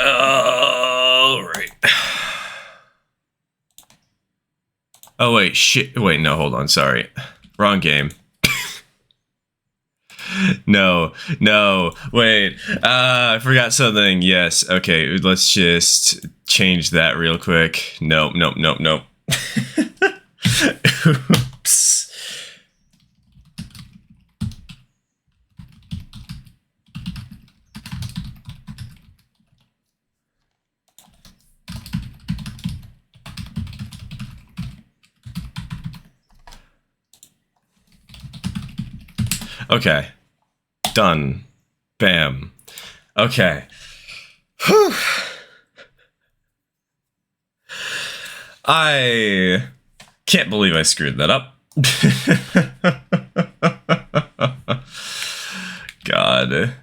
All right. Oh, wait, shit. Wait, no, hold on. Sorry. Wrong game. No, wait. I forgot something. Yes. Okay, let's just change that real quick. Nope. Oops. Okay. Done. Bam. Okay. Whew. I can't believe I screwed that up. God.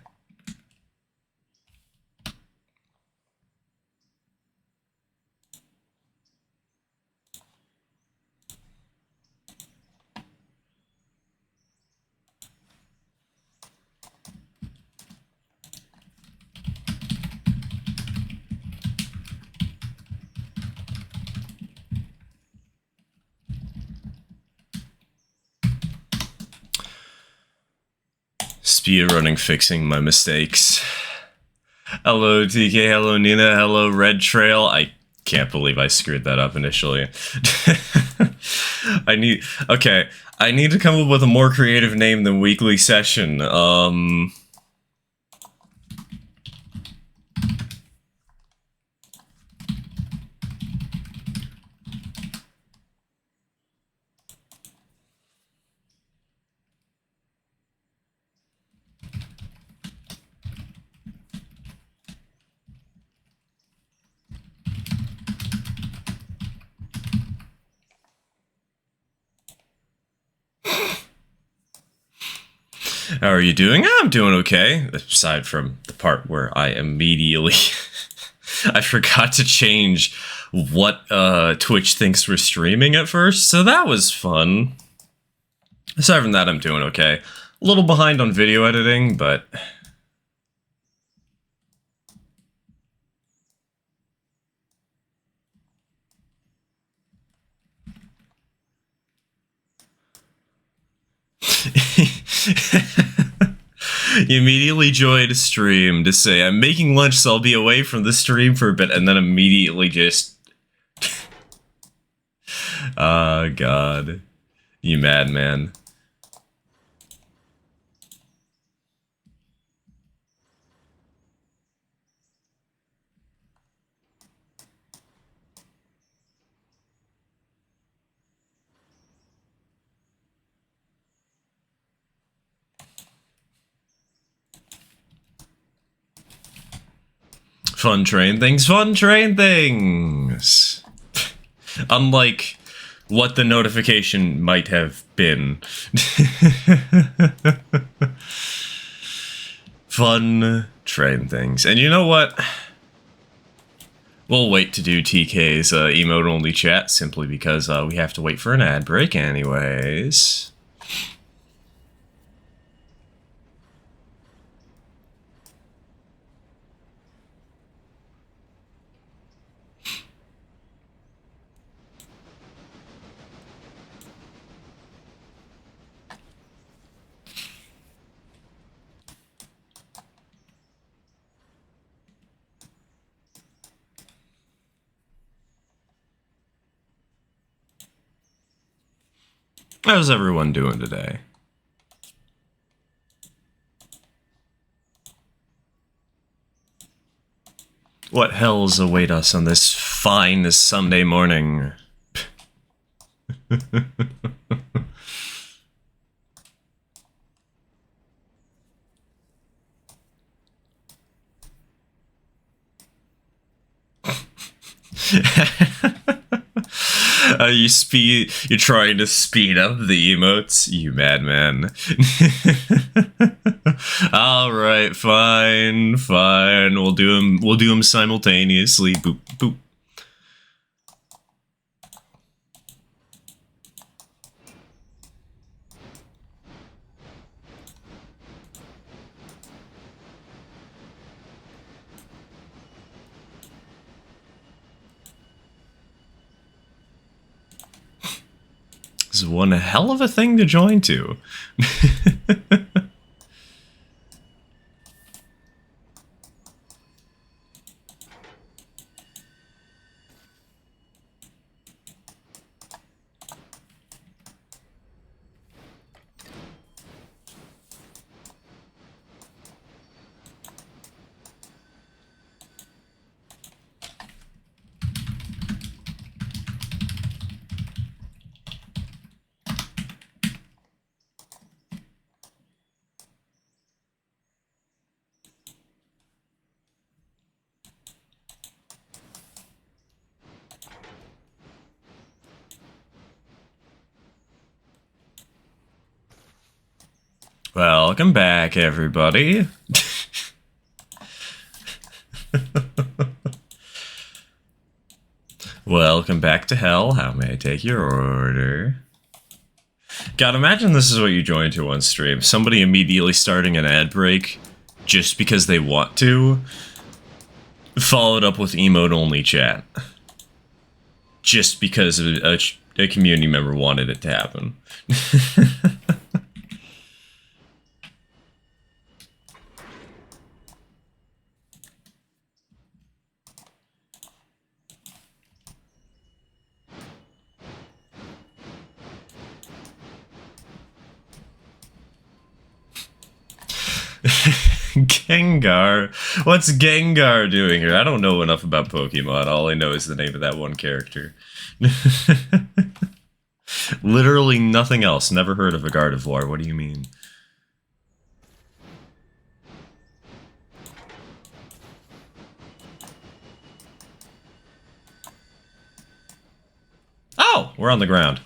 Speedrunning, fixing my mistakes. Hello, TK. Hello, Nina. Hello, Red Trail. I can't believe I screwed that up initially. I need to come up with a more creative name than Weekly Session. How are you doing? I'm doing okay. Aside from the part where I immediately... I forgot to change what Twitch thinks we're streaming at first, so that was fun. Aside from that, I'm doing okay. A little behind on video editing, but... You immediately joined a stream to say, I'm making lunch, so I'll be away from the stream for a bit, and then immediately just... Oh, God. You madman. Fun train things, fun train things! Unlike what the notification might have been. Fun train things. And you know what? We'll wait to do TK's emote-only chat, simply because we have to wait for an ad break anyways. How's everyone doing today? What hells await us on this fine Sunday morning? You're trying to speed up the emotes, you madman. All right, fine. We'll do them simultaneously. Boop boop. This is one hell of a thing to join to. Welcome back, everybody. Welcome back to hell. How may I take your order? God, imagine this is what you join to on stream. Somebody immediately starting an ad break just because they want to, followed up with emote-only chat. Just because a community member wanted it to happen. Gengar? What's Gengar doing here? I don't know enough about Pokemon. All I know is the name of that one character. Literally nothing else. Never heard of a Gardevoir. What do you mean? Oh! We're on the ground.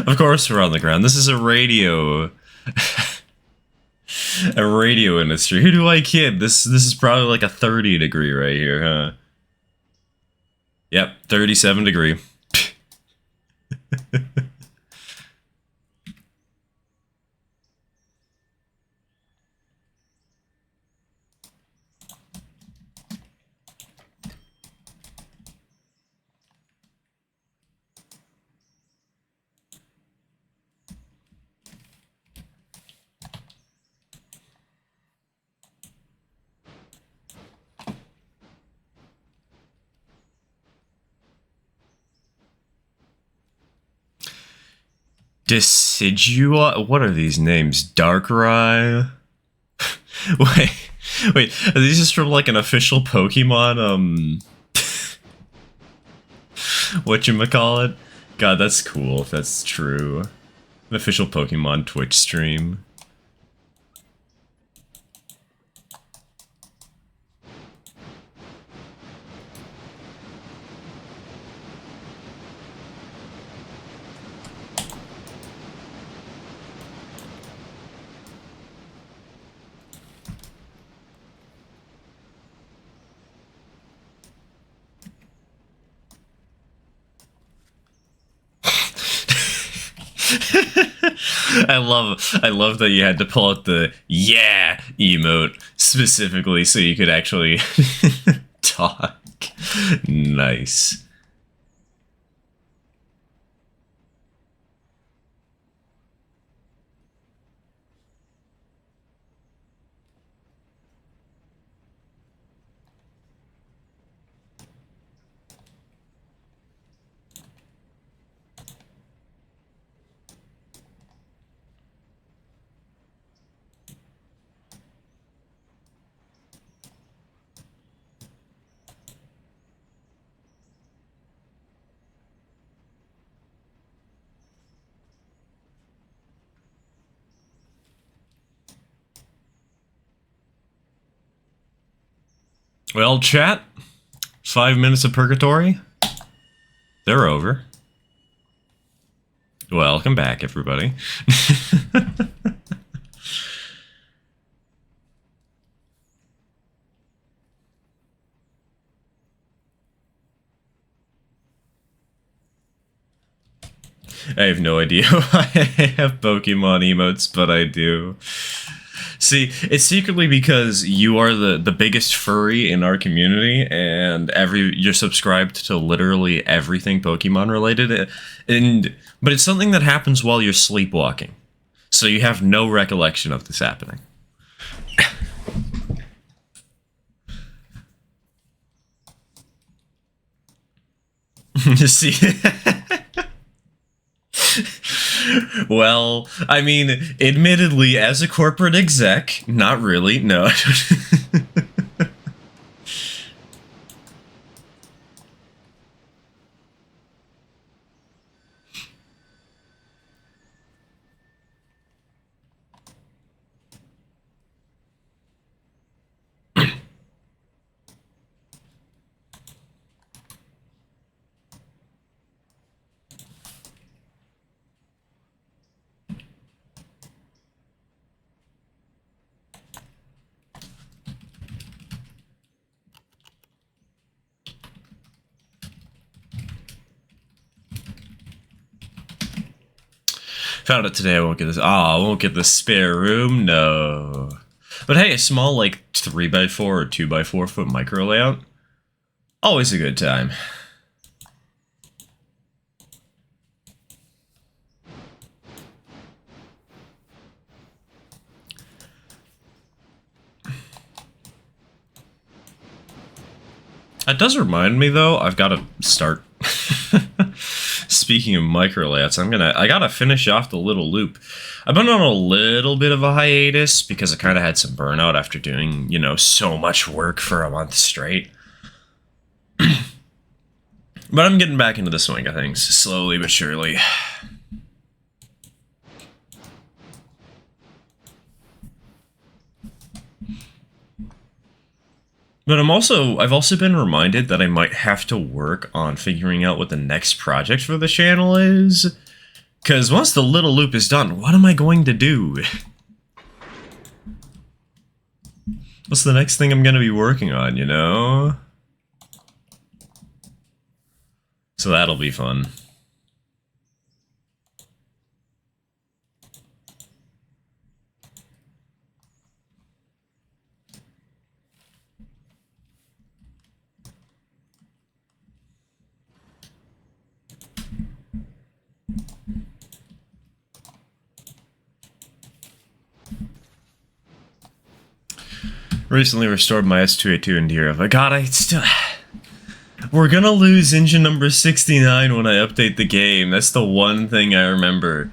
Of course we're on the ground. This is a radio... a radio industry. Who do I kid? This is probably like a 30 degree right here, huh? Yep, 37 degree. Decidua? What are these names? Darkrai? wait, are these just from like an official Pokemon, whatchamacallit? God, that's cool if that's true. An official Pokemon Twitch stream. I love that you had to pull out the yeah emote specifically so you could actually talk. Nice. Well, chat, 5 minutes of purgatory. They're over. Welcome back, everybody. I have no idea why I have Pokemon emotes, but I do. See, it's secretly because you are the biggest furry in our community, and you're subscribed to literally everything Pokemon related, and but it's something that happens while you're sleepwalking, so you have no recollection of this happening. See. Well, I mean, admittedly, as a corporate exec, not really, no. Found it today, I won't get this. I won't get the spare room, no. But hey, a small, like, 3x4 or 2x4 foot micro layout, always a good time. That does remind me, though, I've got to start. Speaking of micro layouts, I gotta finish off the little loop. I've been on a little bit of a hiatus because I kind of had some burnout after doing, you know, so much work for a month straight. But I'm getting back into the swing of things, slowly but surely. But I've also been reminded that I might have to work on figuring out what the next project for the channel is. Because once the little loop is done, what am I going to do? What's the next thing I'm going to be working on, you know? So that'll be fun. Recently restored my S2A2 into Hero. But God, I still... We're gonna lose engine number 69 when I update the game. That's the one thing I remember.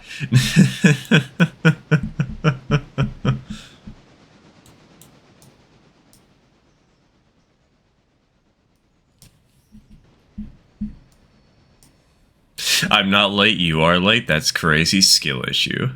I'm not late, you are late. That's crazy skill issue.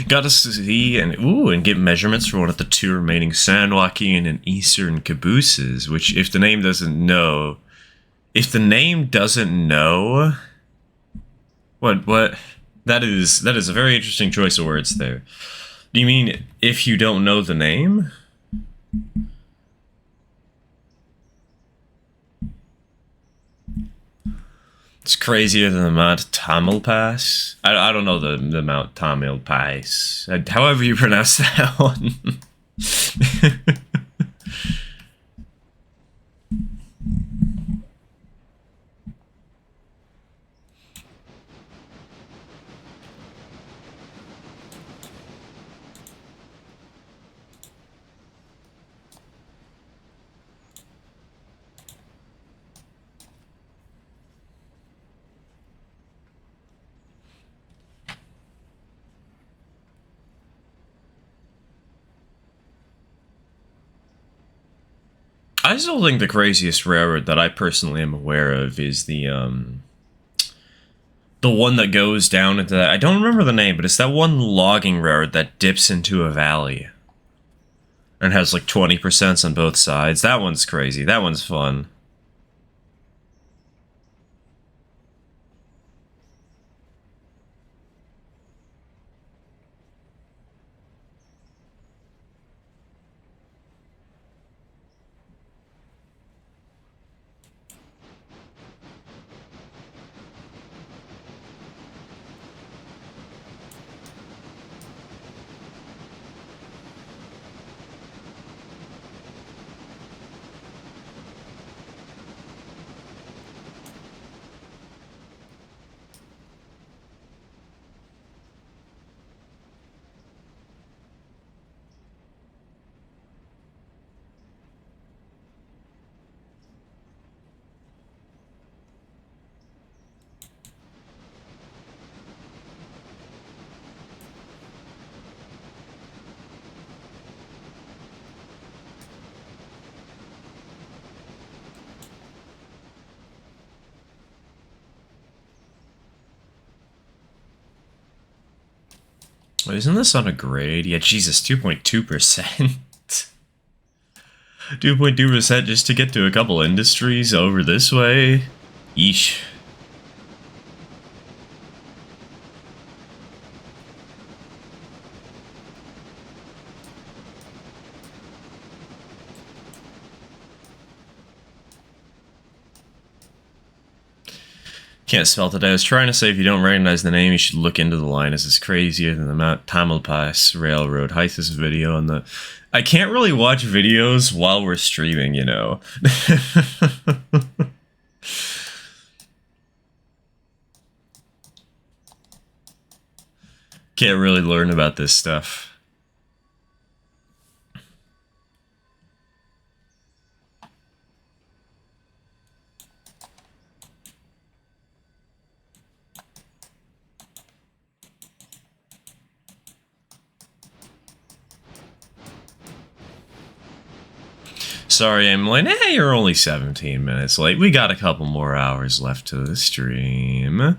Gotta see and get measurements for one of the two remaining San Joaquin and Eastern cabooses, which if the name doesn't know... What? That is a very interesting choice of words there. Do you mean if you don't know the name? It's crazier than the Mount Tamalpais. I don't know the Mount Tamalpais. However you pronounce that one. I still think the craziest railroad that I personally am aware of is the one that goes down into that... I don't remember the name, but it's that one logging railroad that dips into a valley. And has like 20% on both sides. That one's crazy. That one's fun. Isn't this on a grade? Yeah, Jesus, 2.2%. 2.2% just to get to a couple industries over this way? Yeesh. Can't spell today. I was trying to say if you don't recognize the name, you should look into the line. This is crazier than the Mount Tamalpais Railroad. Height this video on the... I can't really watch videos while we're streaming, you know. Can't really learn about this stuff. Sorry, I'm late. Hey, you're only 17 minutes late. We got a couple more hours left to the stream.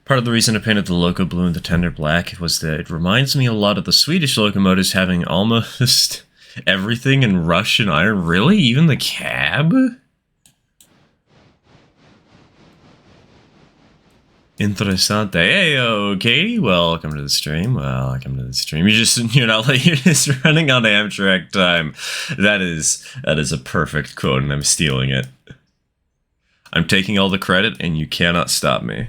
Part of the reason I painted the loco blue and the tender black was that it reminds me a lot of the Swedish locomotives having almost everything in Russian iron. Really? Even the cab? Interessante. Hey, yo, Katie, welcome to the stream. Welcome to the stream. You're just running on Amtrak time. That is a perfect quote, and I'm stealing it. I'm taking all the credit, and you cannot stop me.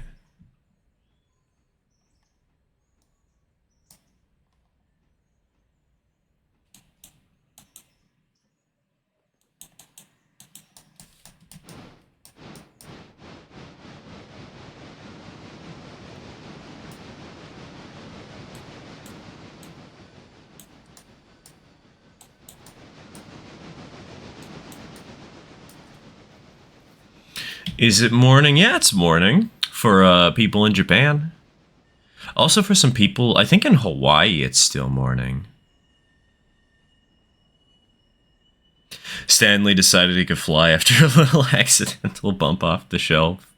Is it morning? Yeah, it's morning for people in Japan. Also for some people, I think in Hawaii it's still morning. Stanley decided he could fly after a little accidental bump off the shelf.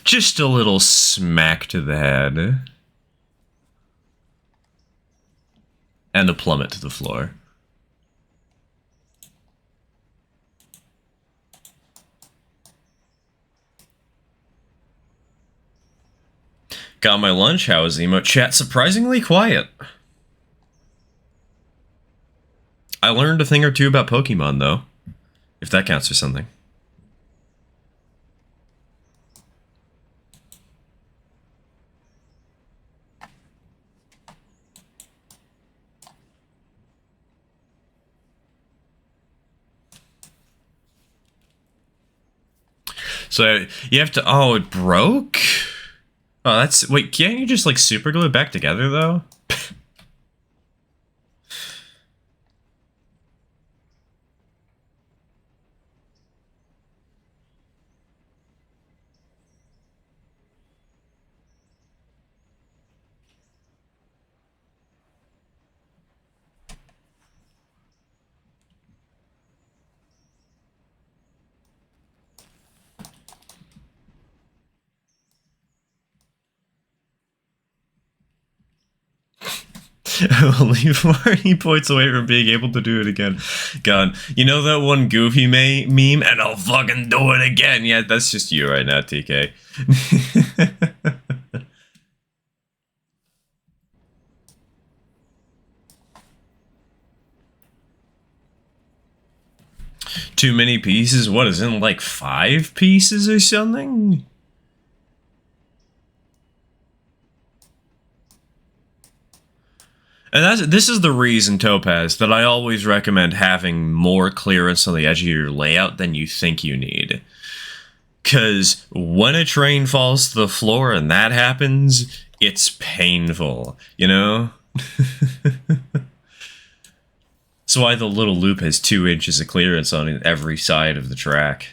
Just a little smack to the head. And a plummet to the floor. Got my lunch. How is emote chat? Surprisingly quiet. I learned a thing or two about Pokemon, though. If that counts for something. So, you have to... Oh, it broke? Oh, that's... Wait, can't you just, like, super glue it back together, though? Only 40 points away from being able to do it again. Gone. You know that one Goofy meme? And I'll fucking do it again. Yeah, that's just you right now, TK. Too many pieces? What is it, like 5 pieces or something? And this is the reason, Topaz, that I always recommend having more clearance on the edge of your layout than you think you need. Because when a train falls to the floor and that happens, it's painful, you know? That's why the little loop has 2 inches of clearance on every side of the track.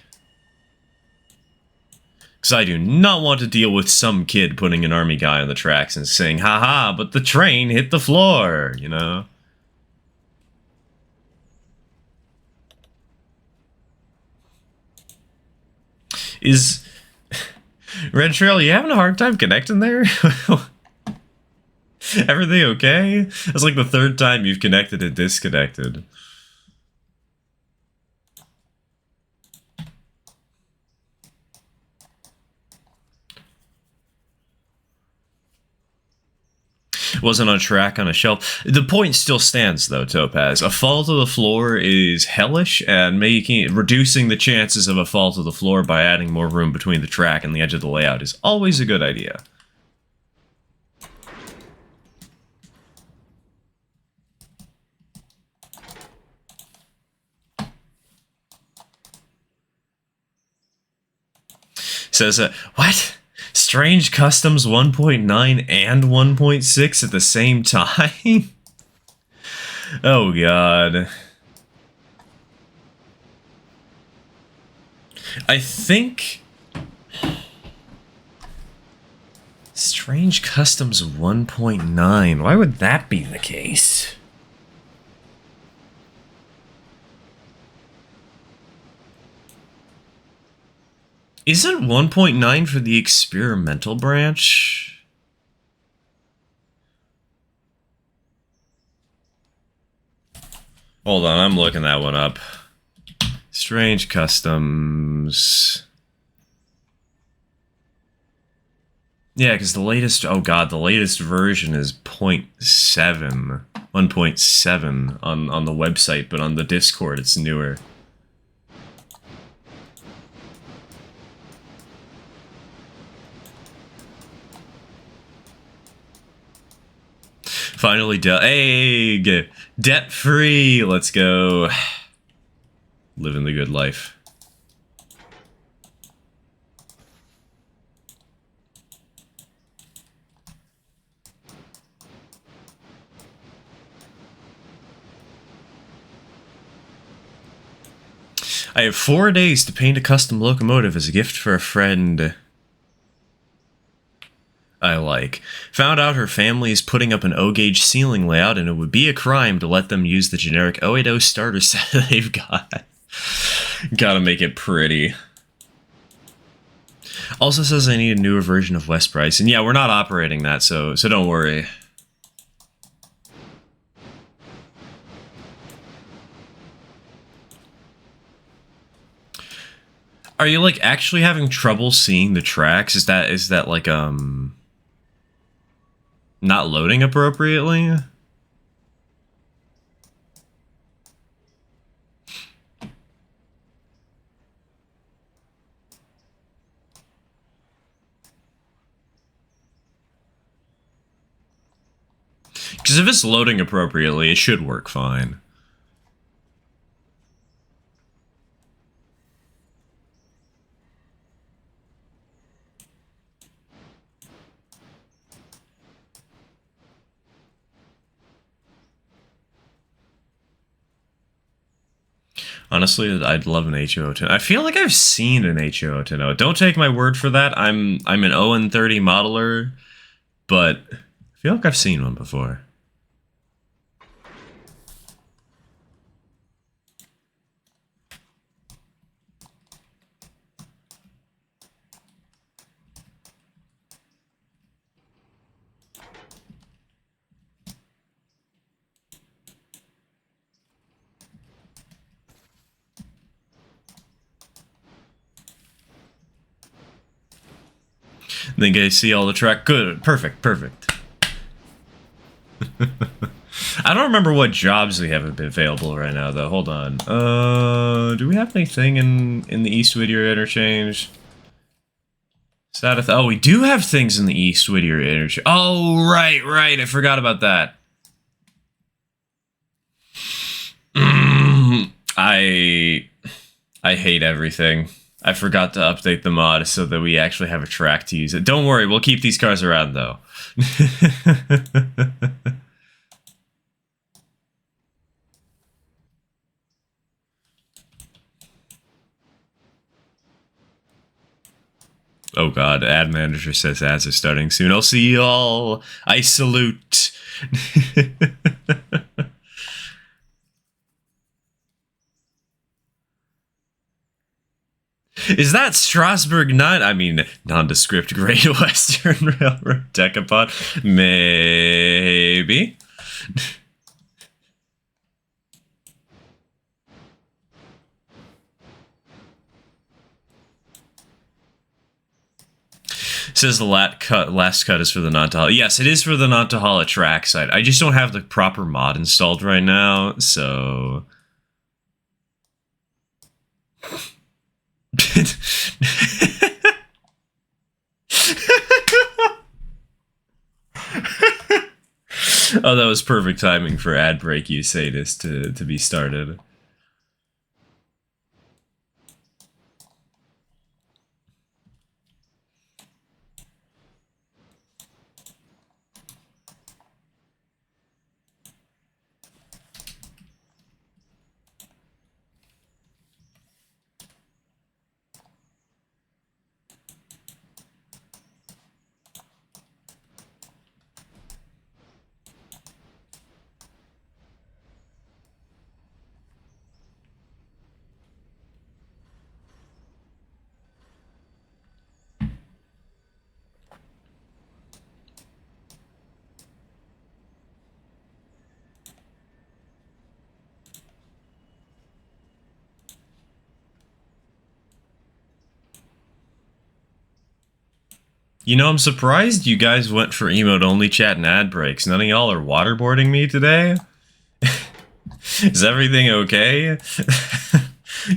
Because I do not want to deal with some kid putting an army guy on the tracks and saying, haha, but the train hit the floor, you know? Is... Red Trail, you having a hard time connecting there? Everything okay? That's like the 3rd time you've connected and disconnected. Wasn't on track on a shelf. The point still stands, though, Topaz. A fall to the floor is hellish, and reducing the chances of a fall to the floor by adding more room between the track and the edge of the layout is always a good idea. Says, what? Strange Customs 1.9 and 1.6 at the same time? Oh god. I think... Strange Customs 1.9. Why would that be the case? Isn't 1.9 for the experimental branch? Hold on, I'm looking that one up. Strange Customs. Yeah, because the latest... Oh god, the latest version is 0.7. 1.7 on the website, but on the Discord it's newer. Finally, debt-free. Let's go. Living the good life. I have 4 days to paint a custom locomotive as a gift for a friend I like. Found out her family is putting up an O-gauge ceiling layout, and it would be a crime to let them use the generic 080 starter set they've got. Gotta make it pretty. Also says I need a newer version of West Price, and yeah, we're not operating that, so don't worry. Are you like actually having trouble seeing the tracks? Is that like not loading appropriately? Because if it's loading appropriately, it should work fine. Honestly, I'd love an HO10. I feel like I've seen an HO10. Don't take my word for that. I'm an Owen 30 modeler, but I feel like I've seen one before. Think I see all the track. Good. Perfect. I don't remember what jobs we have available right now, though. Hold on. Do we have anything in the East Whittier interchange? Oh, we do have things in the East Whittier interchange. Oh, right. I forgot about that. I hate everything. I forgot to update the mod so that we actually have a track to use it. Don't worry, we'll keep these cars around though. Oh god, ad manager says ads are starting soon. I'll see y'all. I salute. Is that Strasbourg not? I mean, nondescript Great Western Railroad decapod? Maybe. Says the last cut is for the Nantahala. Yes, it is for the Nantahala trackside. I just don't have the proper mod installed right now, so... Oh, that was perfect timing for ad break, you sadist, to be started. You know, I'm surprised you guys went for emote-only chat and ad breaks. None of y'all are waterboarding me today? Is everything okay?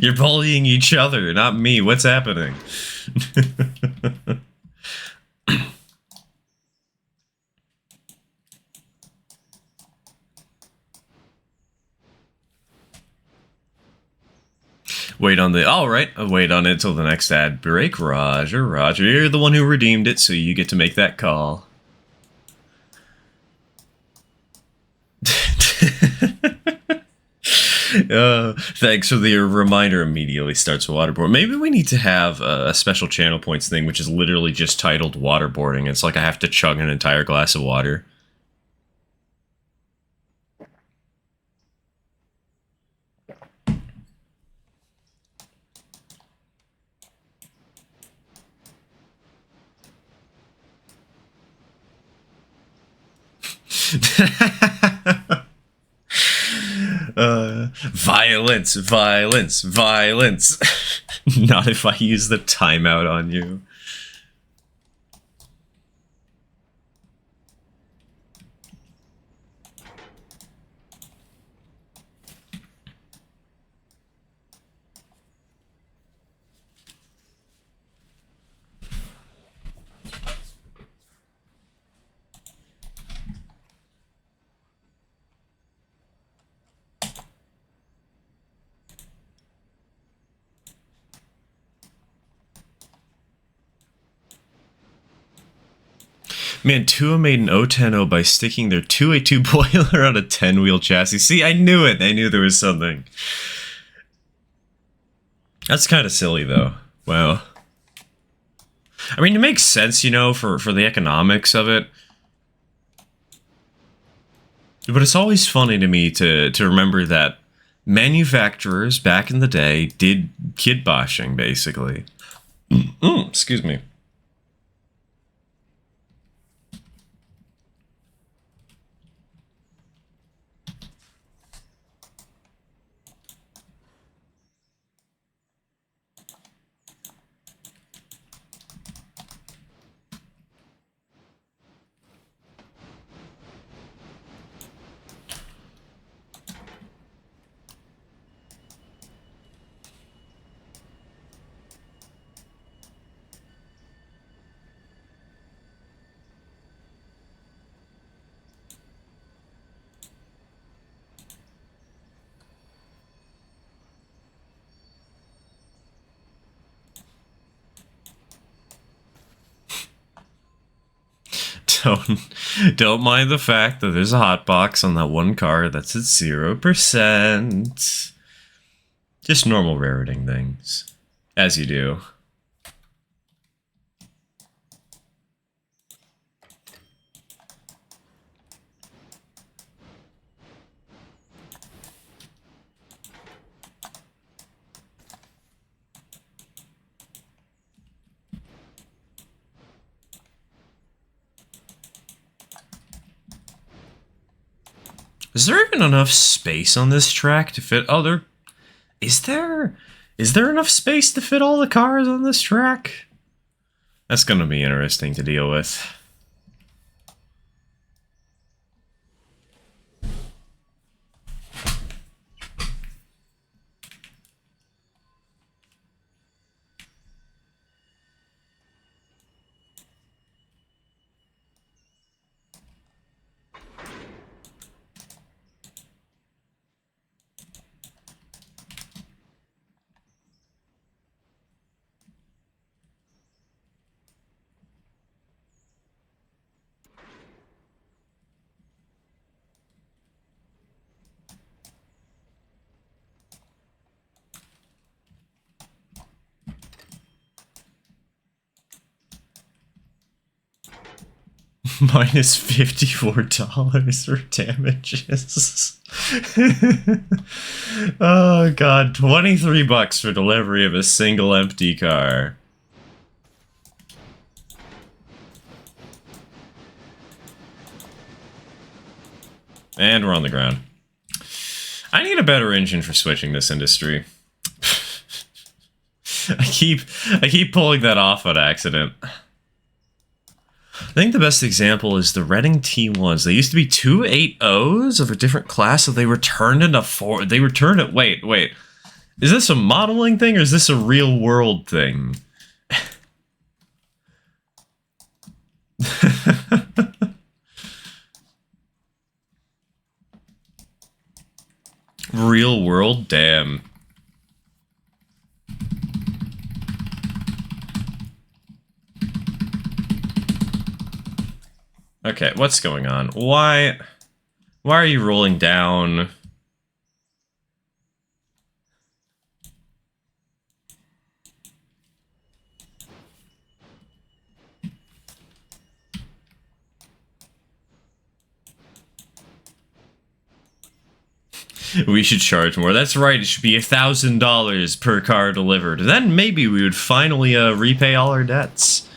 You're bullying each other, not me. What's happening? Wait on the... Alright, I'll wait on it till the next ad break. Roger, Roger. You're the one who redeemed it, so you get to make that call. Thanks for the reminder. Immediately starts waterboard. Maybe we need to have a special channel points thing, which is literally just titled waterboarding. It's like I have to chug an entire glass of water. Violence, violence, violence. Not if I use the timeout on you. Man, Tua made an O10O by sticking their 282 boiler on a 10-wheel chassis. See, I knew it. I knew there was something. That's kind of silly, though. Wow. I mean, it makes sense, you know, for the economics of it. But it's always funny to me to remember that manufacturers back in the day did kitboshing, basically. Excuse me. don't mind the fact that there's a hotbox on that one car that's at 0%. Just normal rareting things, as you do. Is there even enough space on this track to fit? Oh, there... Is there enough space to fit all the cars on this track? That's going to be interesting to deal with. Minus $54 for damages. Oh god, $23 for delivery of a single empty car. And we're on the ground. I need a better engine for switching this industry. I keep pulling that off on accident. I think the best example is the Reading T1s. They used to be 280s of a different class, so they returned into 4. They returned it. Wait. Is this a modeling thing or is this a real world thing? Real world? Damn. Okay, what's going on? Why are you rolling down? We should charge more. That's right, it should be $1,000 per car delivered. Then maybe we would finally repay all our debts.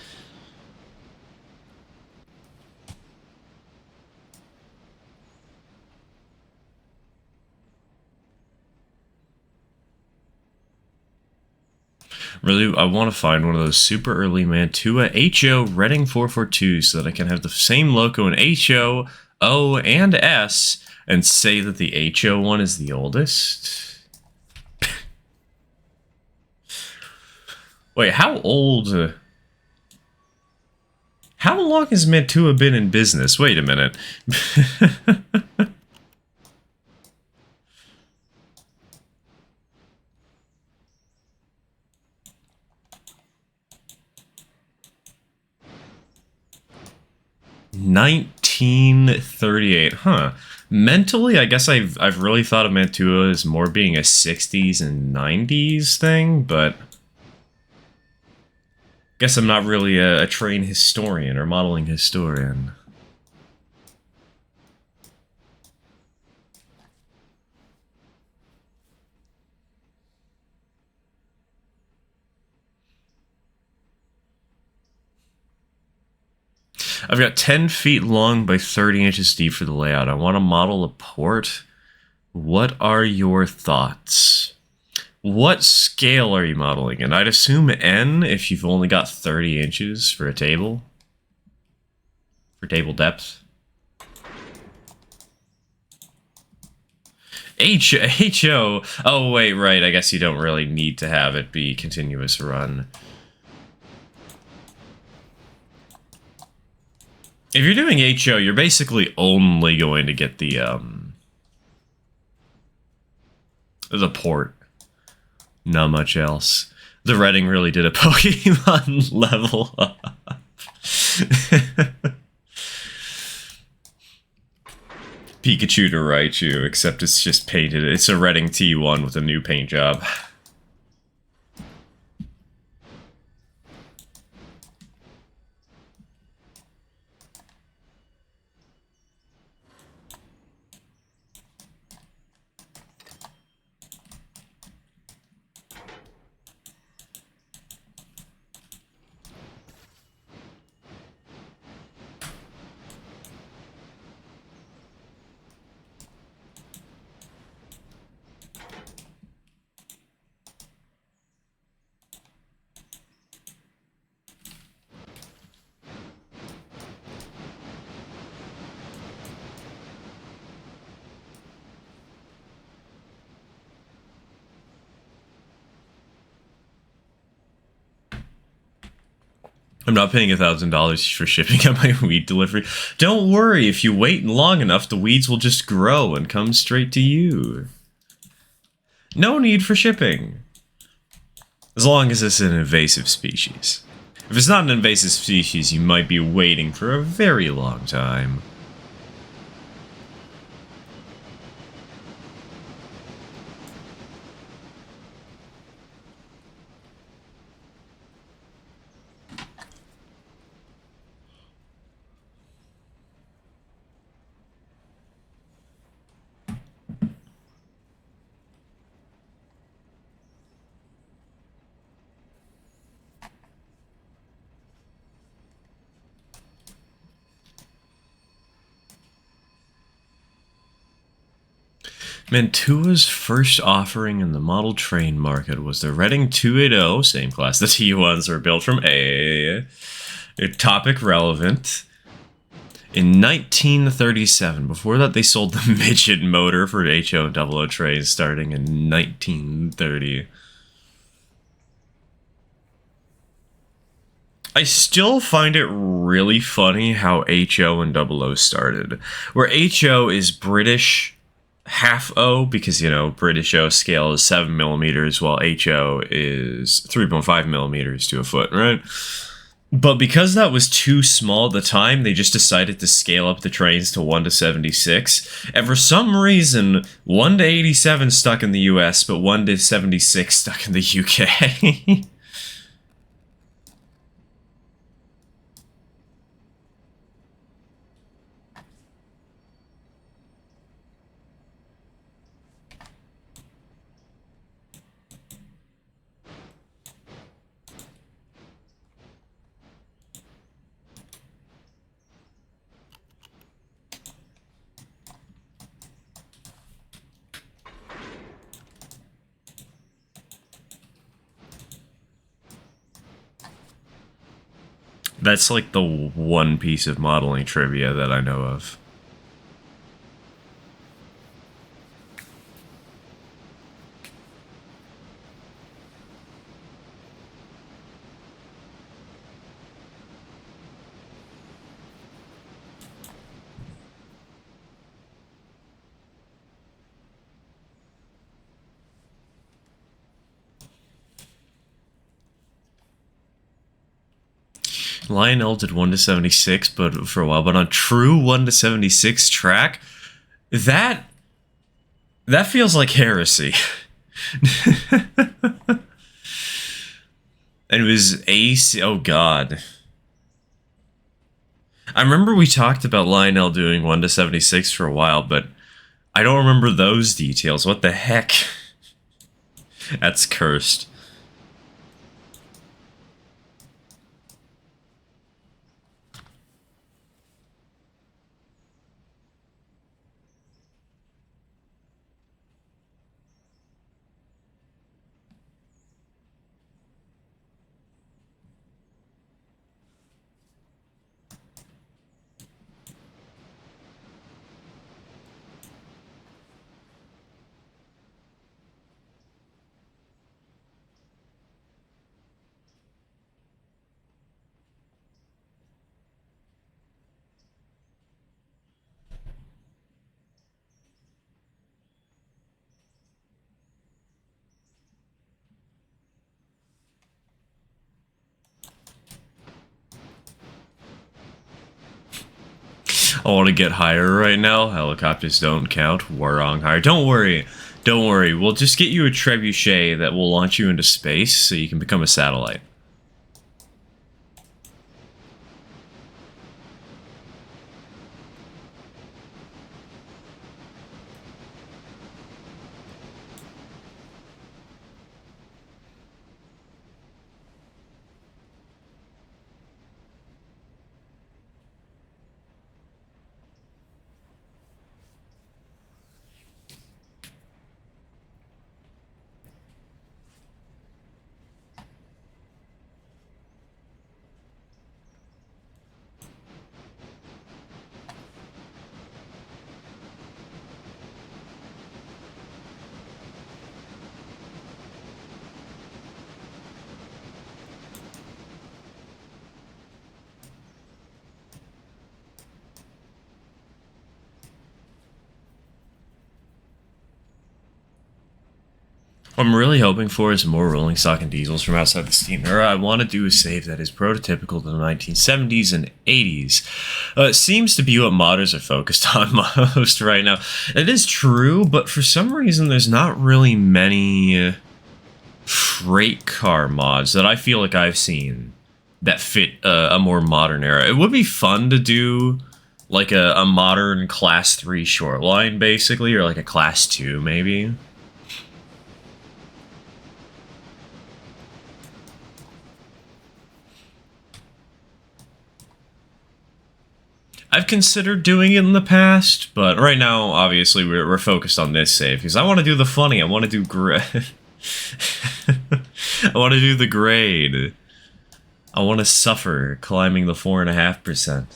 Really, I want to find one of those super early Mantua HO Reading 442 so that I can have the same logo in HO, O, and S and say that the HO one is the oldest. Wait, how old? How long has Mantua been in business? Wait a minute. 1938, huh? Mentally, I guess I've really thought of Mantua as more being a 60s and 90s thing, but guess I'm not really a trained historian or modeling historian. I've got 10 feet long by 30 inches deep for the layout. I want to model a port. What are your thoughts? What scale are you modeling in? I'd assume N if you've only got 30 inches for a table. For table depth. HO. Oh, wait, right. I guess you don't really need to have it be continuous run. If you're doing HO, you're basically only going to get the port. Not much else. The Reading really did a Pokemon level up. Pikachu to Raichu, except it's just painted. It's a Redding T1 with a new paint job. I'm not paying $1,000 for shipping on my weed delivery. Don't worry, if you wait long enough, the weeds will just grow and come straight to you. No need for shipping. As long as it's an invasive species. If it's not an invasive species, you might be waiting for a very long time. Mantua's first offering in the model train market was the Reading 280, same class the T1s were built from A. Topic relevant. In 1937, before that they sold the midget motor for HO and 00 trains starting in 1930. I still find it really funny how HO and 00 started. Where HO is British half O, because, you know, British O scale is 7 millimeters, while HO is 3.5 millimeters to a foot, right? But because that was too small at the time, they just decided to scale up the trains to 1 to 76. And for some reason, 1 to 87 stuck in the US, but 1 to 76 stuck in the UK. That's like the one piece of modeling trivia that I know of. Lionel did 1 to 76, but for a while, but on true 1 to 76 track, that feels like heresy. And it was AC. Oh god. I remember we talked about Lionel doing 1 to 76 for a while, but I don't remember those details. What the heck? That's cursed. I want to get higher right now. Helicopters don't count. Warong higher. Don't worry. Don't worry. We'll just get you a trebuchet that will launch you into space so you can become a satellite. What I'm really hoping for is more rolling stock and diesels from outside the Steam era. I want to do a save that is prototypical to the 1970s and 80s. It seems to be what modders are focused on most right now. It is true, but for some reason there's not really many freight car mods that I feel like I've seen that fit a more modern era. It would be fun to do like a modern class 3 short line basically, or like a class 2 maybe. I've considered doing it in the past, but right now, obviously, we're focused on this save, because I want to do the funny, I want to do I want to do the grade. I want to suffer climbing the 4.5%.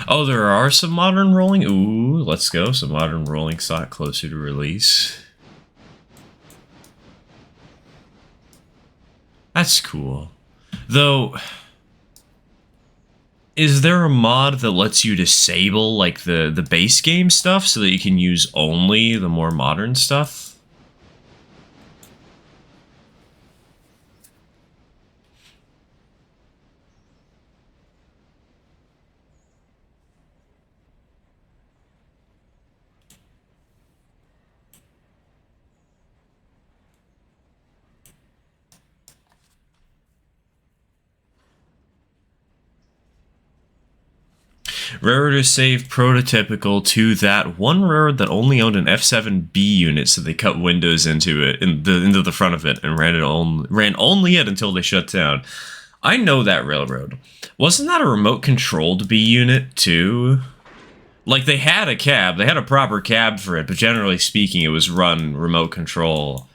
Oh, there are some modern rolling. Ooh, let's go. Some modern rolling stock closer to release. That's cool. Though, is there a mod that lets you disable like the base game stuff so that you can use only the more modern stuff? Railroad save prototypical to that one railroad that only owned an F7B unit, so they cut windows into it, into the front of it, and ran only it until they shut down. I know that railroad. Wasn't that a remote controlled B unit too? Like they had a cab, they had a proper cab for it, but generally speaking, it was run remote control.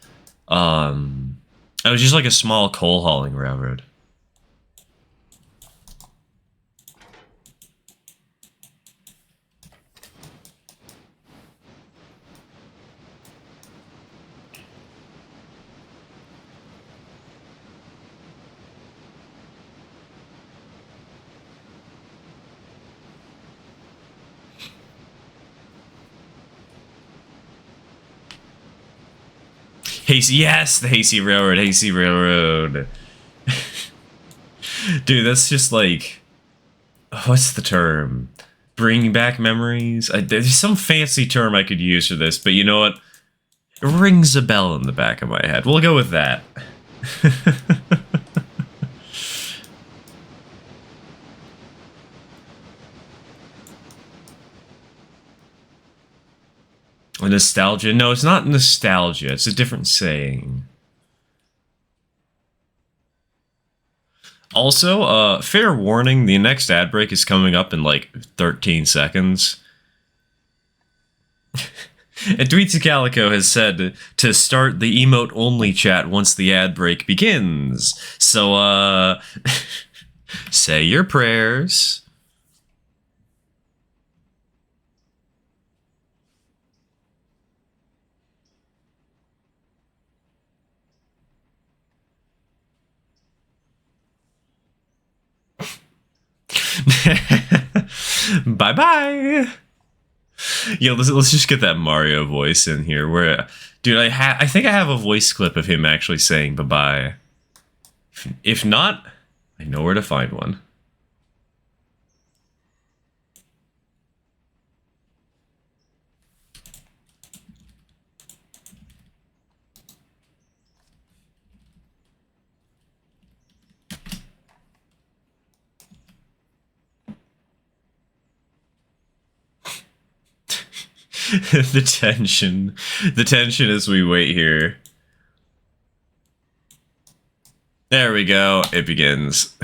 It was just like a small coal hauling railroad. Hasty, yes, the Hasty Railroad, Hasty Railroad. Dude, that's just like, what's the term? Bringing back memories? There's some fancy term I could use for this, but you know what? It rings a bell in the back of my head. We'll go with that. Nostalgia? No, it's not nostalgia. It's a different saying. Also, fair warning, the next ad break is coming up in like 13 seconds. And Tweetsy Calico has said to start the emote-only chat once the ad break begins. So, say your prayers. Bye bye. Yo, let's just get that Mario voice in here. Where, dude, I think I have a voice clip of him actually saying bye bye. If not, I know where to find one. the tension as we wait here. There we go. It begins.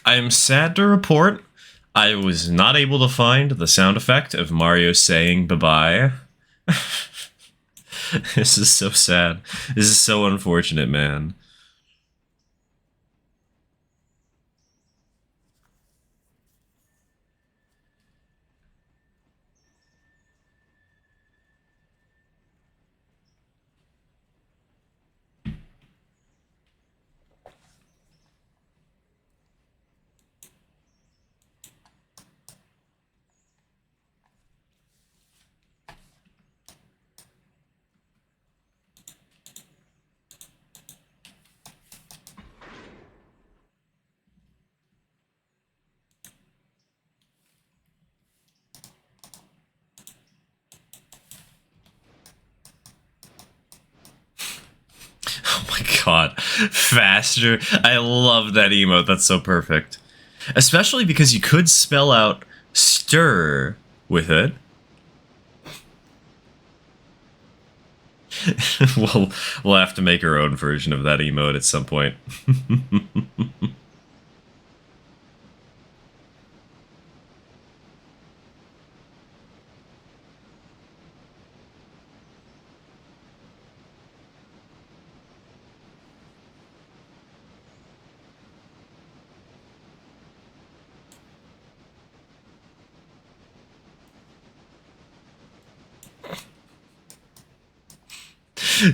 I am sad to report I was not able to find the sound effect of Mario saying bye-bye. This is so sad. This is so unfortunate, man. Oh my god. Faster. I love that emote. That's so perfect. Especially because you could spell out stir with it. we'll have to make our own version of that emote at some point.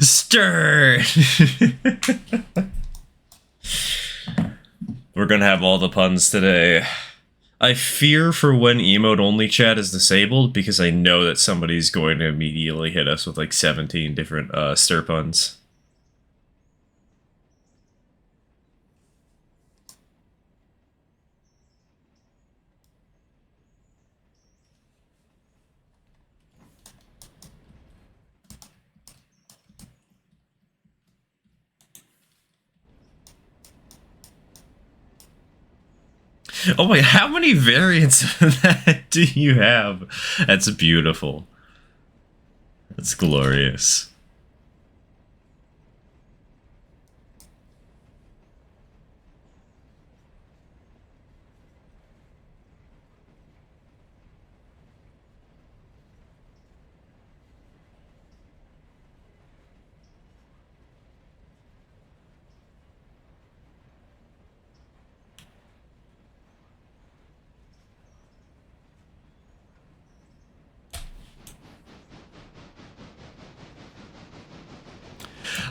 Stir! We're gonna have all the puns today. I fear for when emote only chat is disabled because I know that somebody's going to immediately hit us with like 17 different stir puns. Oh my, how many variants of that do you have? That's beautiful. That's glorious.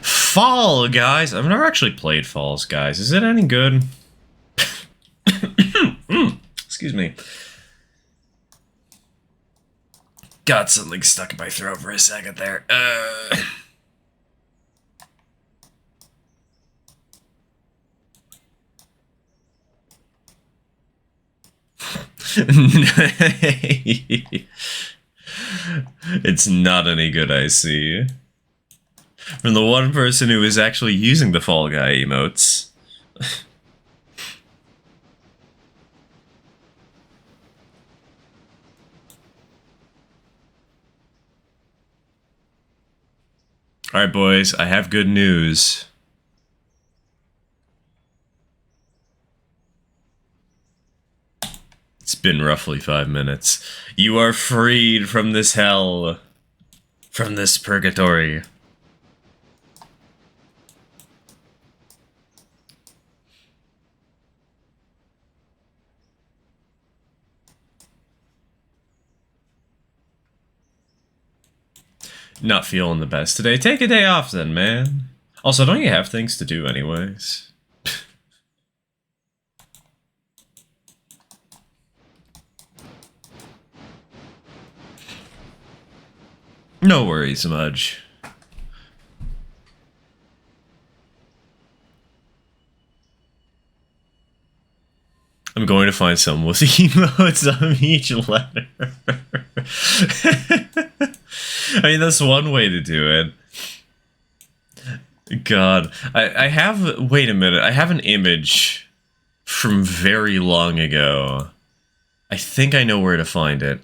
Fall Guys. I've never actually played Falls Guys. Is it any good? Excuse me. Got something stuck in my throat for a second there. It's not any good, I see. From the one person who is actually using the Fall Guy emotes. Alright, boys, I have good news. It's been roughly 5 minutes. You are freed from this hell. From this purgatory. Not feeling the best today. Take a day off then, man. Also, don't you have things to do anyways? No worries, Mudge. I'm going to find someone with emotes on each letter. I mean, that's one way to do it. God. I have... Wait a minute. I have an image from very long ago. I think I know where to find it.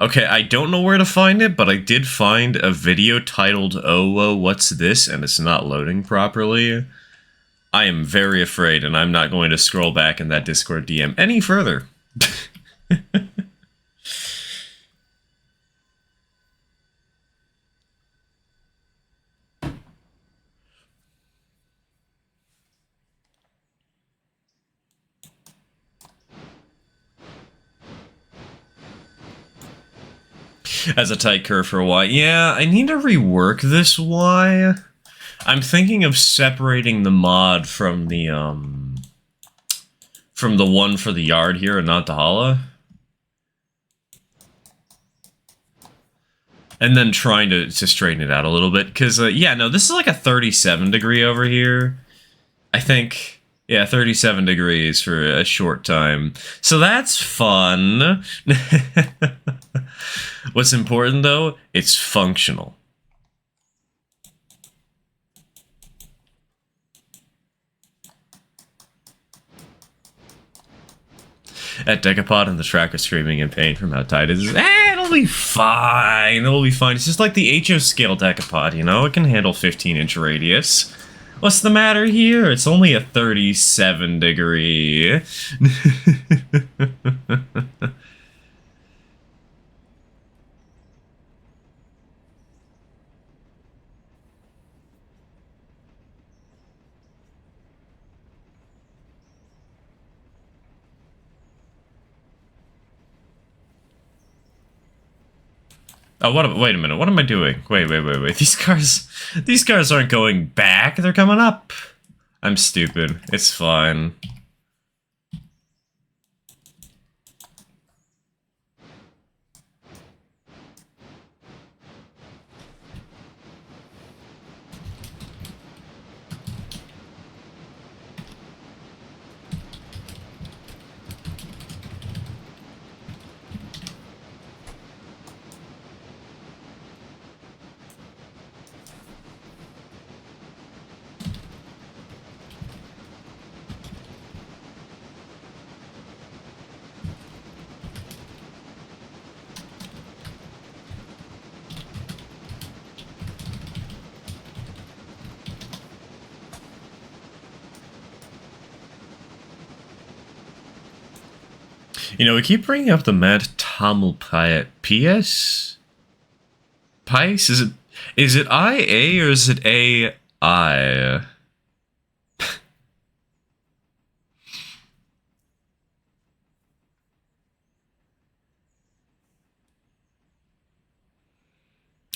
Okay, I don't know where to find it, but I did find a video titled, "Oh, whoa, what's this?" and it's not loading properly. I am very afraid, and I'm not going to scroll back in that Discord DM any further. As a tight curve for a Y. Yeah, I need to rework this Y. I'm thinking of separating the mod from the one for the yard here and not the holla. And then trying to straighten it out a little bit. Because, yeah, no, this is like a 37 degree over here. I think, yeah, 37 degrees for a short time. So that's fun. What's important, though, it's functional. That Decapod and the track are screaming in pain from how tight it is. It'll be fine. It'll be fine. It's just like the HO scale Decapod, you know? It can handle 15-inch radius. What's the matter here? It's only a 37 degree. Oh, wait a minute. What am I doing? Wait. These cars aren't going back. They're coming up. I'm stupid. It's fine. You know, we keep bringing up the Mad Tamil PS? Pice? Is it IA or is it AI?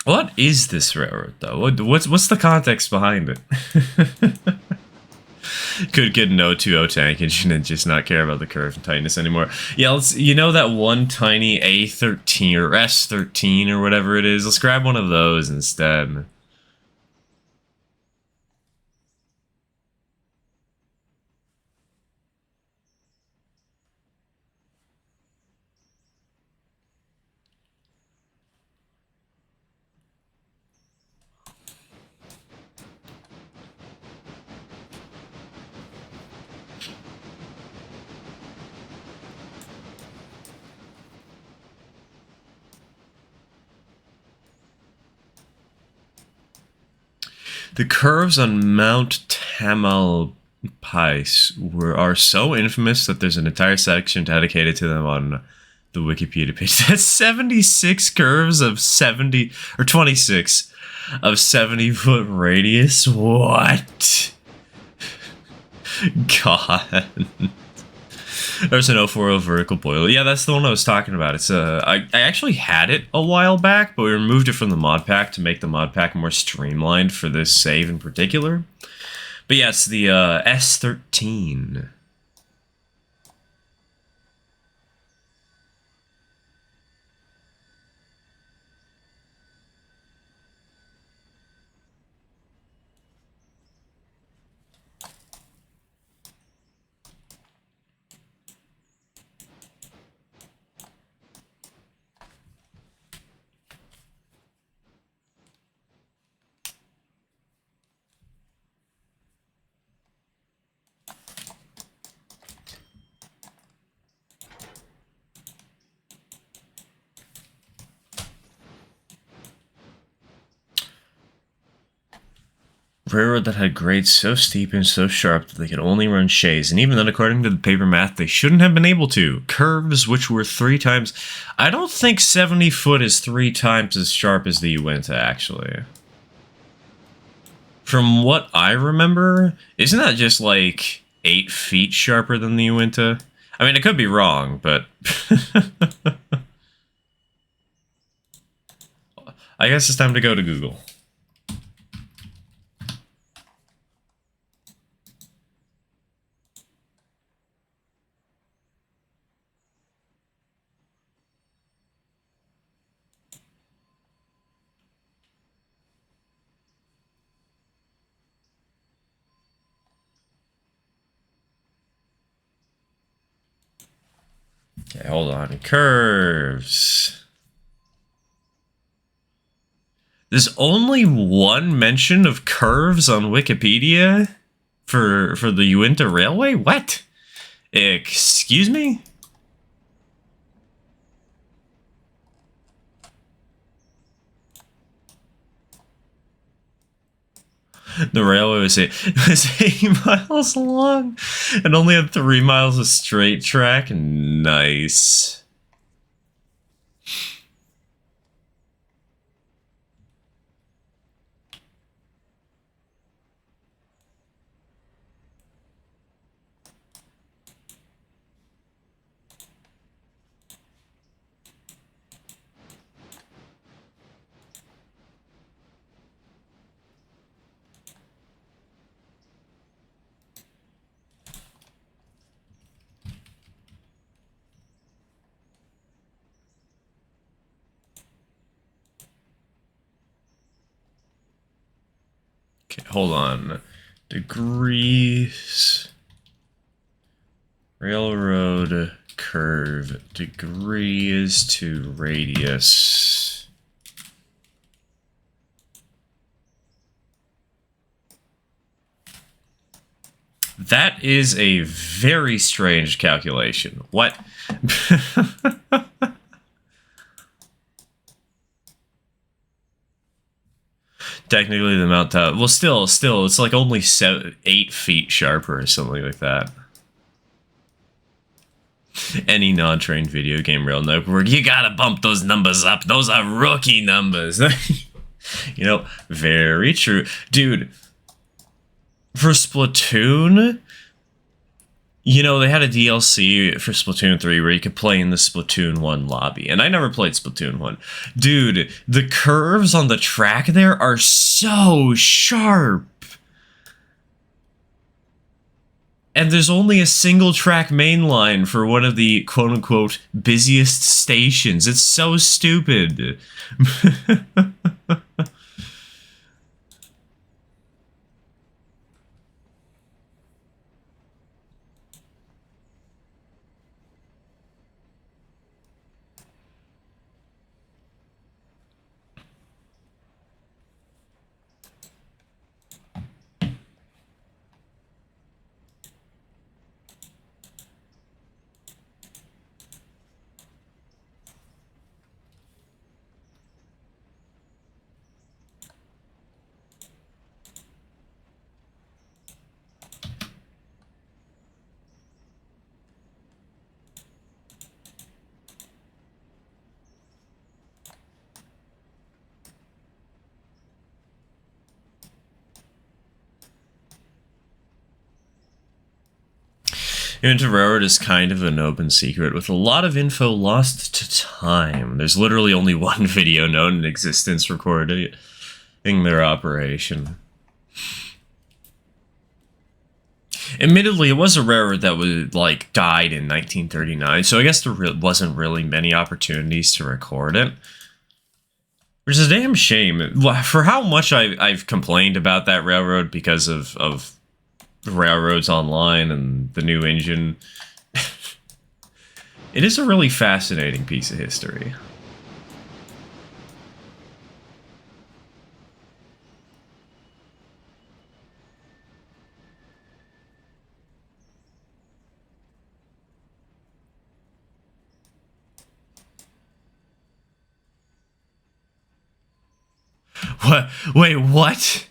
What is this railroad, though? What's the context behind it? Could get an O2O tank engine and just not care about the curve and tightness anymore. Yeah, you know that one tiny A13 or S13 or whatever it is? Let's grab one of those instead. The curves on Mount Tamalpais are so infamous that there's an entire section dedicated to them on the Wikipedia page. That's 76 curves of 70 or 26 of 70-foot radius. What? God. There's an 040 vertical boiler. Yeah, that's the one I was talking about. It's I actually had it a while back, but we removed it from the mod pack to make the mod pack more streamlined for this save in particular. But yeah, it's the S13. Railroad that had grades so steep and so sharp that they could only run shays, and even then, according to the paper math, they shouldn't have been able to. Curves which were 3 times... I don't think 70 foot is 3 times as sharp as the Uinta, actually. From what I remember, isn't that just like 8 feet sharper than the Uinta? I mean, it could be wrong, but... I guess it's time to go to Google. Okay, hold on. Curves. There's only one mention of curves on Wikipedia for the Uinta Railway? What? Excuse me? The railway was 8 miles long and only had 3 miles of straight track. Nice. Okay, hold on. Degrees. Railroad curve. Degrees to radius. That is a very strange calculation. What? Technically, the Mount Top. Well, still, it's like only 8 feet sharper or something like that. Any non-trained video game rail network, you gotta bump those numbers up. Those are rookie numbers. You know, very true. Dude, for Splatoon, you know, they had a DLC for Splatoon 3 where you could play in the Splatoon 1 lobby. And I never played Splatoon 1. Dude, the curves on the track there are so sharp. And there's only a single track main line for one of the quote-unquote busiest stations. It's so stupid. Railroad is kind of an open secret with a lot of info lost to time. There's literally only one video known in existence recording their operation. Admittedly, it was a railroad that was like died in 1939, so I guess there wasn't really many opportunities to record it. Which is a damn shame. For how much I've complained about that railroad because of railroads online and the new engine, it is a really fascinating piece of history. What? Wait, what?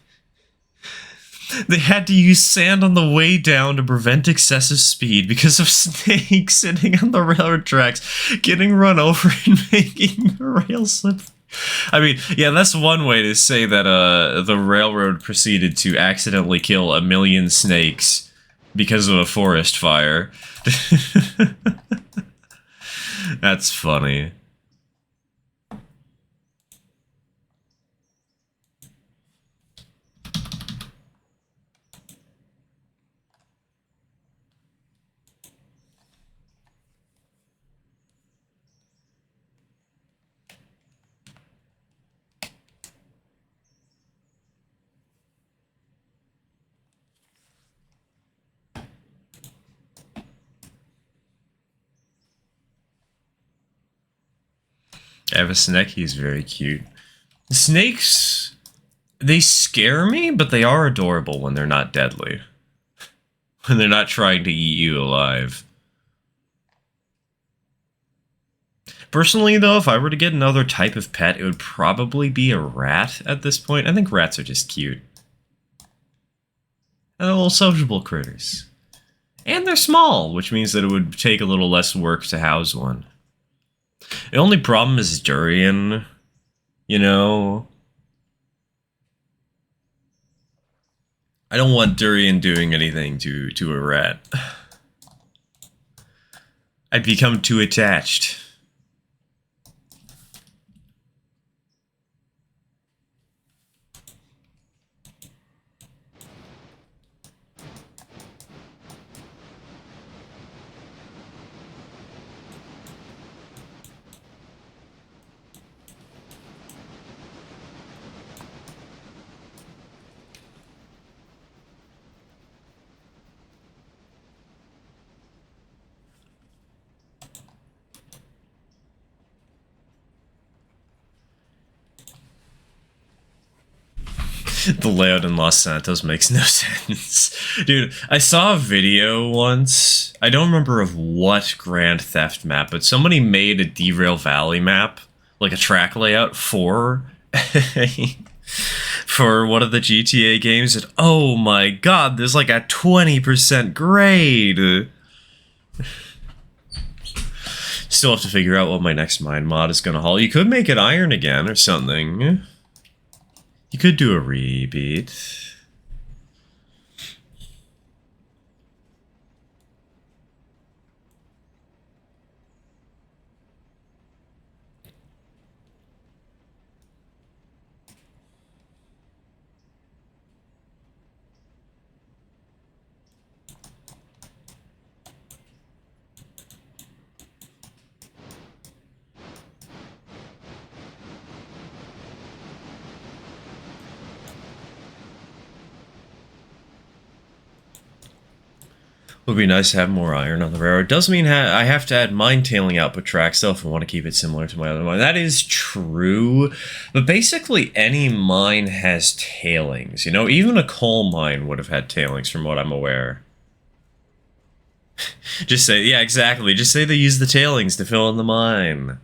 They had to use sand on the way down to prevent excessive speed because of snakes sitting on the railroad tracks, getting run over and making the rail slip. I mean, yeah, that's one way to say that the railroad proceeded to accidentally kill 1 million snakes because of a forest fire. That's funny. Avasneki is very cute. Snakes, they scare me, but they are adorable when they're not deadly. When they're not trying to eat you alive. Personally, though, if I were to get another type of pet, it would probably be a rat at this point. I think rats are just cute. And they're little sociable critters. And they're small, which means that it would take a little less work to house one. The only problem is durian, you know? I don't want durian doing anything to a rat. I'd become too attached. The layout in Los Santos makes no sense. Dude, I saw a video once. I don't remember of what Grand Theft map, but somebody made a Derail Valley map, like a track layout for for one of the GTA games. And oh my god, there's like a 20% grade. Still have to figure out what my next mine mod is gonna haul. You could make it iron again or something. You could do a repeat. Would be nice to have more iron on the railroad. Does mean I have to add mine tailing output tracks though if I want to keep it similar to my other mine. That is true, but basically any mine has tailings. You know, even a coal mine would have had tailings from what I'm aware. Just say, yeah, exactly. Just say they use the tailings to fill in the mine.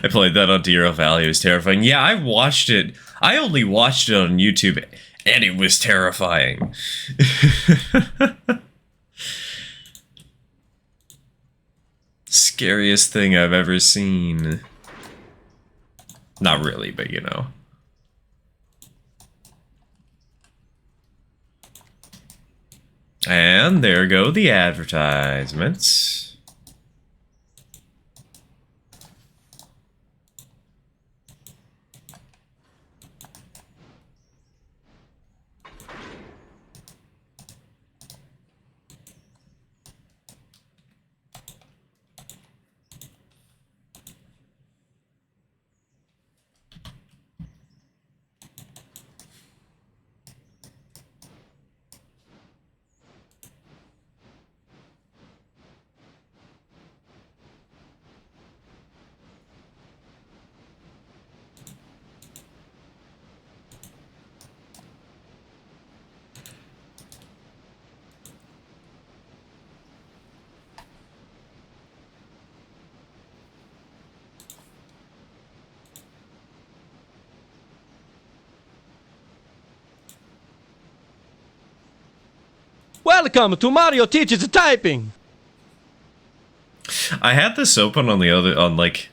I played that on Derail Valley. It was terrifying. Yeah, I watched it. I only watched it on YouTube. And it was terrifying. Scariest thing I've ever seen. Not really, but you know. And there go the advertisements. Welcome to Mario Teaches Typing! I had this open on like,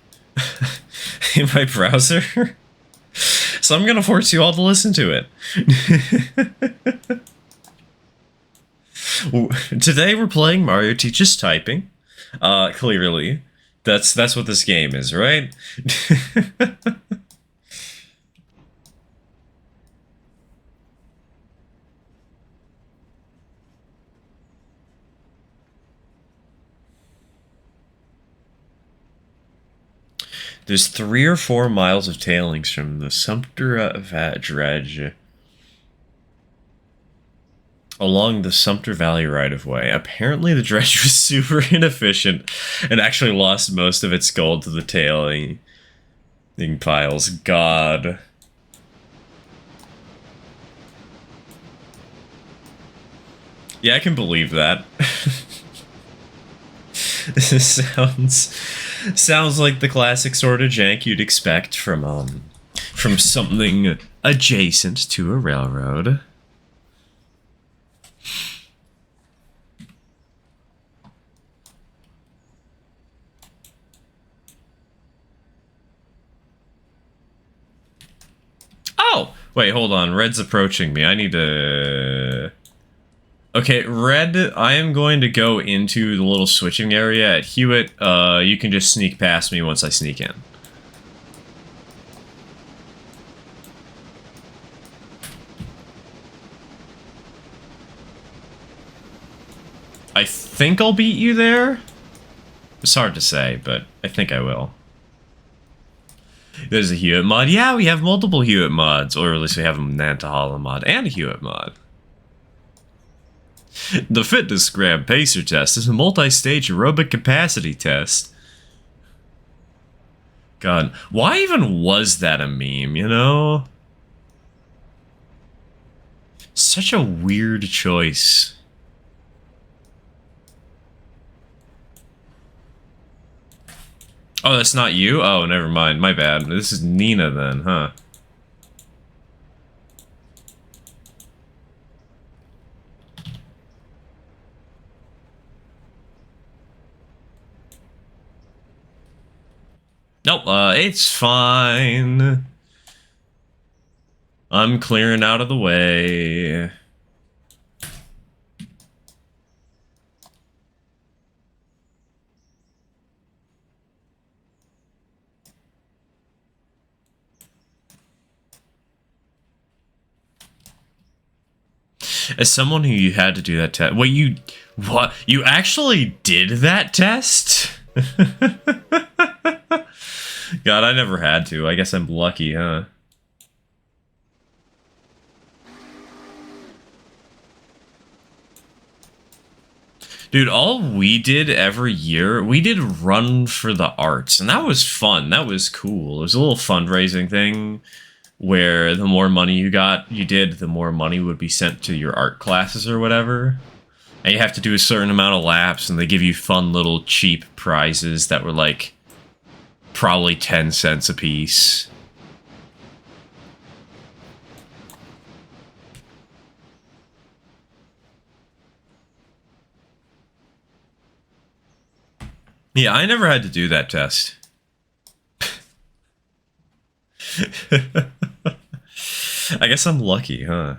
in my browser. So I'm gonna force you all to listen to it. Today we're playing Mario Teaches Typing. Clearly. That's what this game is, right? There's 3 or 4 miles of tailings from the Sumter Dredge along the Sumter Valley right-of-way. Apparently the dredge was super inefficient and actually lost most of its gold to the tailing piles. God. Yeah, I can believe that. This sounds like the classic sort of jank you'd expect from something adjacent to a railroad. Oh! Wait, hold on. Red's approaching me. I need to... Okay, Red, I am going to go into the little switching area at Hewitt. You can just sneak past me once I sneak in. I think I'll beat you there. It's hard to say, but I think I will. There's a Hewitt mod. Yeah, we have multiple Hewitt mods, or at least we have a Nantahala mod and a Hewitt mod. The Fitness Gram Pacer Test is a multi-stage aerobic capacity test. God, why even was that a meme, you know? Such a weird choice. Oh, that's not you? Oh, never mind. My bad. This is Nina then, huh? Nope, it's fine. I'm clearing out of the way. As someone who had to do that test, wait, what? You actually did that test? God, I never had to. I guess I'm lucky, huh? Dude, all we did every year, we did Run for the Arts, and that was fun. That was cool. It was a little fundraising thing where the more money you did, the more money would be sent to your art classes or whatever. And you have to do a certain amount of laps, and they give you fun little cheap prizes that were like probably 10 cents a piece. Yeah, I never had to do that test. I guess I'm lucky, huh?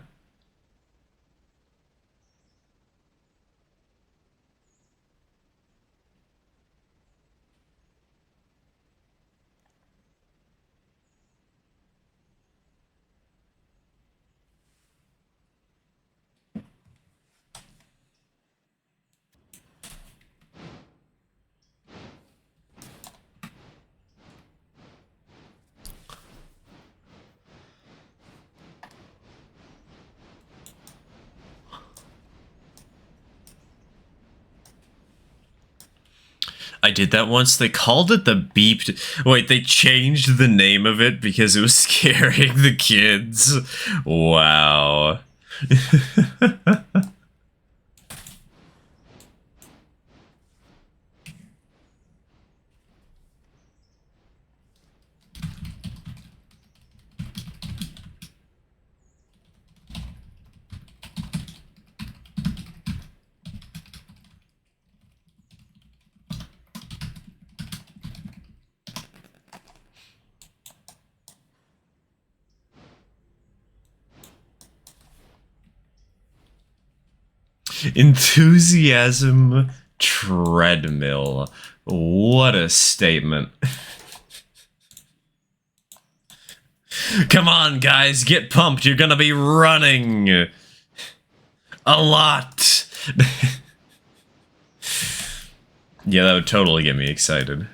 I did that once. They called it the beeped. Wait, they changed the name of it because it was scaring the kids. Wow. Enthusiasm treadmill. What a statement. Come on, guys, get pumped. You're gonna be running a lot. Yeah, that would totally get me excited.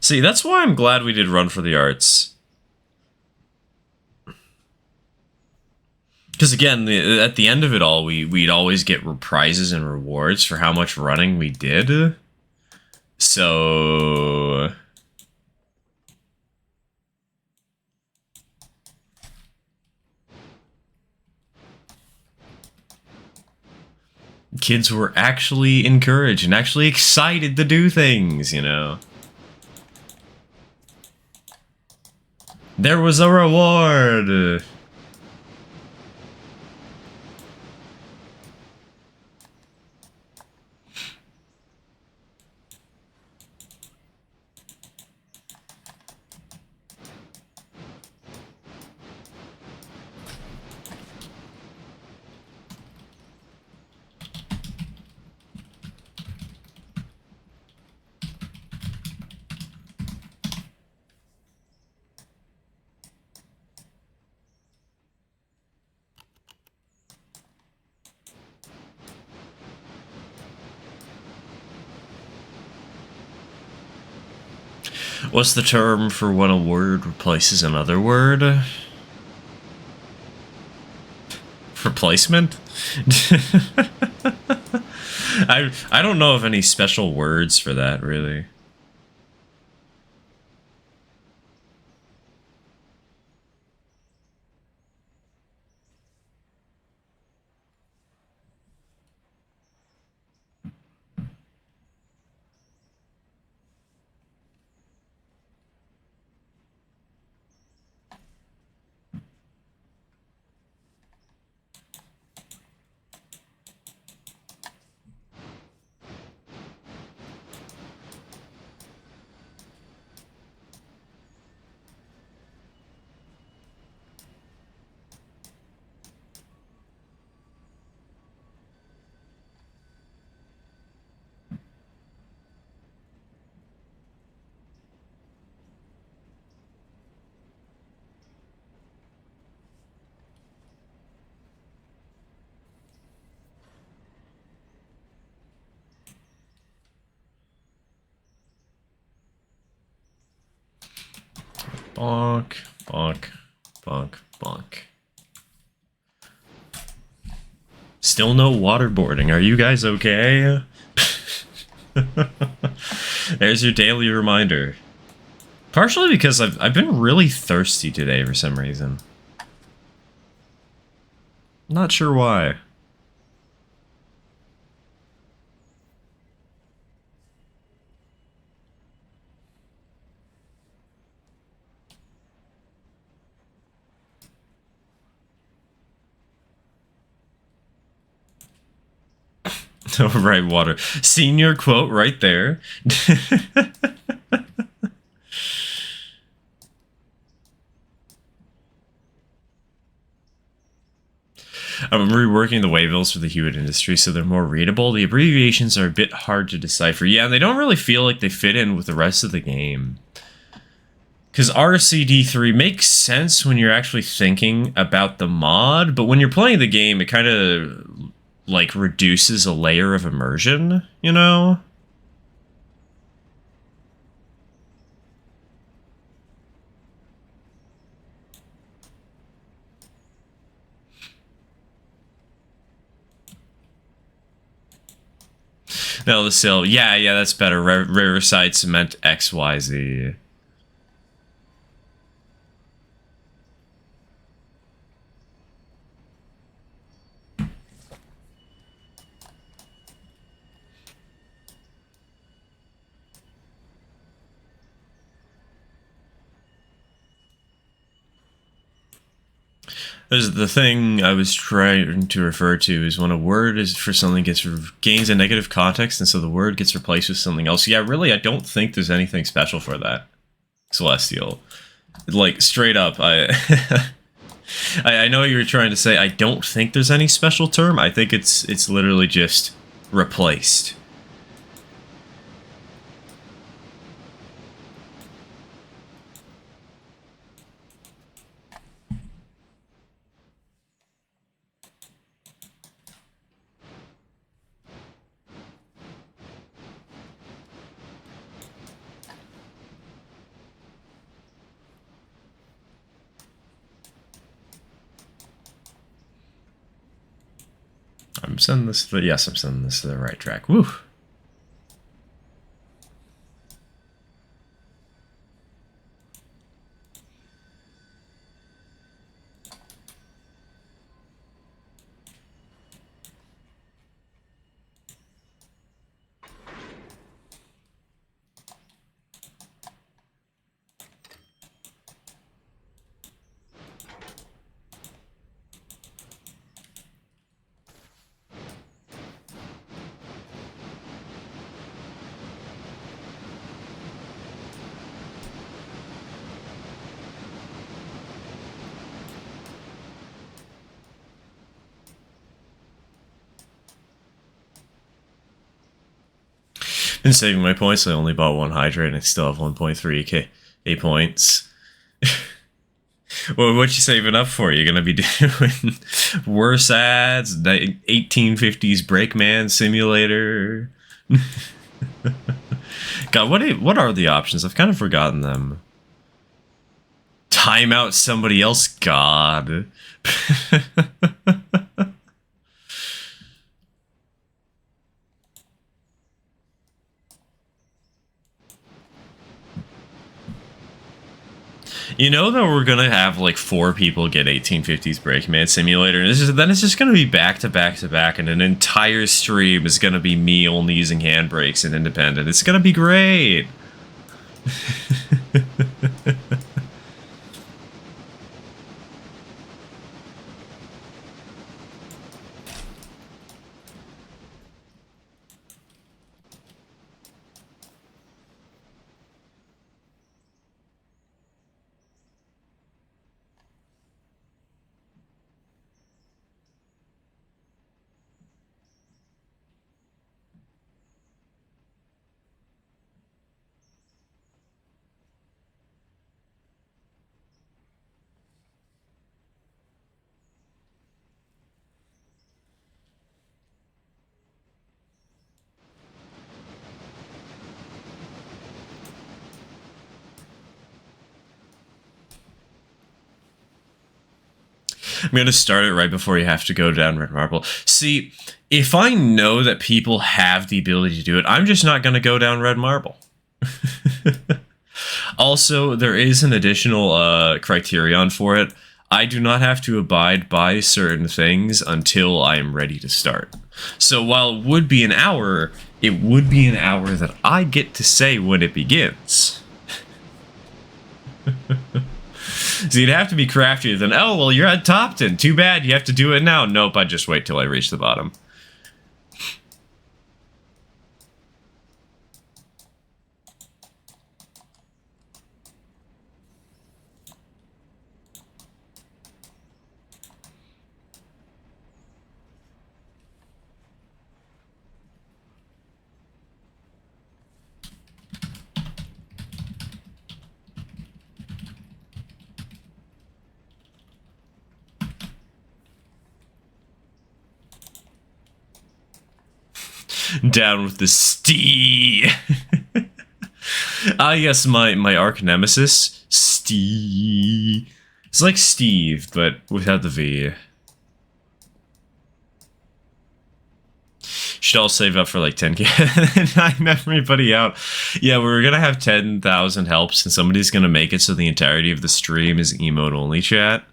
See, that's why I'm glad we did Run for the Arts. Because again, at the end of it all, we'd always get prizes and rewards for how much running we did. So... kids were actually encouraged and actually excited to do things, you know? There was a reward! What's the term for when a word replaces another word? Replacement? I don't know of any special words for that, really. Bonk, bonk, bonk, bonk. Still no waterboarding. Are you guys okay? There's your daily reminder. Partially because I've been really thirsty today for some reason. Not sure why. Right, water. Senior quote right there. I'm reworking the waybills for the Hewitt industry so they're more readable. The abbreviations are a bit hard to decipher. Yeah, and they don't really feel like they fit in with the rest of the game. Because RCD3 makes sense when you're actually thinking about the mod, but when you're playing the game, it kind of, like, reduces a layer of immersion, you know? No, the sill. Yeah, that's better. Riverside Cement XYZ. There's the thing I was trying to refer to is when a word is for something gains a negative context, and so the word gets replaced with something else. Yeah, really, I don't think there's anything special for that. Celestial. Like, straight up, I know what you were trying to say. I don't think there's any special term. I think it's literally just replaced. I'm sending this to the, yes, I'm sending this to the right track. Woo! Been saving my points. I only bought one hydrate and I still have 1.3k points. Well, what you saving up for? You're gonna be doing worse ads, 1850s Brakeman Simulator. God, what are the options? I've kind of forgotten them. Time out somebody else. God. You know that we're gonna have like 4 people get 1850s Brakeman Simulator, and then it's just gonna be back to back to back, and an entire stream is gonna be me only using handbrakes and independent. It's gonna be great. I'm going to start it right before you have to go down Red Marble. See, if I know that people have the ability to do it, I'm just not going to go down Red Marble. Also, there is an additional criterion for it. I do not have to abide by certain things until I am ready to start. So while it would be an hour that I get to say when it begins. So you'd have to be craftier than, oh, well, you're at Topton. Too bad, you have to do it now. Nope, I just wait till I reach the bottom. Down with the Stee. Yes, my arch nemesis, Stee. It's like Steve, but without the V. Should all save up for like 10k. Time everybody out. Yeah, we're gonna have 10,000 helps, and somebody's gonna make it so the entirety of the stream is emote only chat.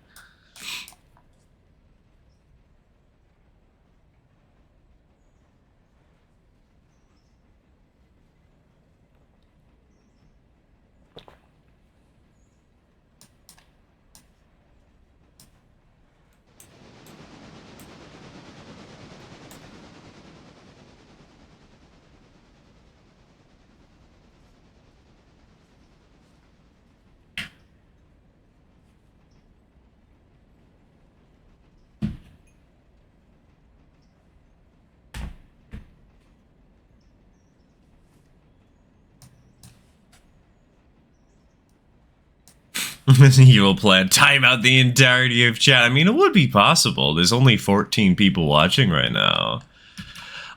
You will plan time out the entirety of chat. I mean, it would be possible. There's only 14 people watching right now.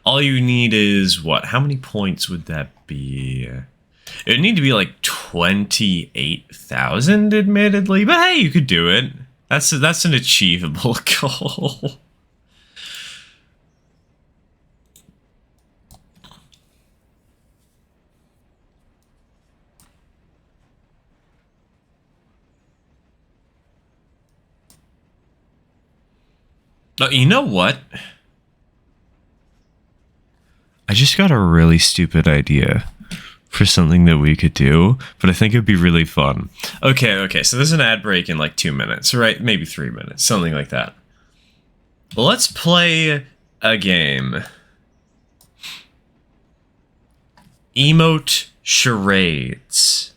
All you need is what? How many points would that be? It would need to be like 28,000, admittedly. But hey, you could do it. That's an achievable goal. You know what? I just got a really stupid idea for something that we could do, but I think it'd be really fun. Okay, so there's an ad break in like 2 minutes, right? Maybe 3 minutes, something like that. Let's play a game. Emote charades.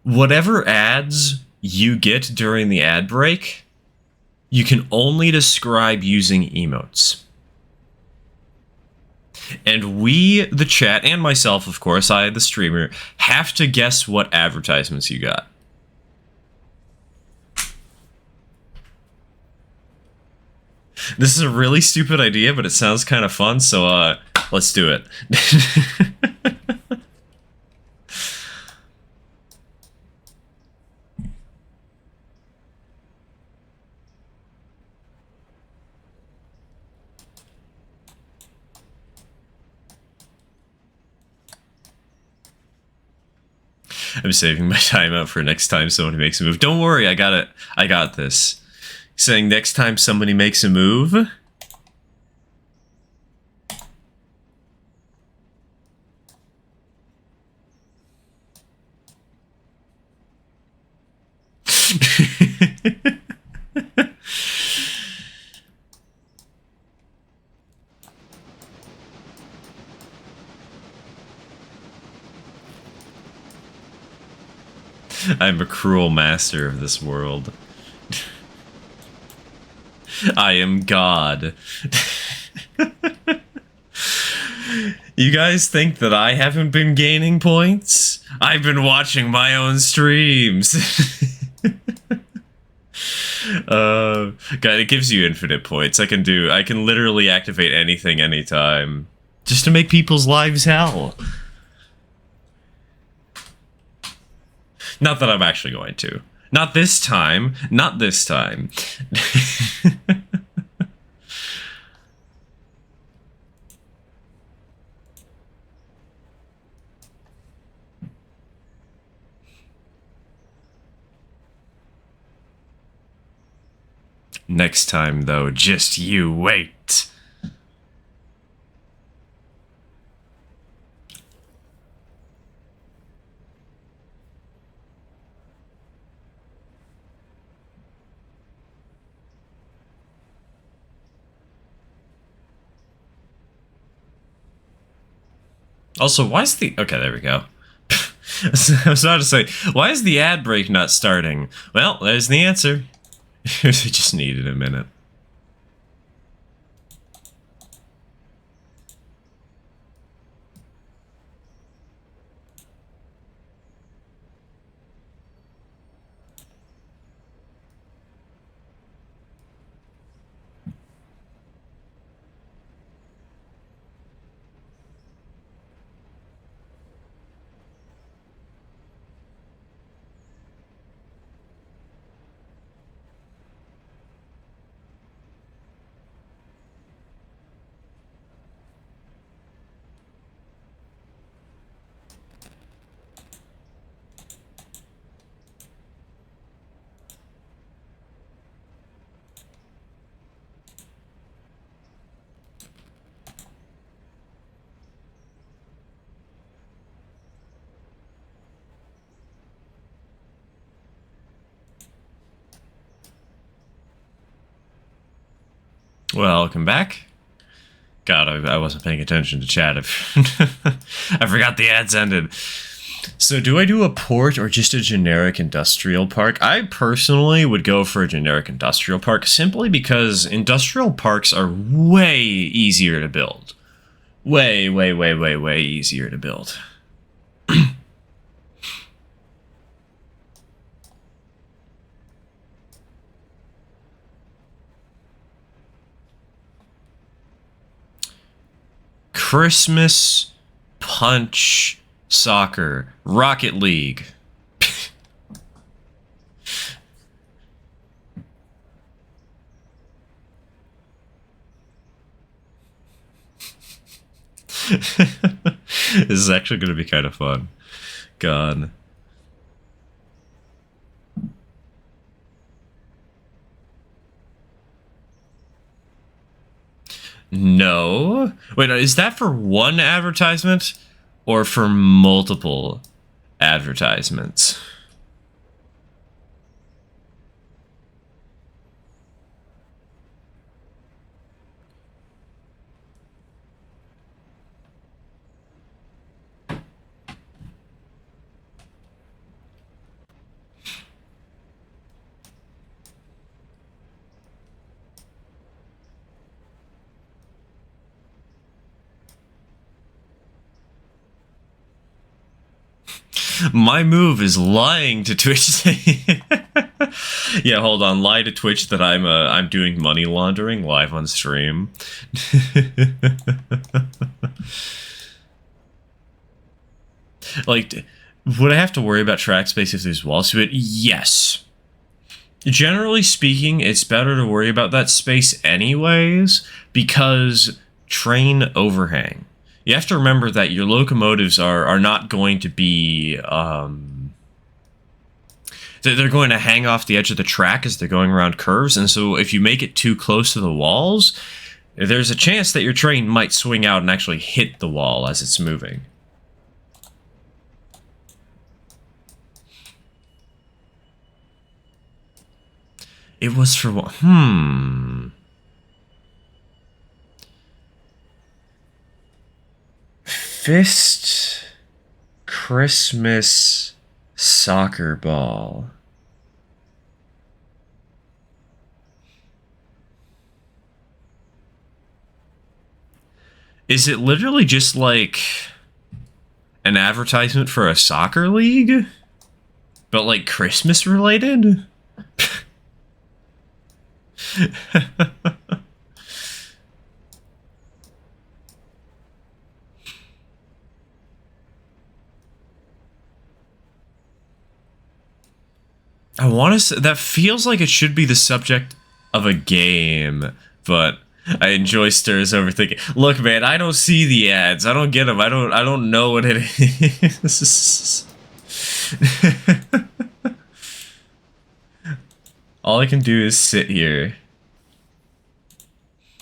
Whatever ads you get during the ad break, you can only describe using emotes. And we, the chat, and myself, of course, I, the streamer, have to guess what advertisements you got. This is a really stupid idea, but it sounds kind of fun, so let's do it. I'm saving my time out for next time somebody makes a move. Don't worry, I got it. I got this. Saying next time somebody makes a move. I'm a cruel master of this world. I am God. You guys think that I haven't been gaining points? I've been watching my own streams. God, it gives you infinite points. I can literally activate anything anytime. Just to make people's lives hell. Not that I'm actually going to. Not this time. Not this time. Next time, though, just you wait. Also, why is the... Okay, there we go. I was about to say, why is the ad break not starting? Well, there's the answer. They just needed a minute. Welcome back. God, I wasn't paying attention to chat. I forgot the ads ended. So do I do a port or just a generic industrial park? I personally would go for a generic industrial park simply because industrial parks are way easier to build. Way easier to build. Christmas, Punch, Soccer, Rocket League. This is actually going to be kind of fun. God. No. Wait, is that for one advertisement or for multiple advertisements? My move is lying to Twitch. Yeah, hold on. Lie to Twitch that I'm doing money laundering live on stream. Like, would I have to worry about track space if there's walls to it? Yes. Generally speaking, it's better to worry about that space anyways, because train overhang. You have to remember that your locomotives are not going to be, they're going to hang off the edge of the track as they're going around curves, and so if you make it too close to the walls, there's a chance that your train might swing out and actually hit the wall as it's moving. It was for what? Fist Christmas soccer ball. Is it literally just like an advertisement for a soccer league? But like Christmas related? I want to say, that feels like it should be the subject of a game, but I enjoy Stir's overthinking. Look, man, I don't see the ads. I don't get them. I don't know what it is. All I can do is sit here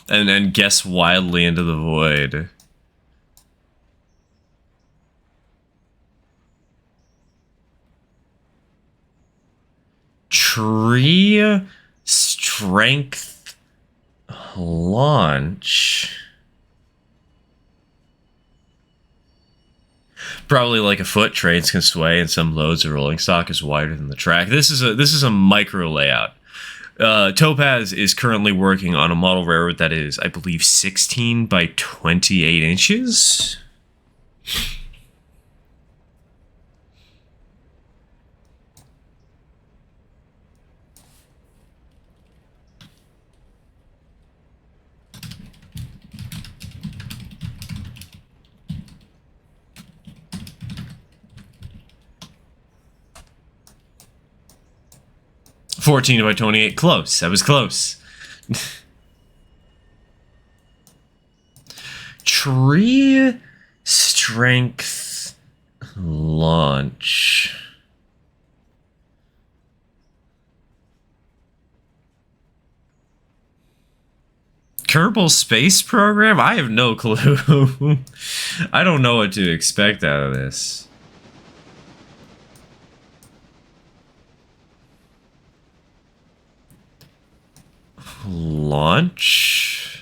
and guess wildly into the void. Tree strength launch. Probably like a foot. Trains can sway, and some loads of rolling stock is wider than the track. This is a micro layout. Topaz is currently working on a model railroad that is, I believe, 16 by 28 inches. 14 by 28. Close. I was close. Tree strength launch. Kerbal Space Program? I have no clue. I don't know what to expect out of this. Launch?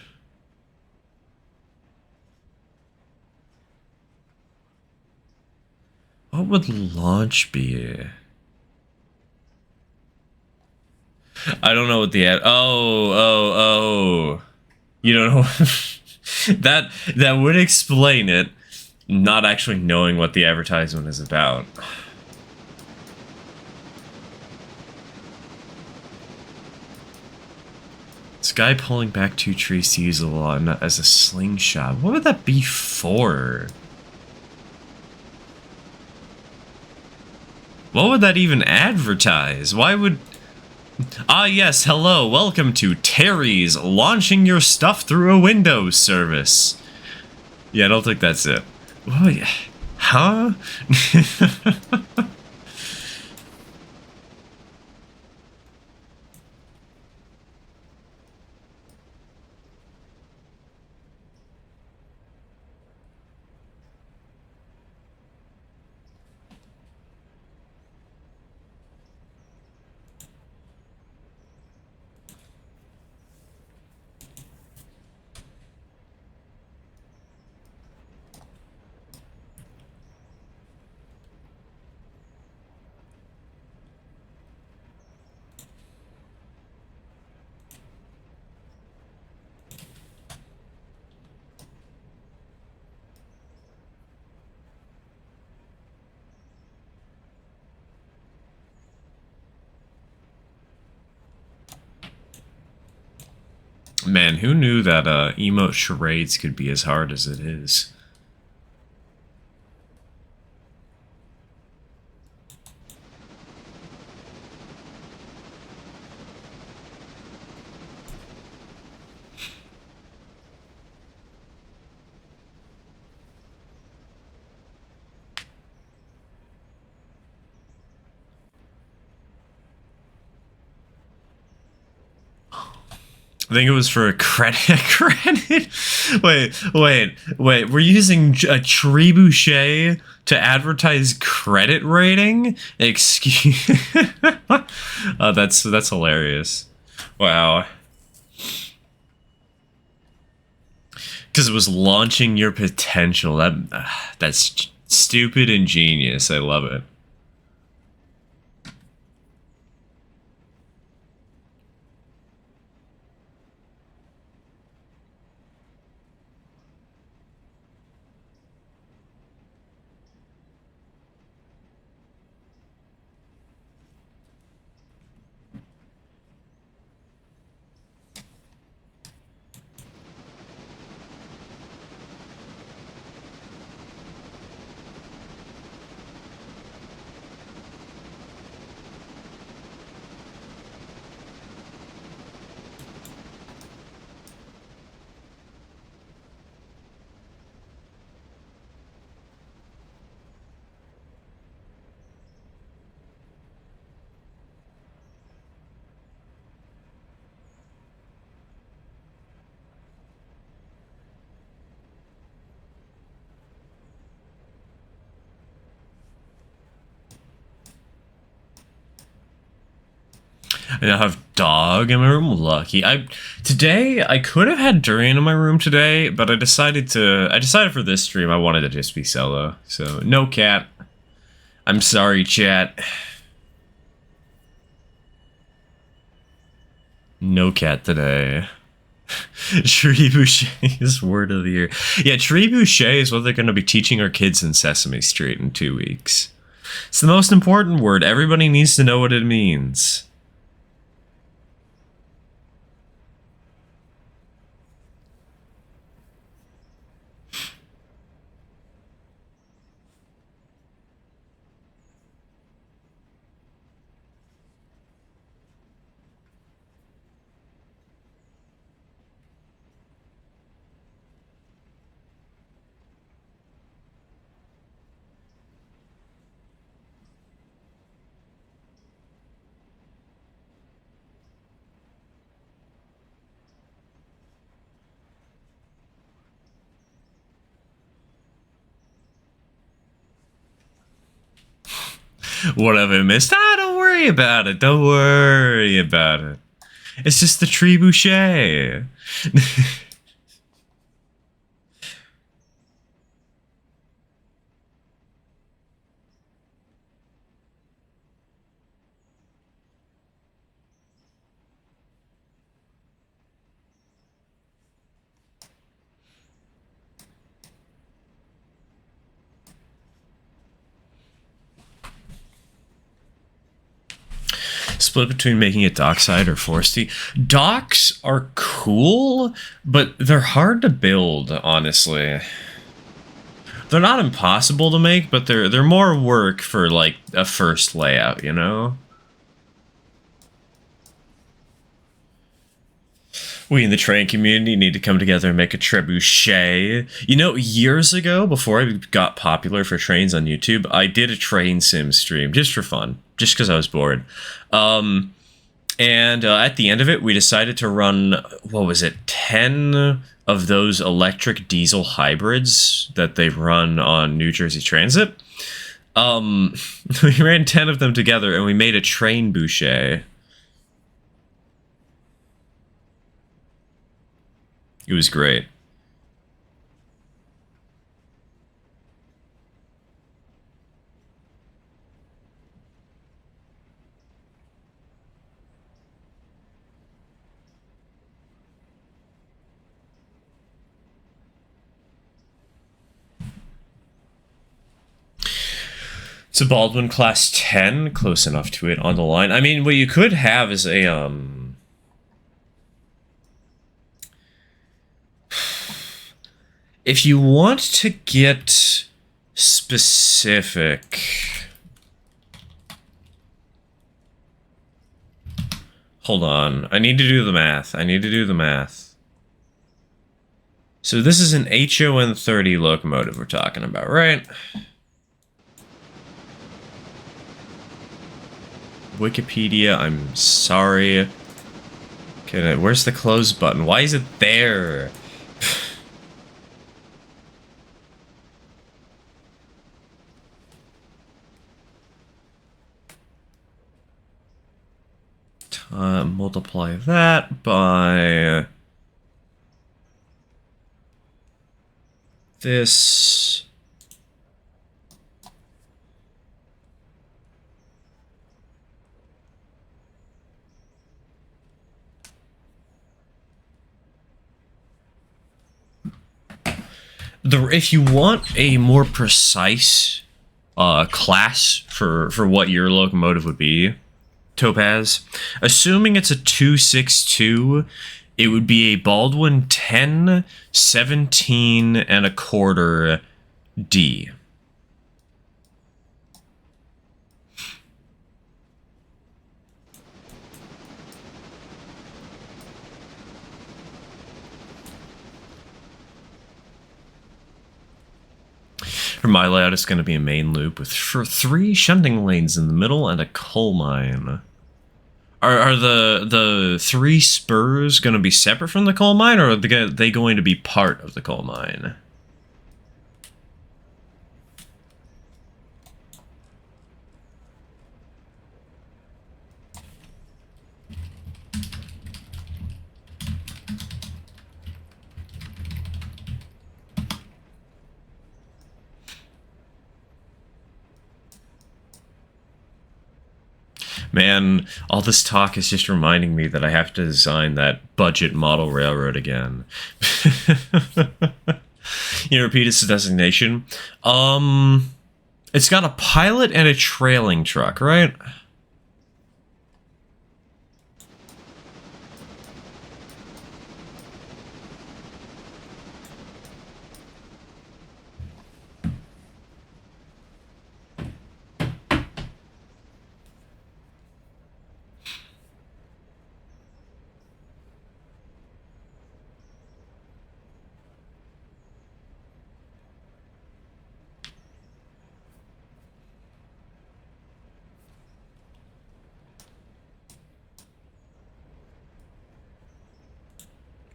What would launch be? I don't know what the ad. Oh. You don't know. that would explain it. Not actually knowing what the advertisement is about. This guy pulling back 2 trees to use the lawn as a slingshot. What would that be for? What would that even advertise? Why would... Ah yes, hello, welcome to Terry's launching your stuff through a Windows service. Yeah, I don't think that's it. Wait, huh? Man, who knew that emote charades could be as hard as it is? I think it was for a credit. Wait. We're using a trebuchet to advertise credit rating? Excuse. Oh, that's hilarious. Wow. Because it was launching your potential. That's stupid and genius. I love it. I now have dog in my room. Lucky. Today I could have had Durian in my room today, but I decided for this stream I wanted to just be solo. So no cat. I'm sorry, chat. No cat today. Trebuchet is word of the year. Yeah, trebuchet is what they're going to be teaching our kids in Sesame Street in 2 weeks. It's the most important word. Everybody needs to know what it means. What have I missed? Don't worry about it. Don't worry about it. It's just the trebuchet. Split between making it dockside or foresty. Docks are cool, but they're hard to build, honestly. They're not impossible to make, but they're more work for, like, a first layout, you know? We in the train community need to come together and make a trebuchet. You know, years ago, before I got popular for trains on YouTube, I did a train sim stream just for fun, just because I was bored. And at the end of it, we decided to run, what was it, 10 of those electric diesel hybrids that they run on New Jersey Transit. We ran 10 of them together and we made a train boucher. It was great. It's a Baldwin class 10, close enough to it on the line. I mean, what you could have is a, if you want to get specific... Hold on, I need to do the math. So this is an HON 30 locomotive we're talking about, right? Wikipedia, I'm sorry. Okay, where's the close button? Why is it there? Multiply that by this. If you want a more precise class for what your locomotive would be, Topaz, assuming it's a 262, it would be a Baldwin 10, 17 and a quarter D. For my layout, it's going to be a main loop with 3 shunting lanes in the middle and a coal mine. Are the 3 spurs going to be separate from the coal mine, or are they going to be part of the coal mine? Man, all this talk is just reminding me that I have to design that budget model railroad again. You repeat its designation. It's got a pilot and a trailing truck, right?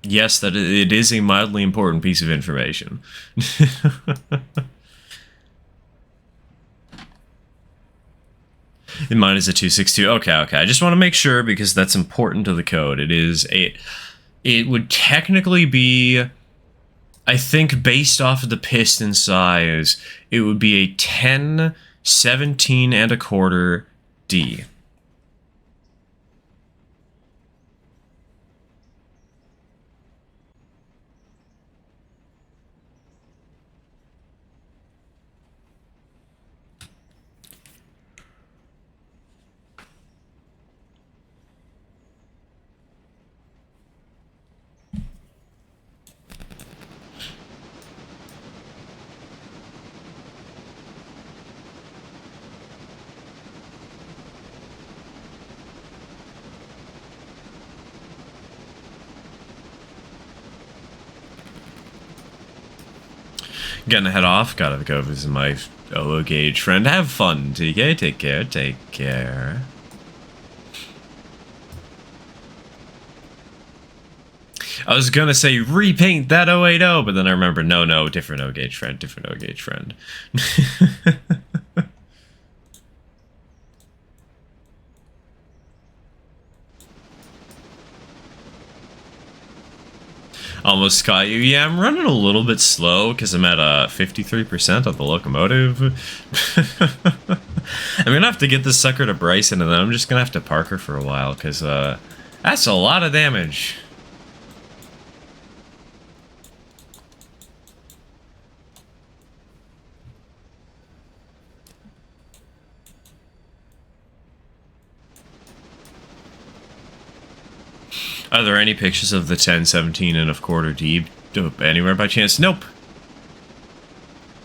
Yes, that it is a mildly important piece of information. And mine is a 262. Okay. I just want to make sure because that's important to the code. It would technically be, I think based off of the piston size, it would be a 10, 17 and a quarter D. Gonna head off. Gotta go visit my OO Gauge friend. Have fun, TK. Take care. Take care. I was gonna say repaint that 080, but then I remember no, different O Gauge friend, different O Gauge friend. Almost caught you. Yeah, I'm running a little bit slow because I'm at 53% on the locomotive. I'm gonna have to get this sucker to Bryson, and then I'm just gonna have to park her for a while because that's a lot of damage. Are there any pictures of the 10, 17, and a quarter deep anywhere by chance? Nope.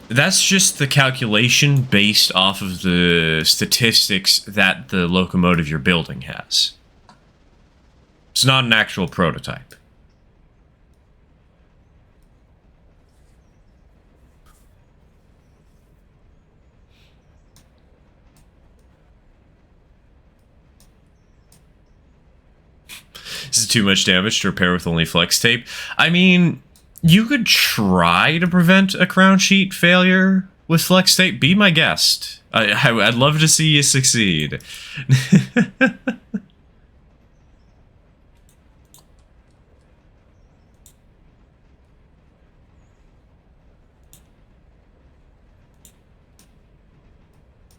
That's just the calculation based off of the statistics that the locomotive you're building has. It's not an actual prototype. This is too much damage to repair with only flex tape. I mean, you could try to prevent a crown sheet failure with flex tape. Be my guest. I'd love to see you succeed.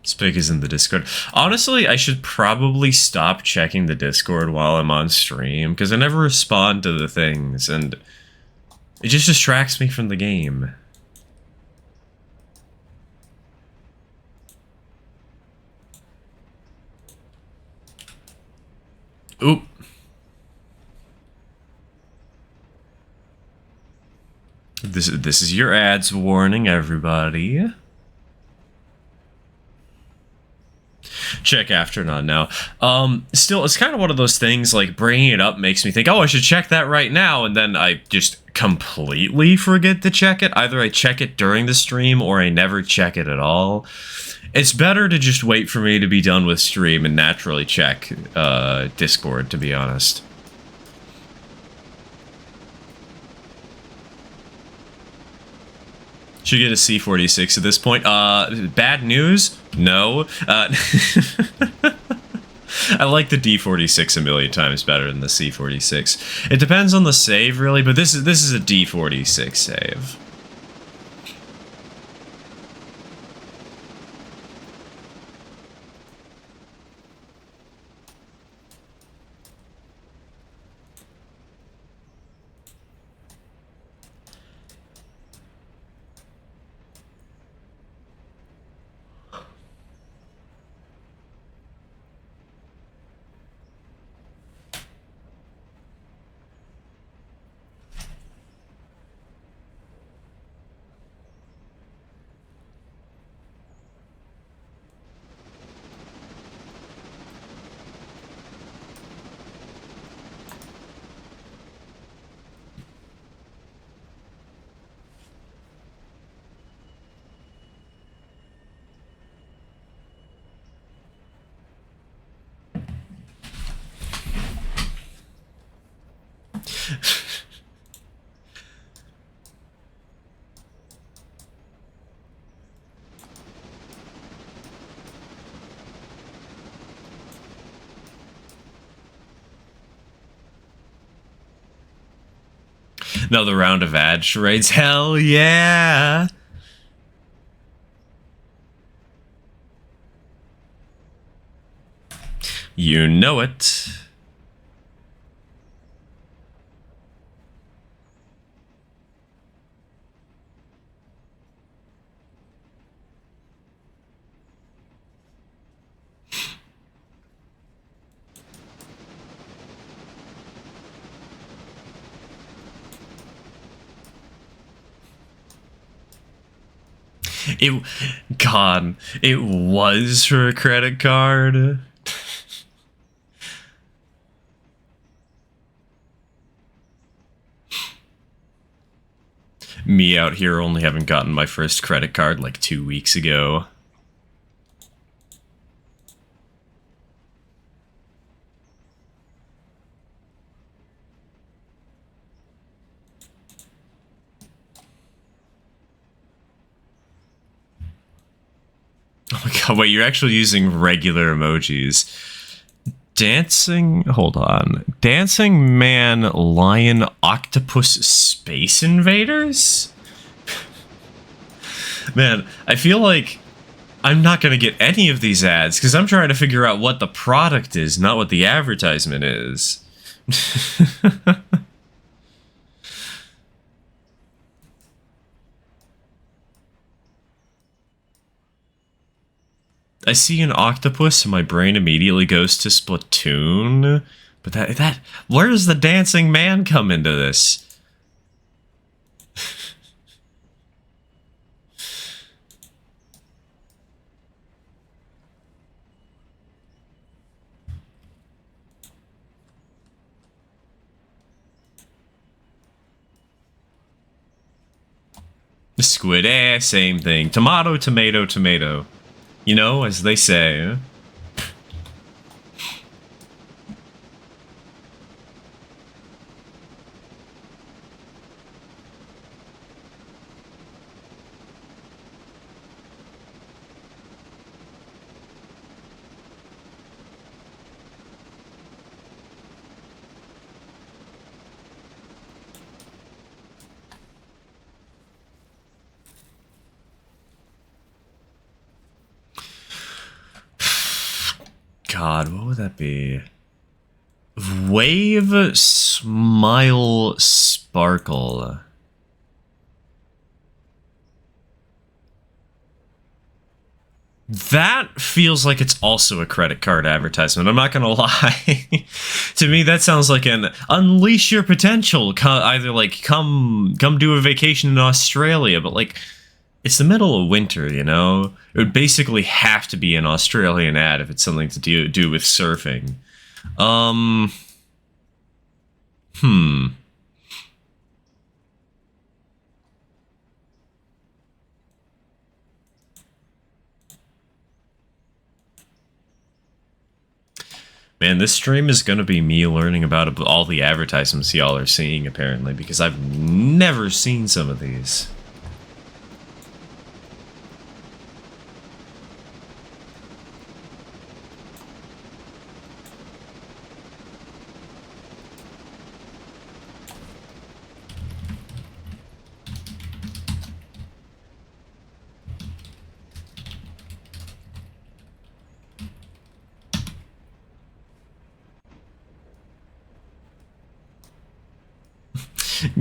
Spig is in the Discord. Honestly, I should probably stop checking the Discord while I'm on stream, because I never respond to the things, and it just distracts me from the game. Oop. This is your ads warning, everybody. Check after, not now. Still, it's kind of one of those things, like, bringing it up makes me think, oh, I should check that right now, and then I just completely forget to check it. Either I check it during the stream, or I never check it at all. It's better to just wait for me to be done with stream and naturally check Discord, to be honest. Should get a C46 at this point. Bad news? No. I like the D46 a million times better than the C46. It depends on the save, really, but this is a D46 save. Another round of ad charades. Hell yeah! You know it. God, it was for a credit card. Me out here only having gotten my first credit card like 2 weeks ago. Oh my god, wait, you're actually using regular emojis. Dancing, hold on. Dancing man, lion, octopus, space invaders? Man, I feel like I'm not gonna get any of these ads because I'm trying to figure out what the product is, not what the advertisement is. I see an octopus and my brain immediately goes to Splatoon. But that where does the dancing man come into this? Squid, same thing. Tomato, tomato, tomato. You know, as they say. God, what would that be? Wave, smile, sparkle. That feels like it's also a credit card advertisement. I'm not gonna lie. To me, that sounds like an unleash your potential. Either like come do a vacation in Australia, but like it's the middle of winter, you know. It would basically have to be an Australian ad if it's something to do with surfing. Man, this stream is going to be me learning about all the advertisements y'all are seeing, apparently, because I've never seen some of these.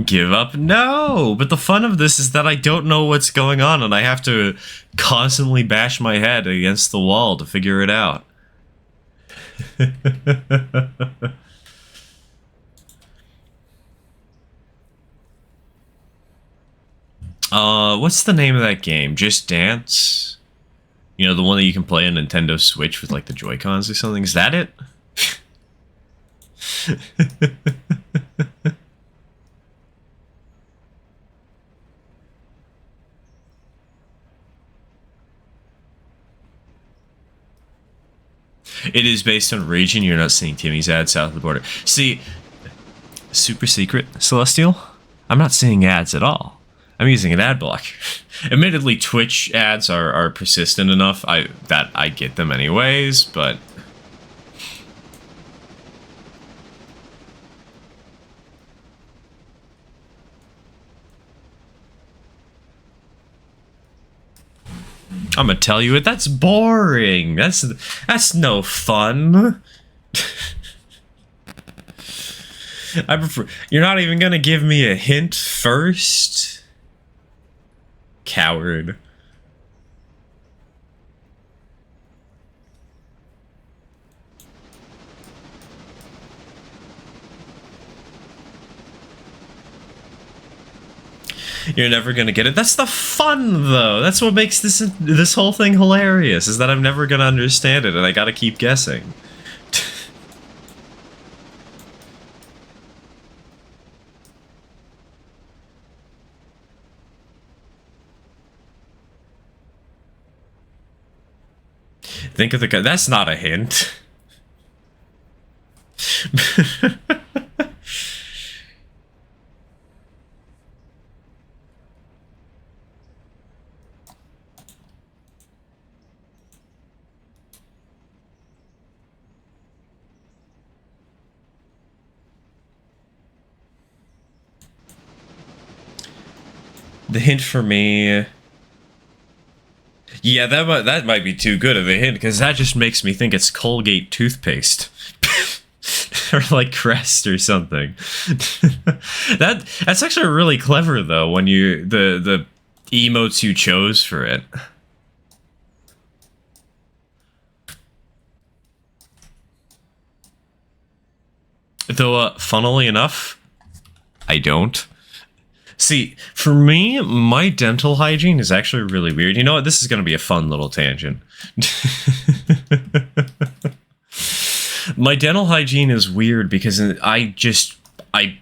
Give up? No! But the fun of this is that I don't know what's going on and I have to constantly bash my head against the wall to figure it out. What's the name of that game? Just Dance? You know, the one that you can play on Nintendo Switch with like the Joy-Cons or something? Is that it? It is based on region. You're not seeing Timmy's ad south of the border. See, super secret, Celestial? I'm not seeing ads at all. I'm using an ad block. Admittedly, Twitch ads are persistent enough that I get them anyways, but... I'm gonna tell you that's boring. That's no fun. I prefer. You're not even gonna give me a hint first? Coward. You're never gonna get it. That's the fun, though. That's what makes this whole thing hilarious, is that I'm never gonna understand it, and I gotta keep guessing. Think of the guy. That's not a hint. The hint for me... Yeah, that might be too good of a hint, because that just makes me think it's Colgate toothpaste. Or like Crest or something. That's actually really clever, though, when you... the emotes you chose for it. Though, funnily enough, I don't. See, for me, my dental hygiene is actually really weird. You know what? This is going to be a fun little tangent. My dental hygiene is weird because I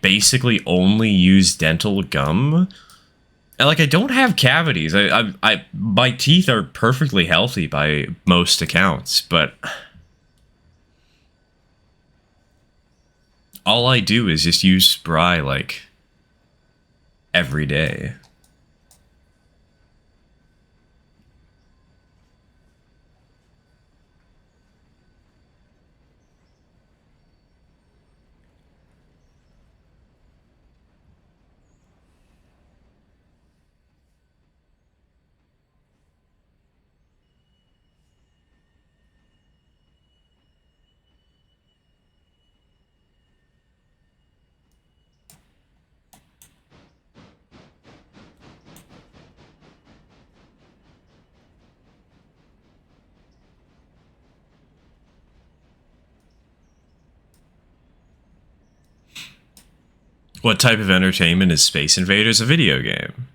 basically only use dental gum. And, like, I don't have cavities. My teeth are perfectly healthy by most accounts, but all I do is just use spry, like, every day. What type of entertainment is Space Invaders a video game?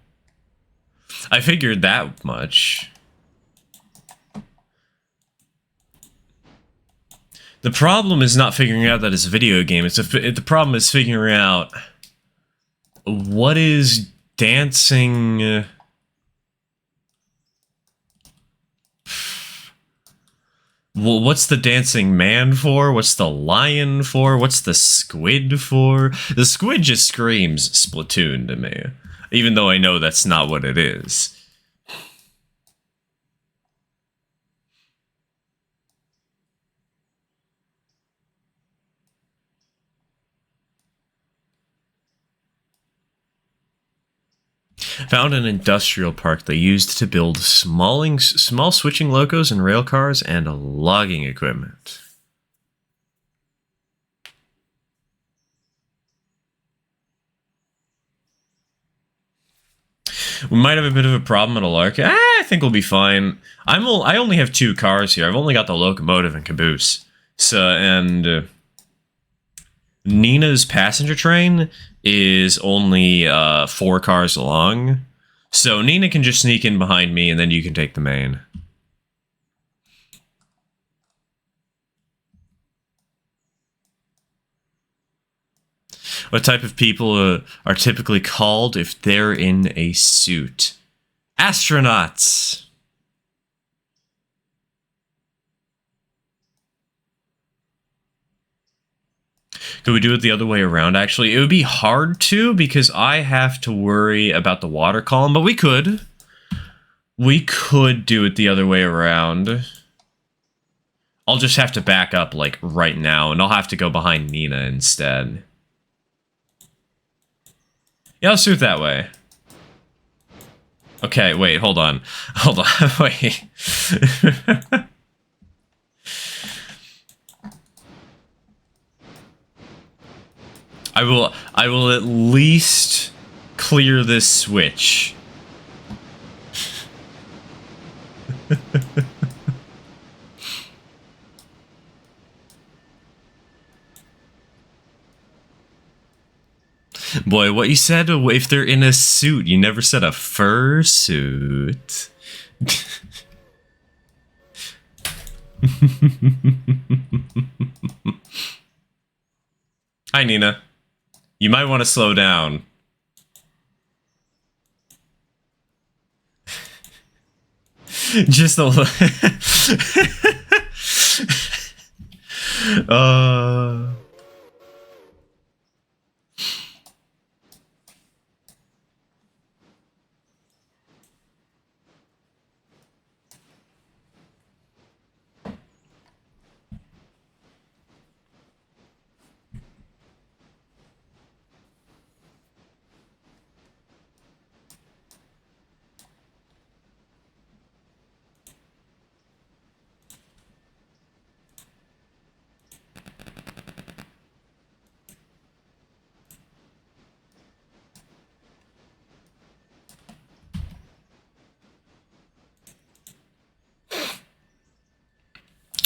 I figured that much. The problem is not figuring out that it's a video game. The problem is figuring out what is dancing... Well, what's the dancing man for? What's the lion for? What's the squid for? The squid just screams Splatoon to me, even though I know that's not what it is. Found an industrial park they used to build small switching locos and rail cars and logging equipment. We might have a bit of a problem at Alark. I think we'll be fine. I only have 2 cars here. I've only got the locomotive and caboose. Nina's passenger train is only 4 cars long. So Nina can just sneak in behind me and then you can take the main. What type of people are typically called if they're in a suit? Astronauts! Could we do it the other way around, actually? It would be hard to, because I have to worry about the water column, but we could. We could do it the other way around. I'll just have to back up, like, right now, and I'll have to go behind Nina instead. Yeah, let's do it that way. Okay, wait, hold on. Hold on, wait. I will at least clear this switch. Boy, what you said, if they're in a suit, you never said a fursuit. Hi, Nina. You might want to slow down. Just a little. uh.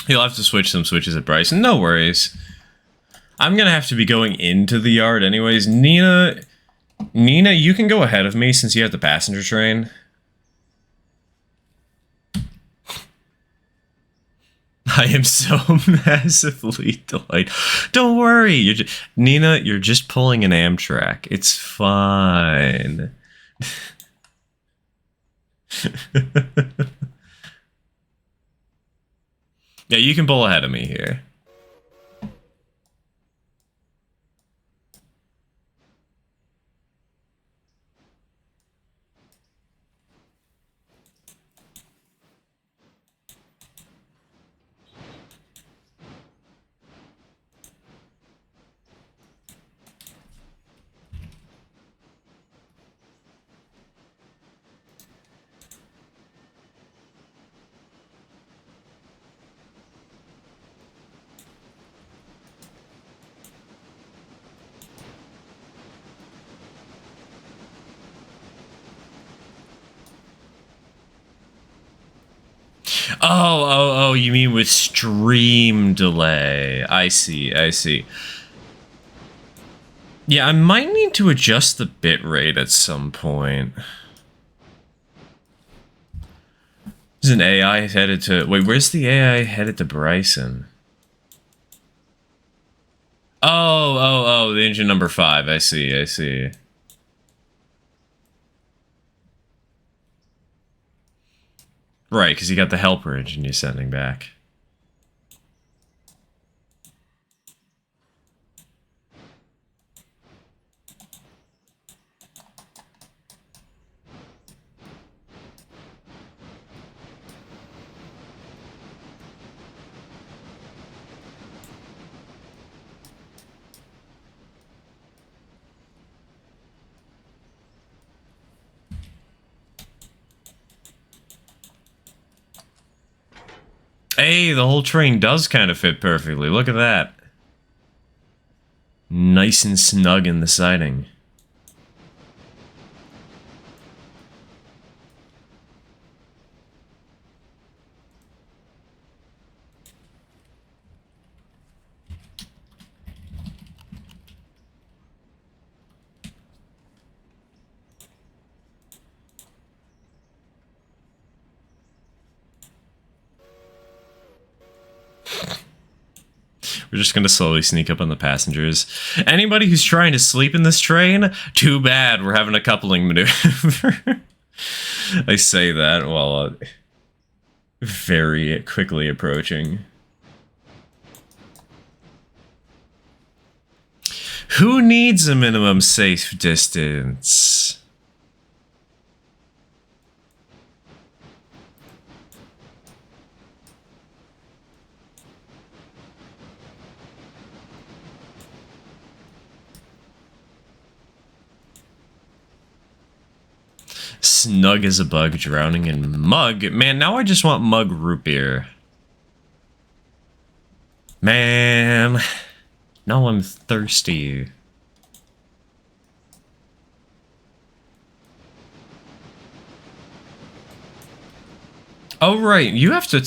You'll have to switch some switches at Bryson. No worries. I'm gonna have to be going into the yard anyways. Nina, you can go ahead of me since you have the passenger train. I am so massively delayed. Don't worry, Nina. You're just pulling an Amtrak. It's fine. Yeah, you can pull ahead of me here. Oh, you mean with stream delay. I see. Yeah, I might need to adjust the bitrate at some point. There's an AI headed to... Wait, where's the AI headed to Bryson? Oh, the engine number 5. I see. Right, because you got the helper engine you're sending back. Hey, the whole train does kind of fit perfectly. Look at that. Nice and snug in the siding. We're just gonna slowly sneak up on the passengers. Anybody who's trying to sleep in this train, too bad. We're having a coupling maneuver. I say that while very quickly approaching. Who needs a minimum safe distance? Snug as a bug, drowning in mug. Man, now I just want mug root beer. Man, now I'm thirsty. Oh, right, you have to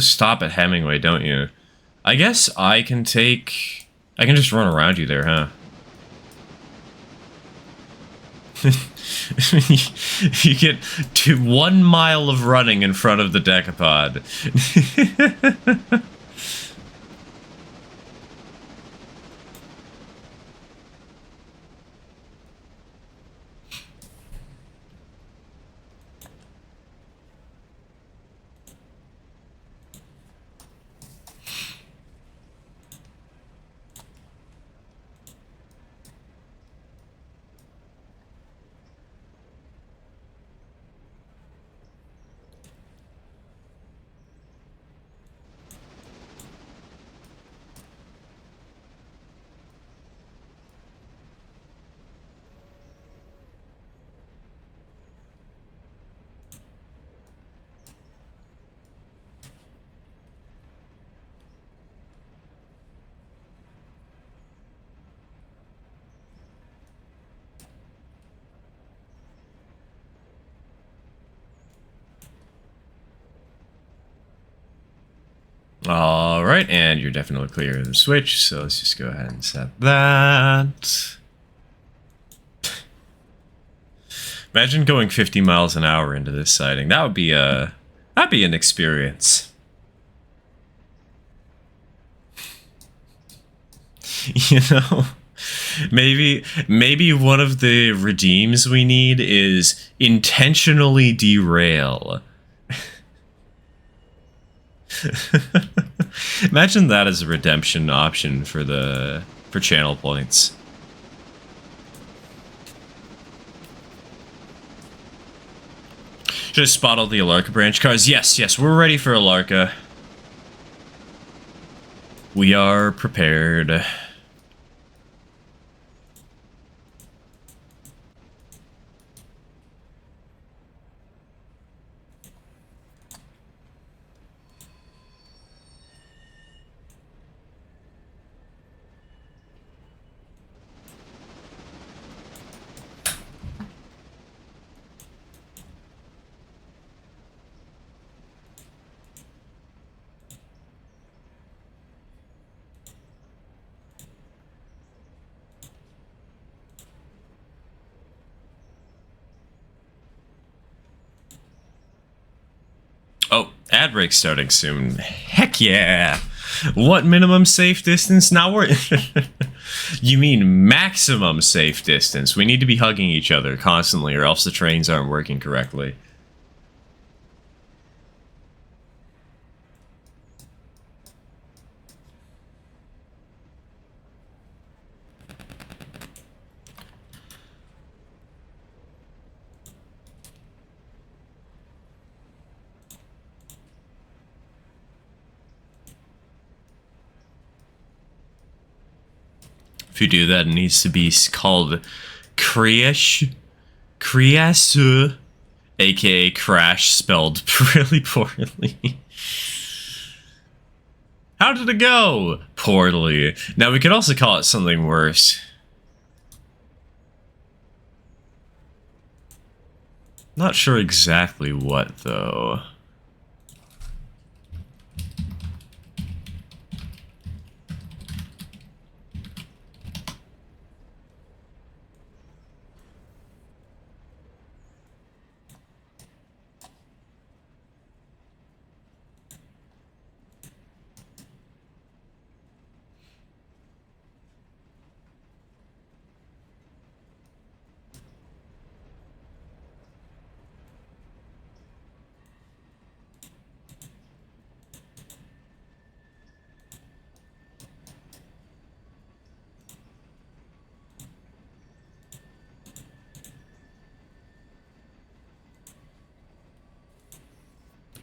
stop at Hemingway, don't you? I guess I can just run around you there, huh? You get 1 mile of running in front of the decapod. All right, and you're definitely clear of the switch, so let's just go ahead and set that. Imagine going 50 miles an hour into this sighting. That'd be an experience. You know, maybe one of the redeems we need is intentionally derail. Imagine that as a redemption option for channel points. Just spot all the Alarka branch cars. Yes, we're ready for Alarka. We are prepared. Oh, ad break starting soon. Heck yeah! What minimum safe distance? Now we're... You mean maximum safe distance. We need to be hugging each other constantly or else the trains aren't working correctly. If you do that, it needs to be called Kriash, aka Crash, spelled really poorly. How did it go? Poorly. Now we could also call it something worse. Not sure exactly what, though.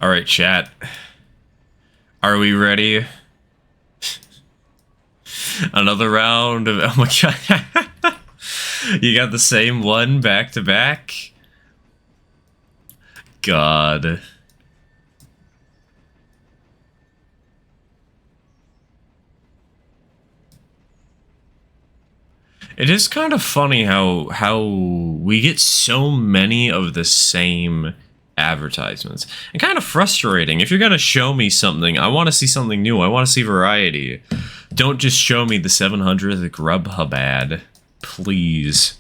All right, chat. Are we ready? Another round of... Oh my god. You got the same one back to back? God. It is kind of funny how we get so many of the same advertisements. And kind of frustrating. If you're gonna show me something, I want to see something new. I want to see variety. Don't just show me the 700th Grubhub ad. Please.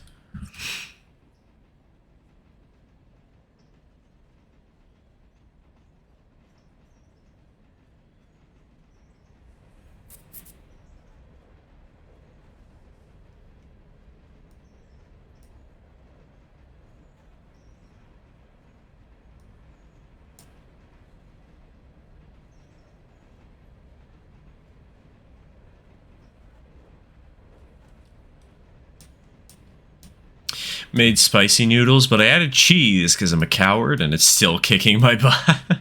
Made spicy noodles, but I added cheese because I'm a coward and it's still kicking my butt.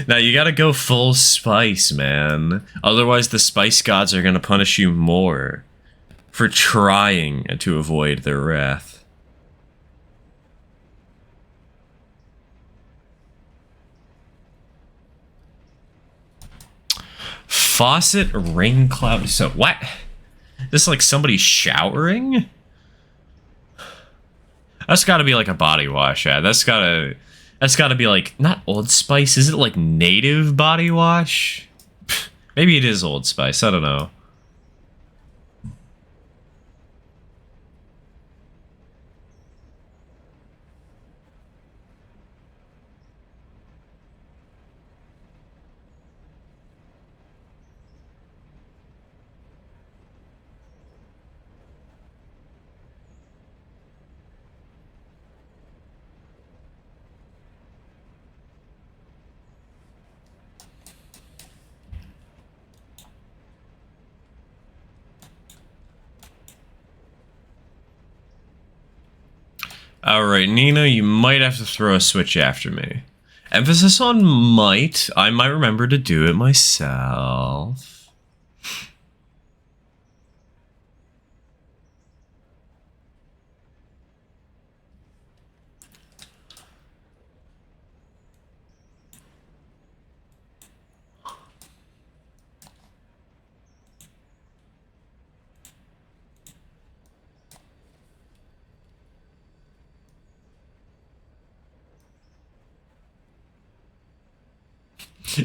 Now you gotta go full spice, man. Otherwise the spice gods are gonna punish you more for trying to avoid their wrath. Faucet rain cloud. So what? This is like somebody showering? That's gotta be like a body wash ad. That's gotta That's got to be like, not Old Spice, is it like native body wash? Maybe it is Old Spice, I don't know. Alright, Nina, you might have to throw a switch after me. Emphasis on might. I might remember to do it myself.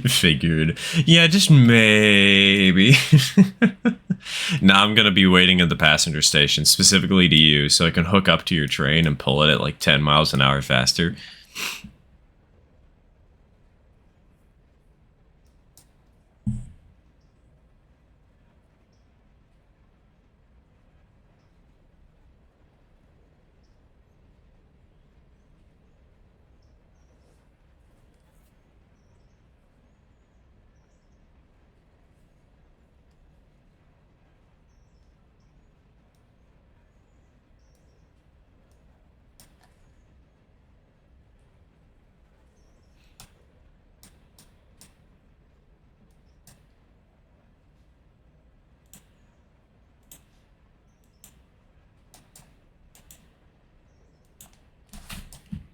Figured. Yeah, just maybe. Now I'm gonna be waiting at the passenger station, specifically to you, so I can hook up to your train and pull it at like 10 miles an hour faster.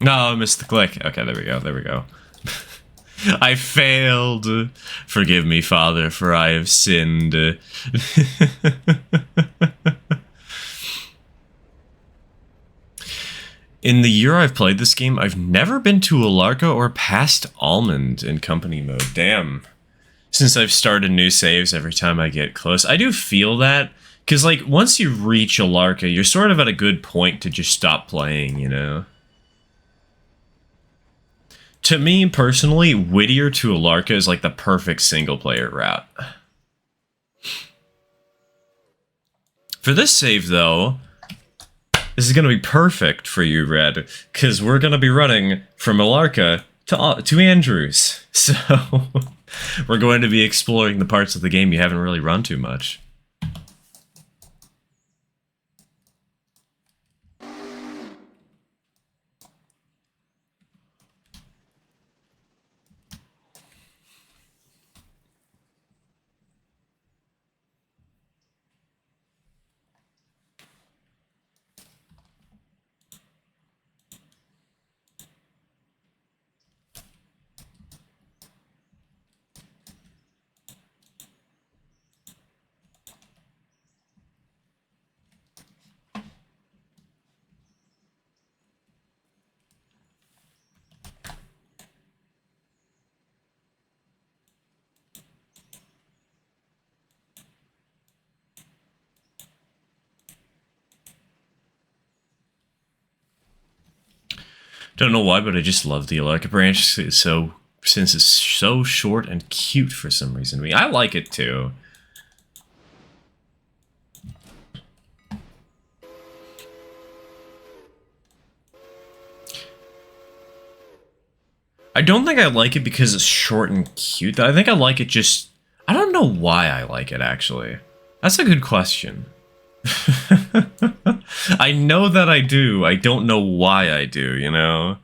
No, I missed the click. Okay, there we go, there we go. I failed. Forgive me, Father, for I have sinned. In the year I've played this game, I've never been to Alarka or past Almond in company mode. Damn. Since I've started new saves every time I get close. I do feel that, because, like, once you reach Alarka, you're sort of at a good point to just stop playing, you know? To me, personally, Whittier to Alarka is, like, the perfect single-player route. For this save, though, this is going to be perfect for you, Red, because we're going to be running from Alarka to Andrews. So, we're going to be exploring the parts of the game you haven't really run too much. Don't know why, but I just love the Alarka branch. Since it's so short and cute for some reason. I mean, I like it too. I don't think I like it because it's short and cute. I think I like it just... I don't know why I like it, actually. That's a good question. I know that I do. I don't know why I do, you know?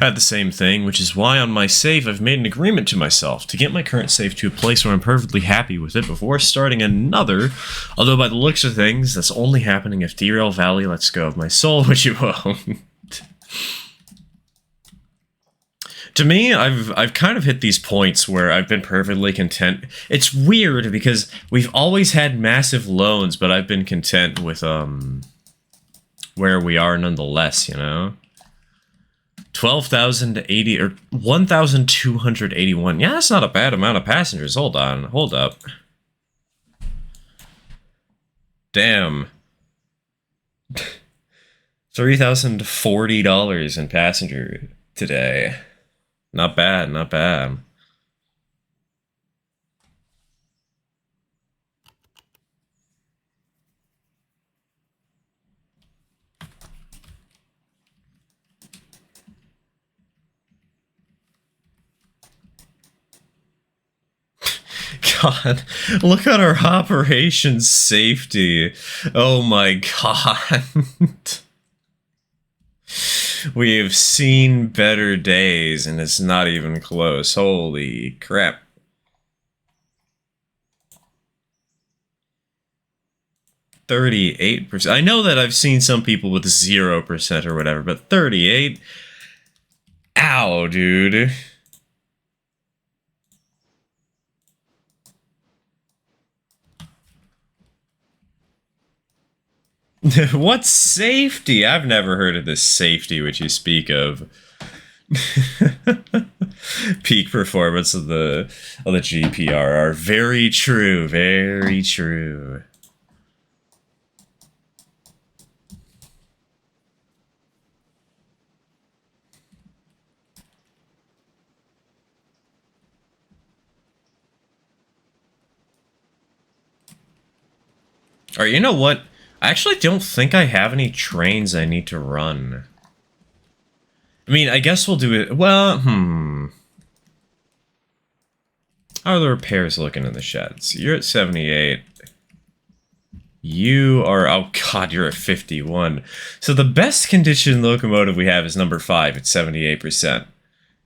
Had the same thing, which is why on my save I've made an agreement to myself to get my current save to a place where I'm perfectly happy with it before starting another, although by the looks of things, that's only happening if Derail Valley lets go of my soul, which it won't. To me, I've kind of hit these points where I've been perfectly content. It's weird because we've always had massive loans, but I've been content with where we are nonetheless, you know? 12,080 or 1,281. Yeah, that's not a bad amount of passengers. Hold on, hold up. Damn. $3,040 in passenger today. Not bad, not bad. God, look at our operation safety. Oh my god. We have seen better days, and it's not even close. Holy crap. %38%. I know that I've seen some people with 0% or whatever, but 38? Ow, dude. What's safety? I've never heard of this safety which you speak of. Peak performance of the GPRR. Very true, very true. Alright, you know what? I actually don't think I have any trains I need to run. I mean, I guess we'll do it. Well, How are the repairs looking in the sheds? You're at 78. You are, oh god, you're at 51. So the best condition locomotive we have is number 5 at 78%.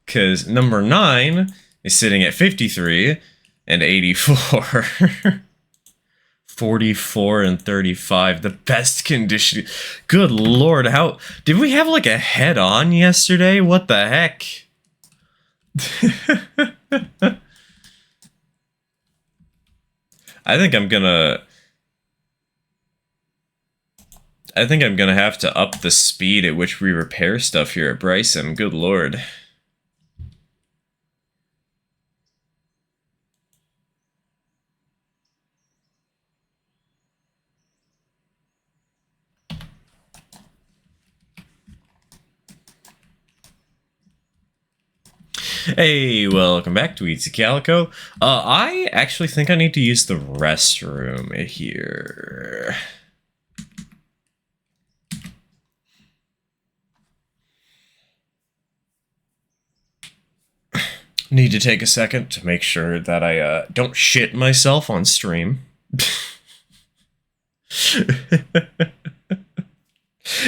Because number 9 is sitting at 53 and 84. 44 and 35. The best condition. Good lord, how... Did we have like a head-on yesterday? What the heck? I think I'm gonna have to up the speed at which we repair stuff here at Bryson. Good lord. Hey, welcome back to Eatsy Calico. I actually think I need to use the restroom here. Need to take a second to make sure that I don't shit myself on stream.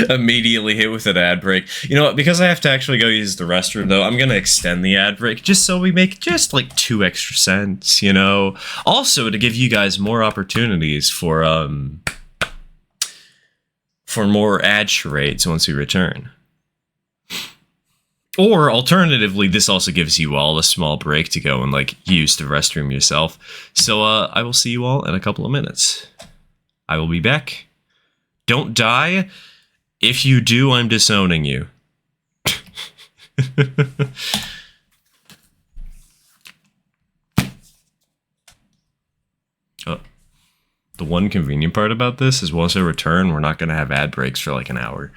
Immediately hit with an ad break. You know what? Because I have to actually go use the restroom, though, I'm gonna extend the ad break just so we make just like 2 extra cents, you know? Also, to give you guys more opportunities for more ad charades once we return. Or, alternatively, this also gives you all a small break to go and, like, use the restroom yourself. So, I will see you all in a couple of minutes. I will be back. Don't die. If you do, I'm disowning you. The one convenient part about this is once I return, we're not going to have ad breaks for like an hour.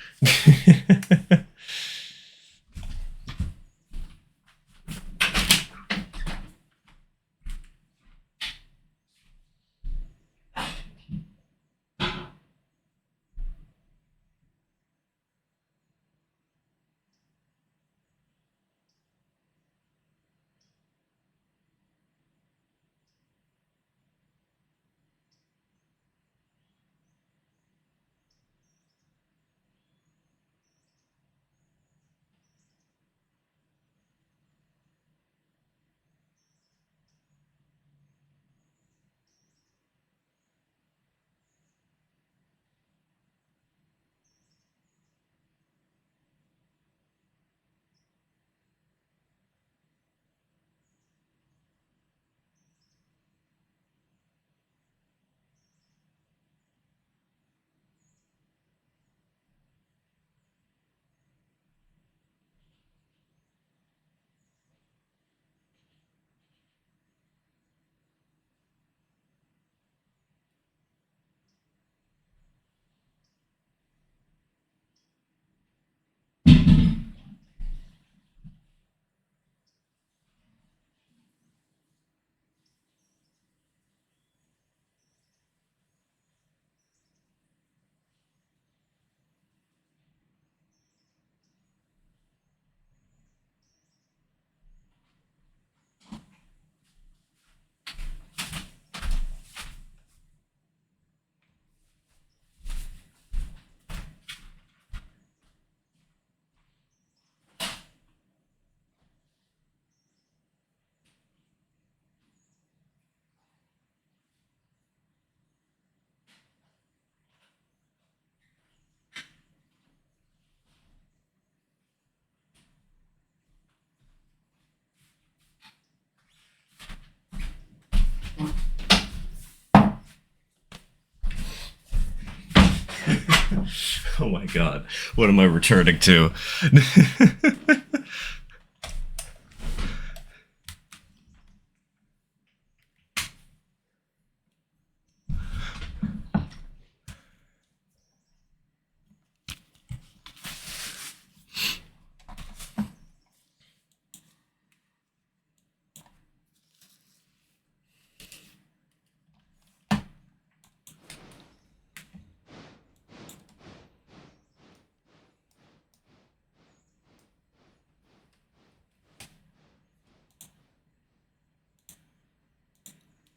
Oh my god. What am I returning to?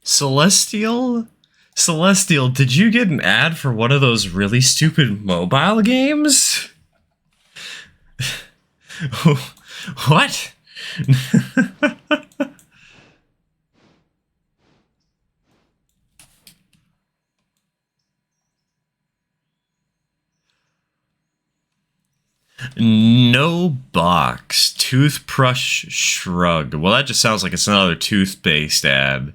Celestial? Celestial, did you get an ad for one of those really stupid mobile games? What? No box. Toothbrush shrug. Well, that just sounds like it's another toothpaste ad.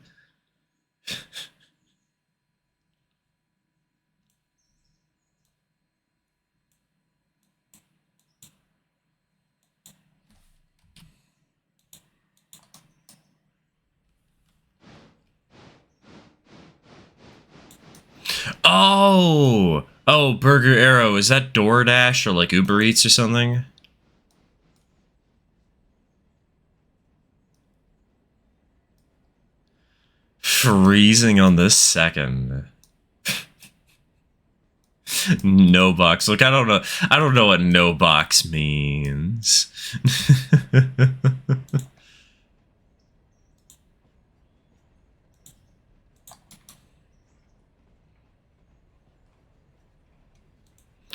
Oh! Oh, Burger Arrow. Is that DoorDash or like Uber Eats or something? Freezing on this second. No box. Look, I don't know. I don't know what no box means.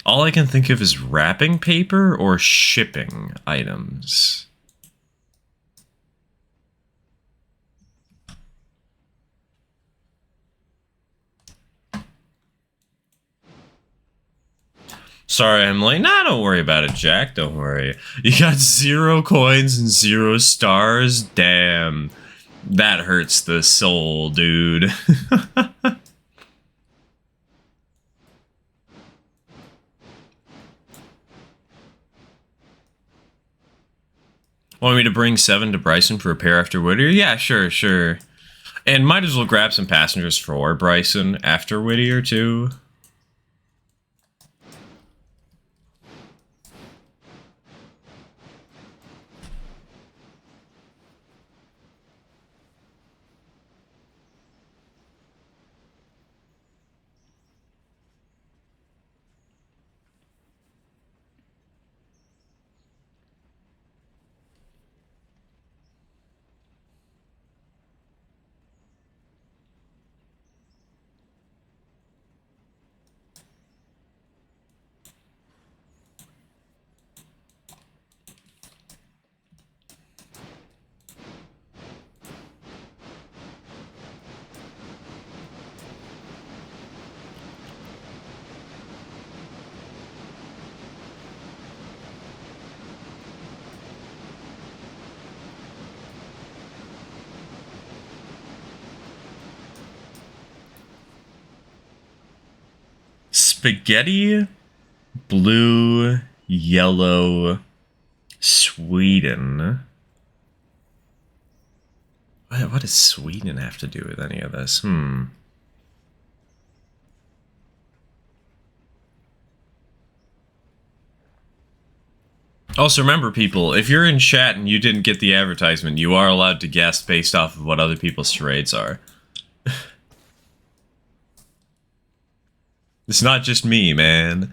All I can think of is wrapping paper or shipping items. Sorry, I'm like, nah, don't worry about it, Jack. Don't worry. You got 0 coins and 0 stars? Damn. That hurts the soul, dude. Want me to bring 7 to Bryson for repair after Whittier? Yeah, sure, sure. And might as well grab some passengers for Bryson after Whittier, too. Spaghetti, blue, yellow, Sweden. What does Sweden have to do with any of this? Also, remember, people, if you're in chat and you didn't get the advertisement, you are allowed to guess based off of what other people's charades are. It's not just me, man.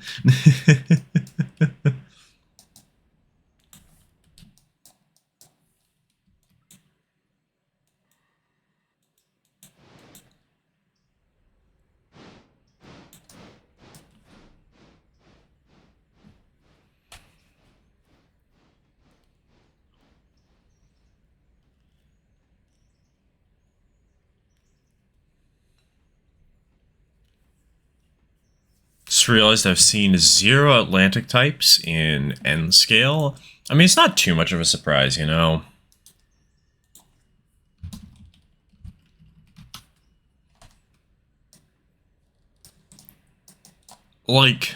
Just realized I've seen 0 Atlantic types in N scale. I mean, it's not too much of a surprise, you know. Like,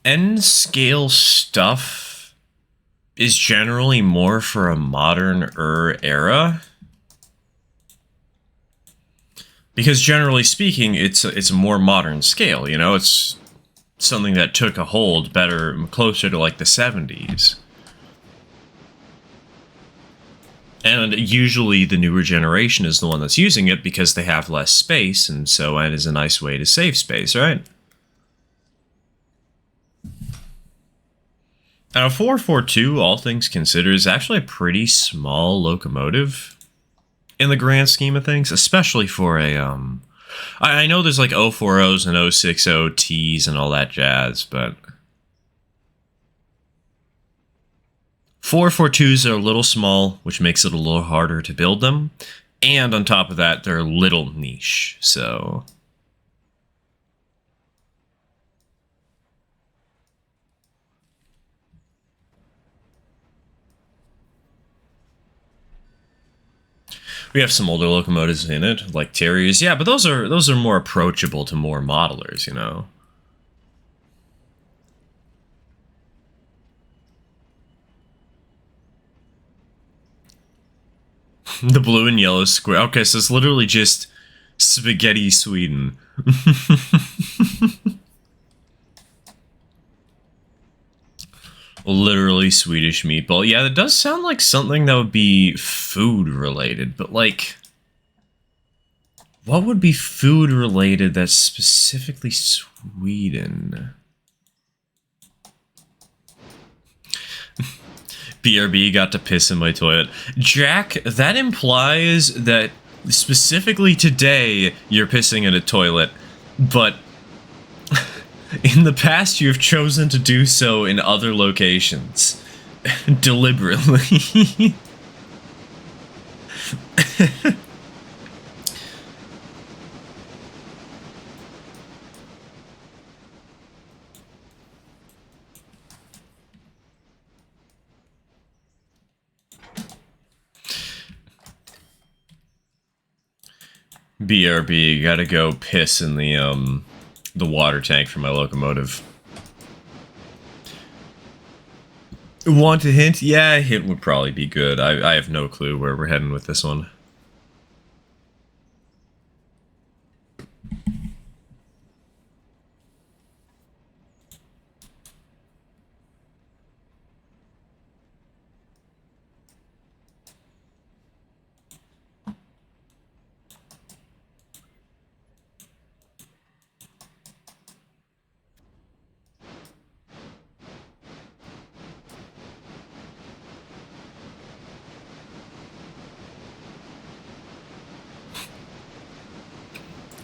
end scale stuff is generally more for a modern era. Because generally speaking, it's a more modern scale, you know? It's something that took a hold better, closer to like the 70s. And usually the newer generation is the one that's using it because they have less space, and so N is a nice way to save space, right? Now, a 442, all things considered, is actually a pretty small locomotive in the grand scheme of things, especially for a, I know there's like 040s and 060Ts and all that jazz, but 442s are a little small, which makes it a little harder to build them. And on top of that, they're a little niche, so... We have some older locomotives in it, like Terriers. Yeah, but those are more approachable to more modelers, you know. The blue and yellow square. Okay, so it's literally just spaghetti Sweden. Literally Swedish meatball. Yeah, that does sound like something that would be food related, but like... what would be food related that's specifically Sweden? BRB got to piss in my toilet. Jack, that implies that specifically today you're pissing in a toilet, but in the past you have chosen to do so in other locations. Deliberately. BRB, gotta go piss in the water tank for my locomotive. Want a hint? Yeah, a hint would probably be good. I have no clue where we're heading with this one.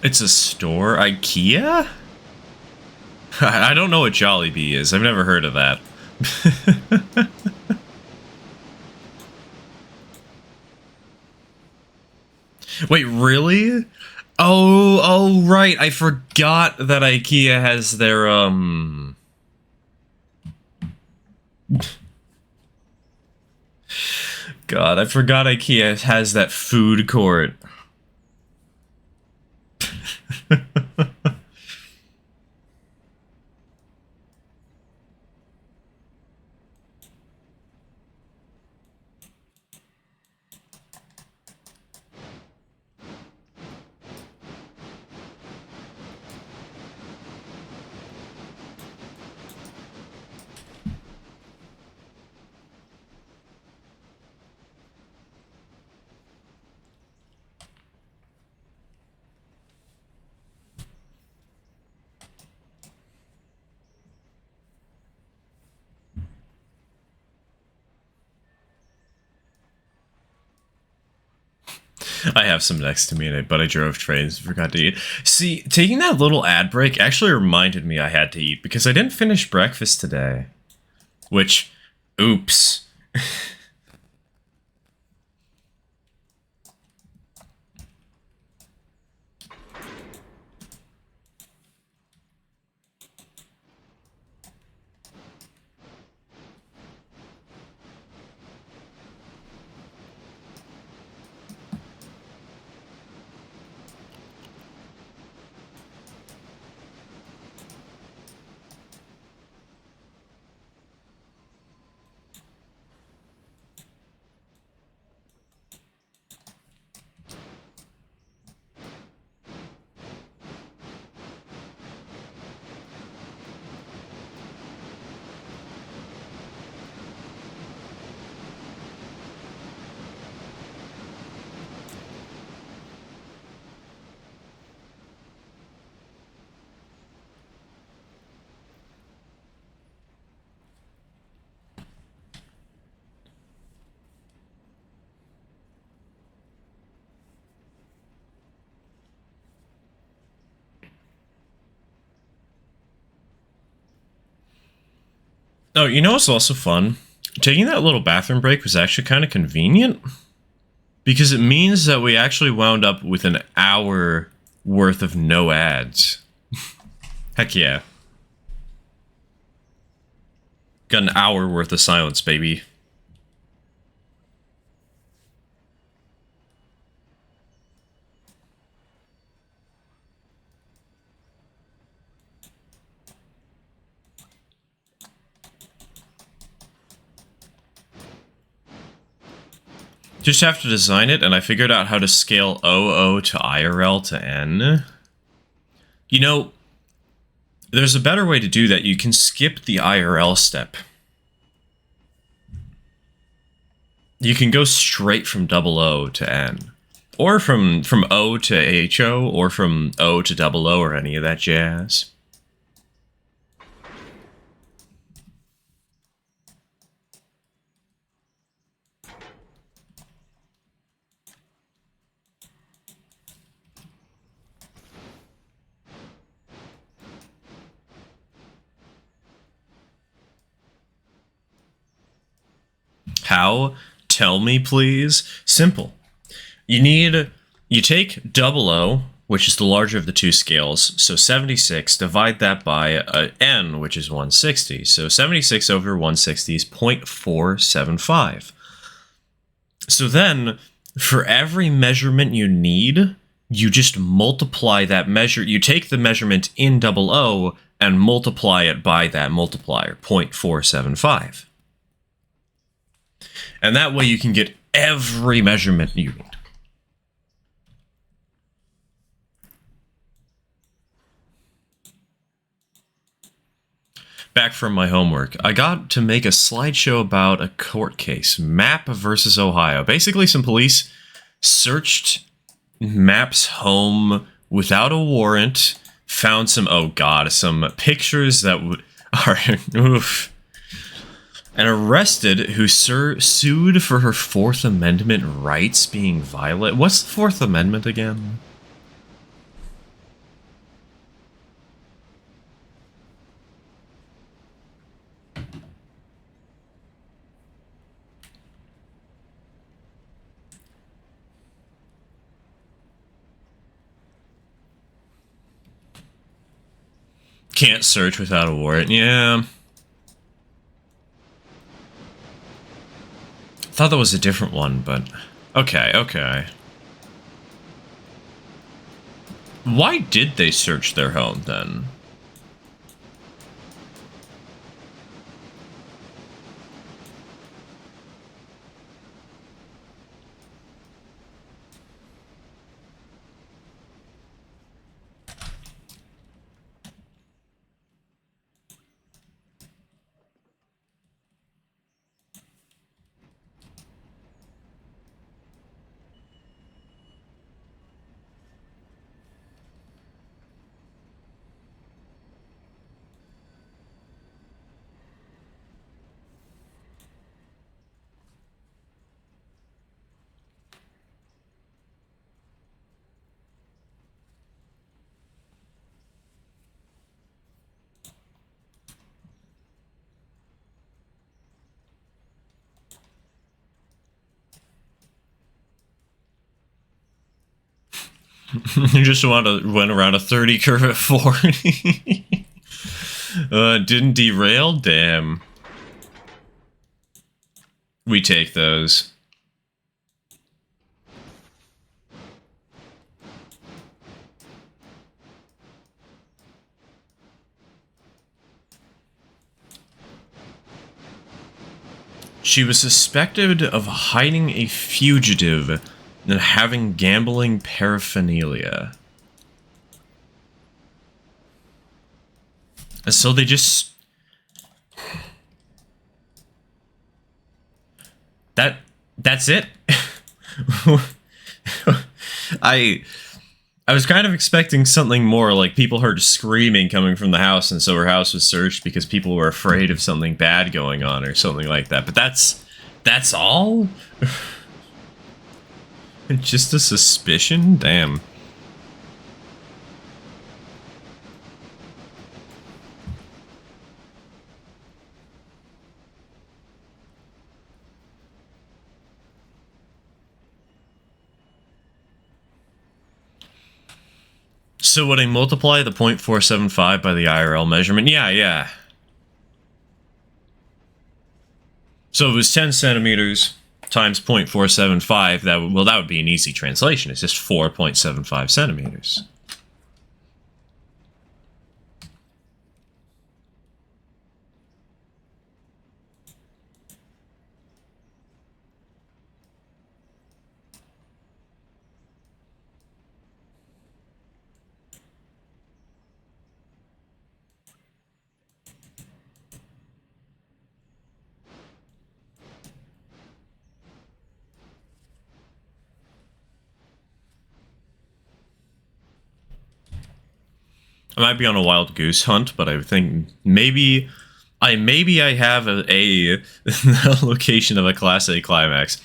It's a store? IKEA? I don't know what Jollibee is. I've never heard of that. Wait, really? Oh, right. I forgot that IKEA has their, God, I forgot IKEA has that food court. I have some next to me, but I drove trains and forgot to eat. See, taking that little ad break actually reminded me I had to eat because I didn't finish breakfast today. Which, oops. Oh, you know what's also fun? Taking that little bathroom break was actually kind of convenient. Because it means that we actually wound up with an hour worth of no ads. Heck yeah. Got an hour worth of silence, baby. Just have to design it, and I figured out how to scale OO to IRL to N. You know, there's a better way to do that. You can skip the IRL step. You can go straight from OO to N. Or from O to HO, or from O to OO, or any of that jazz. How? Tell me, please. Simple. You take OO, which is the larger of the two scales, so 76, divide that by N, which is 160. So 76 over 160 is 0.475. So then, for every measurement you need, you just multiply that measure. You take the measurement in OO and multiply it by that multiplier, 0.475. And that way you can get every measurement you need. Back from my homework, I got to make a slideshow about a court case, Map versus Ohio. Basically, some police searched Map's home without a warrant, found some, oh god, some pictures that are, oof, and arrested who sued for her Fourth Amendment rights being violated. What's the Fourth Amendment again? Can't search without a warrant. Yeah. Thought that was a different one, but okay. Why did they search their home then? You just went around a 30 curve at 40. Didn't derail? Damn. We take those. She was suspected of hiding a fugitive and having gambling paraphernalia. And so they just... That's it? I was kind of expecting something more, like people heard screaming coming from the house, and so her house was searched because people were afraid of something bad going on or something like that. But that's all? Just a suspicion? Damn. So would I multiply the 0.475 by the IRL measurement? Yeah. So it was 10 centimeters times 0.475. That would be an easy translation. It's just 4.75 centimeters. I might be on a wild goose hunt, but I think maybe I have a location of a Class A climax,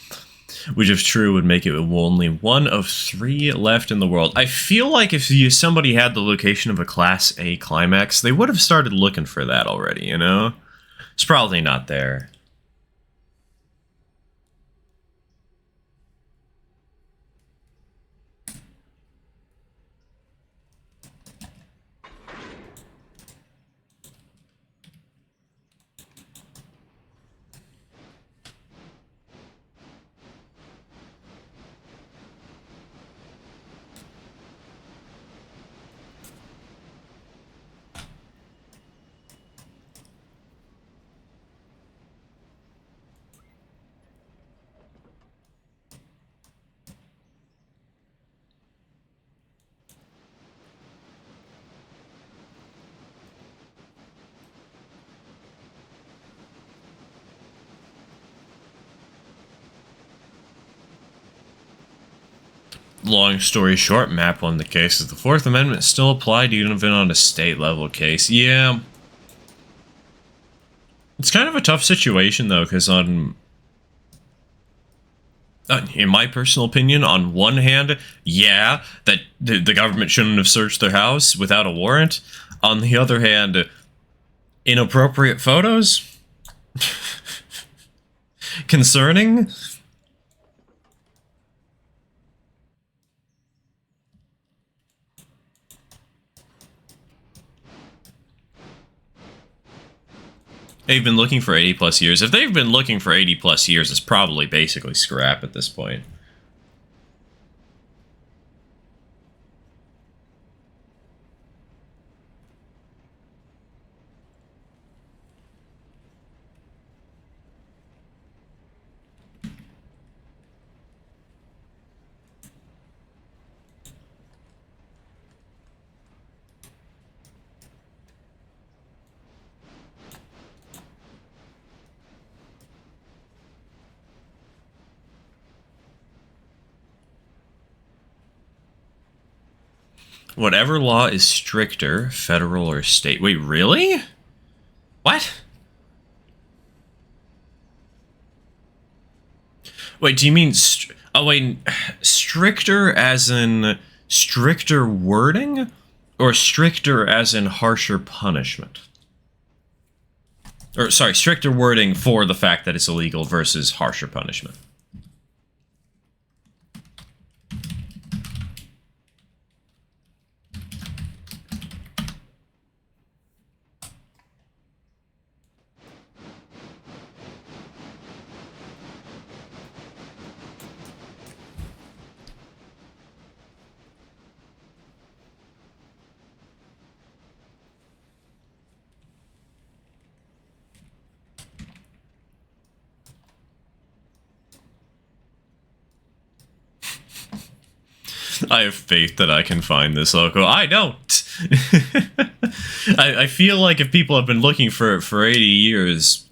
which if true would make it only one of 3 left in the world. I feel like if somebody had the location of a Class A climax, they would have started looking for that already, you know? It's probably not there. Long story short, Map won the case. The Fourth Amendment still applied even on a state level case. Yeah. It's kind of a tough situation though, because in my personal opinion, on one hand, yeah, that the government shouldn't have searched their house without a warrant. On the other hand, inappropriate photos? Concerning? They've been looking for 80 plus years. If they've been looking for 80 plus years, it's probably basically scrap at this point. Whatever law is stricter, federal or state. Wait, really? What? Wait, do you mean... oh, wait. Stricter as in stricter wording? Or stricter as in harsher punishment? Or, sorry, stricter wording for the fact that it's illegal versus harsher punishment. I have faith that I can find this logo. I don't. I feel like if people have been looking for it for 80 years,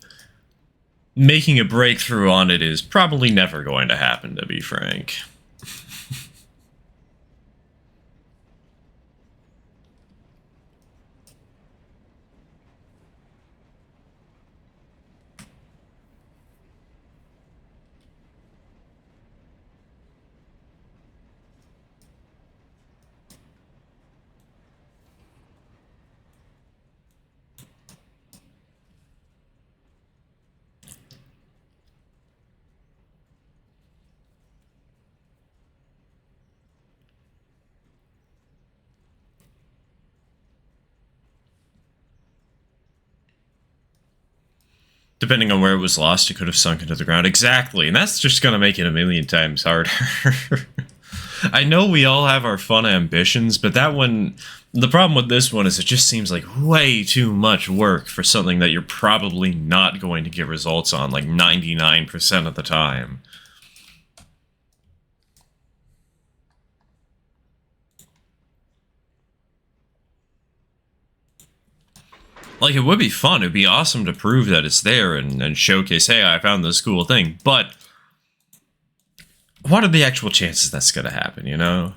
making a breakthrough on it is probably never going to happen, to be frank. Depending on where it was lost, it could have sunk into the ground. Exactly, and that's just gonna make it a million times harder. I know we all have our fun ambitions, but that one... The problem with this one is it just seems like way too much work for something that you're probably not going to get results on, like 99% of the time. Like, it would be fun. It would be awesome to prove that it's there and showcase, hey, I found this cool thing. But what are the actual chances that's going to happen, you know?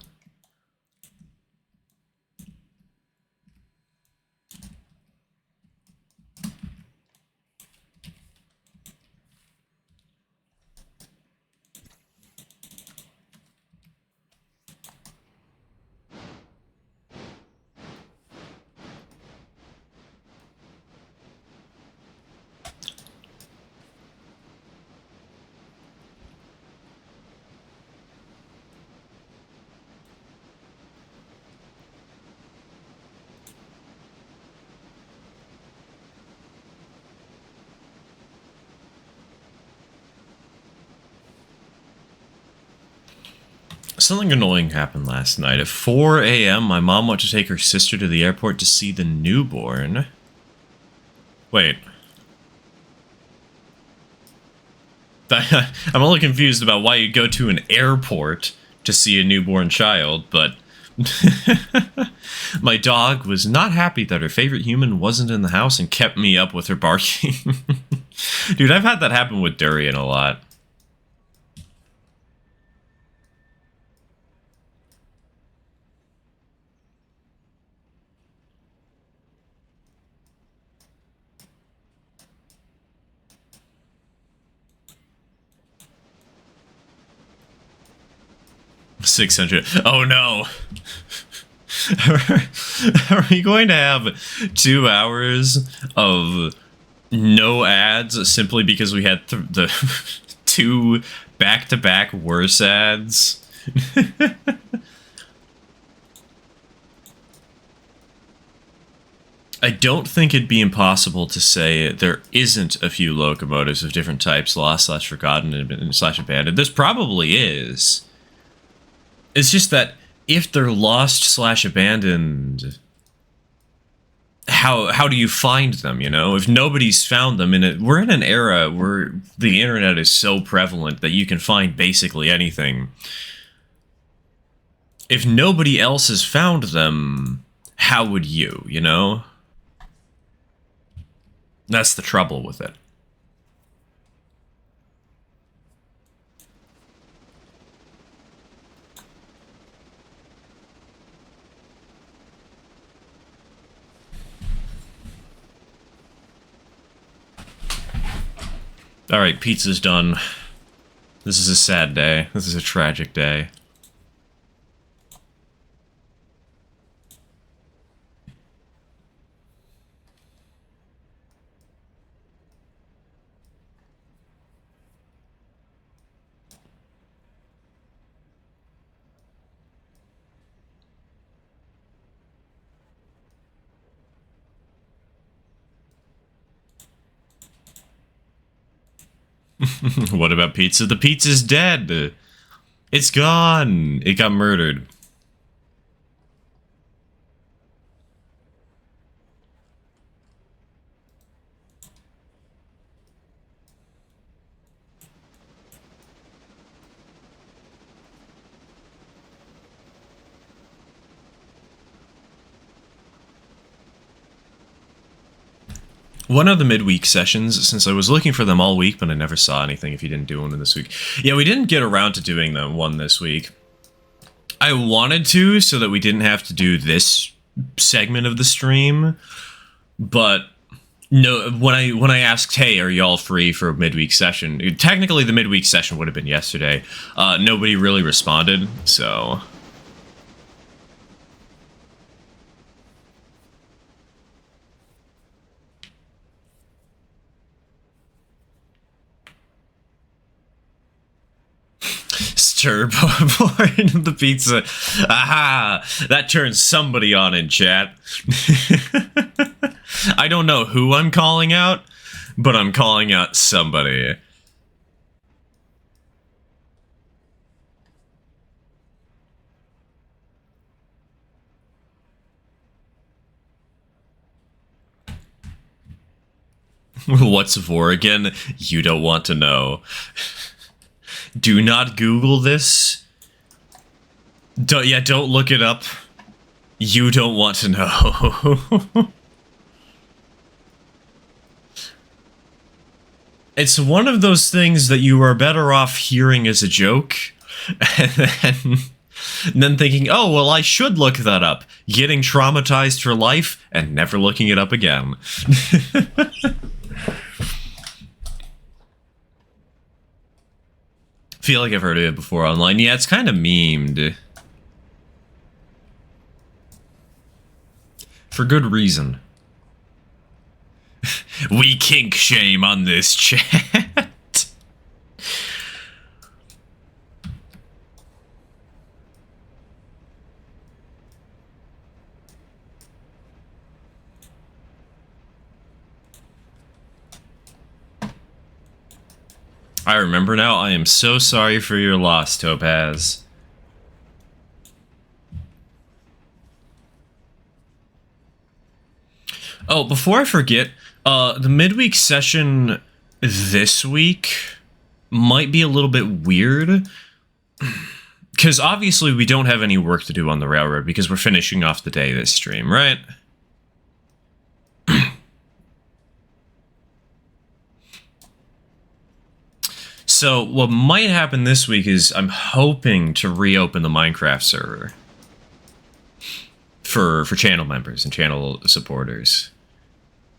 Something annoying happened last night. At 4 a.m., my mom went to take her sister to the airport to see the newborn. Wait. I'm a little confused about why you'd go to an airport to see a newborn child, but... My dog was not happy that her favorite human wasn't in the house and kept me up with her barking. Dude, I've had that happen with Durian a lot. $600. Oh no. Are we going to have 2 hours of no ads simply because we had the 2 back-to-back worse ads? I don't think it'd be impossible to say there isn't a few locomotives of different types, lost/forgotten and /abandoned. This probably is. It's just that if they're lost/abandoned, how do you find them, you know? If nobody's found them, we're in an era where the internet is so prevalent that you can find basically anything. If nobody else has found them, how would you know? That's the trouble with it. Alright, pizza's done. This is a sad day. This is a tragic day. What about pizza? The pizza's dead. It's gone. It got murdered. One of the midweek sessions, since I was looking for them all week, but I never saw anything if you didn't do one this week. Yeah, we didn't get around to doing them one this week. I wanted to, so that we didn't have to do this segment of the stream, but no. When I asked, hey, are y'all free for a midweek session? Technically, the midweek session would have been yesterday. Nobody really responded, so... Stir pouring the pizza. Aha! That turns somebody on in chat. I don't know who I'm calling out, but I'm calling out somebody. What's VOR again? You don't want to know. Do not Google this. Don't look it up. You don't want to know. It's one of those things that you are better off hearing as a joke, and then thinking, oh, well, I should look that up. Getting traumatized for life, and never looking it up again. Feel like I've heard of it before online. Yeah, it's kind of memed. For good reason. We kink shame on this chat. I remember now. I am so sorry for your loss, Topaz. Oh, before I forget, the midweek session this week might be a little bit weird. Because obviously we don't have any work to do on the railroad because we're finishing off the day this stream, right? So what might happen this week is I'm hoping to reopen the Minecraft server for channel members and channel supporters.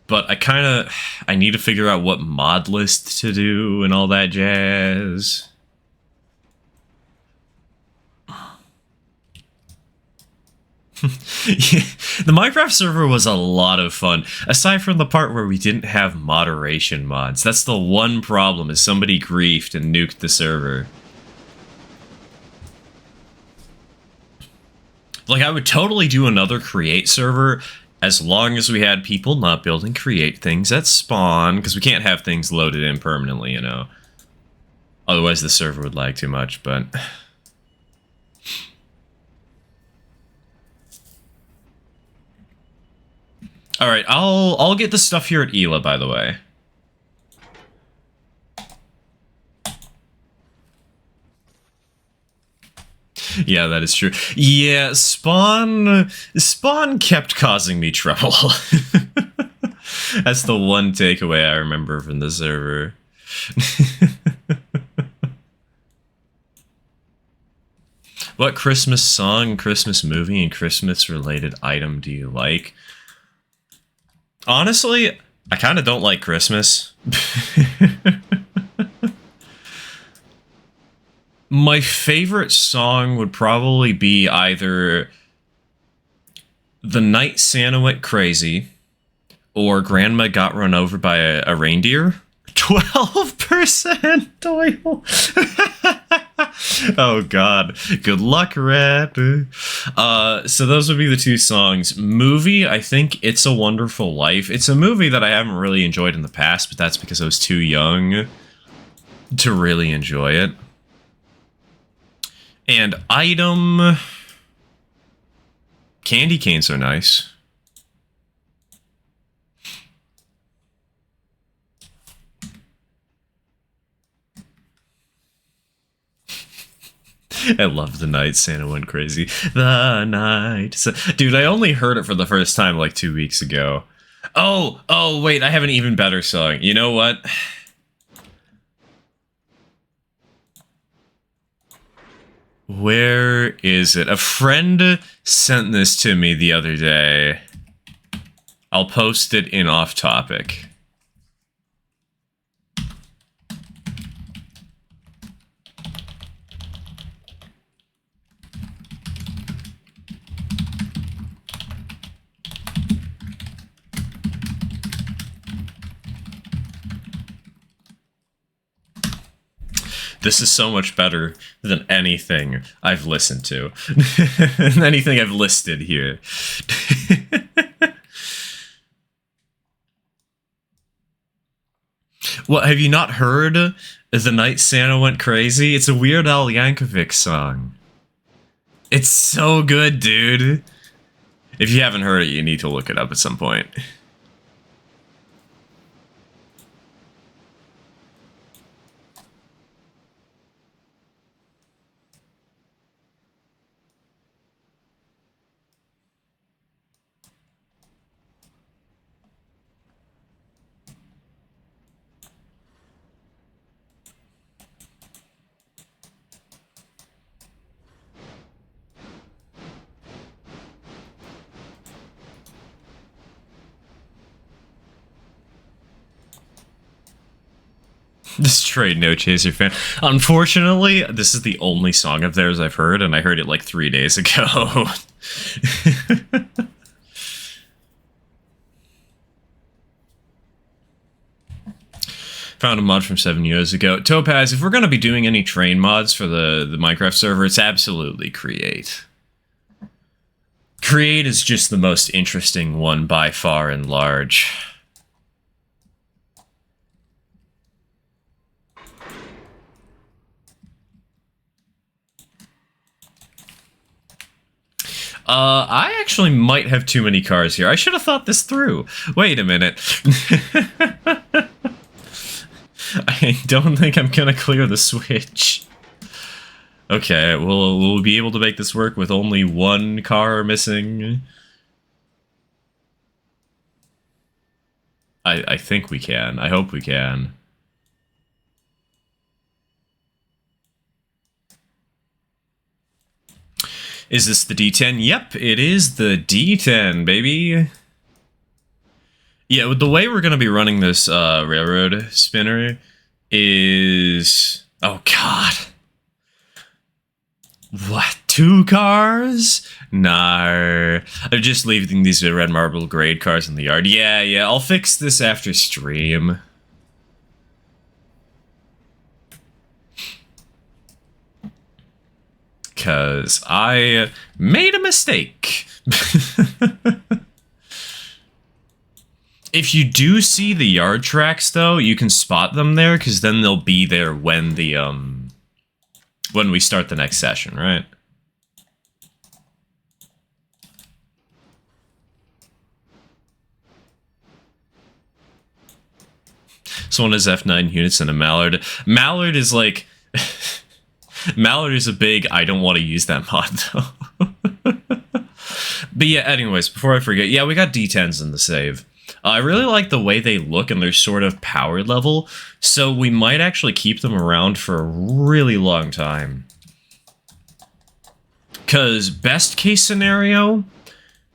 But I need to figure out what mod list to do and all that jazz. Yeah, the Minecraft server was a lot of fun, aside from the part where we didn't have moderation mods. That's the one problem, is somebody griefed and nuked the server. Like, I would totally do another create server as long as we had people not building create things at spawn, because we can't have things loaded in permanently, you know. Otherwise the server would lag too much, but... Alright, I'll get the stuff here at Ela, by the way. Yeah, that is true. Yeah, Spawn kept causing me trouble. That's the one takeaway I remember from the server. What Christmas song, Christmas movie, and Christmas-related item do you like? Honestly, I kind of don't like Christmas. My favorite song would probably be either The Night Santa Went Crazy or Grandma Got Run Over by a Reindeer. 12% Doyle. Oh god. Good luck, Rat. So those would be the two songs. Movie, I think It's a Wonderful Life. It's a movie that I haven't really enjoyed in the past, but that's because I was too young to really enjoy it. And item... Candy canes are nice. I love The Night Santa Went Crazy. The night... Dude, I only heard it for the first time like 2 weeks ago. Oh, wait, I have an even better song. You know what? Where is it? A friend sent this to me the other day. I'll post it in Off Topic. This is so much better than anything I've listened to. Anything I've listed here. What, have you not heard The Night Santa Went Crazy? It's a Weird Al Yankovic song. It's so good, dude. If you haven't heard it, you need to look it up at some point. This trade No Chaser fan. Unfortunately, this is the only song of theirs I've heard, and I heard it like 3 days ago. Found a mod from 7 years ago. Topaz, if we're going to be doing any train mods for the Minecraft server, it's absolutely Create. Create is just the most interesting one by far and large. I actually might have too many cars here. I should have thought this through. Wait a minute. I don't think I'm gonna clear the switch. Okay, we'll be able to make this work with only one car missing. I think we can. I hope we can. Is this the D10? Yep, it is the D10, baby. Yeah, with the way we're going to be running this railroad spinner is... Oh, God. What? 2 cars? No. I'm just leaving these red marble grade cars in the yard. Yeah, I'll fix this after stream. Because I made a mistake. If you do see the yard tracks, though, you can spot them there, because then they'll be there when the, when we start the next session, right? So one is F9 units and a Mallard. Mallard is like... Mallard is a big, I don't want to use that mod, though. But yeah, anyways, before I forget, yeah, we got D10s in the save. I really like the way they look and their sort of power level, so we might actually keep them around for a really long time. Because best case scenario,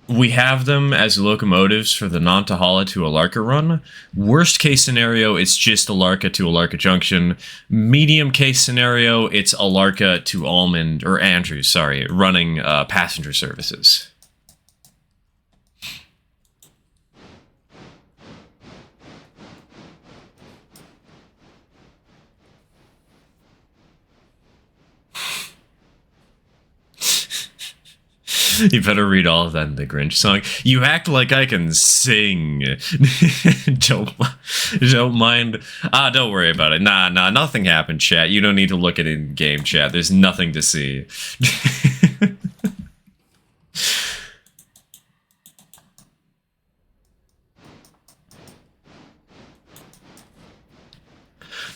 we have them as locomotives for the Nantahala to Alarka run. Worst case scenario, it's just Alarka to Alarka Junction. Medium case scenario, it's Alarka to Almond, or Andrews, sorry, running passenger services. You better read all of that in the Grinch song. You act like I can sing. don't mind. Don't worry about it. Nah, nothing happened, chat. You don't need to look at it in game chat. There's nothing to see.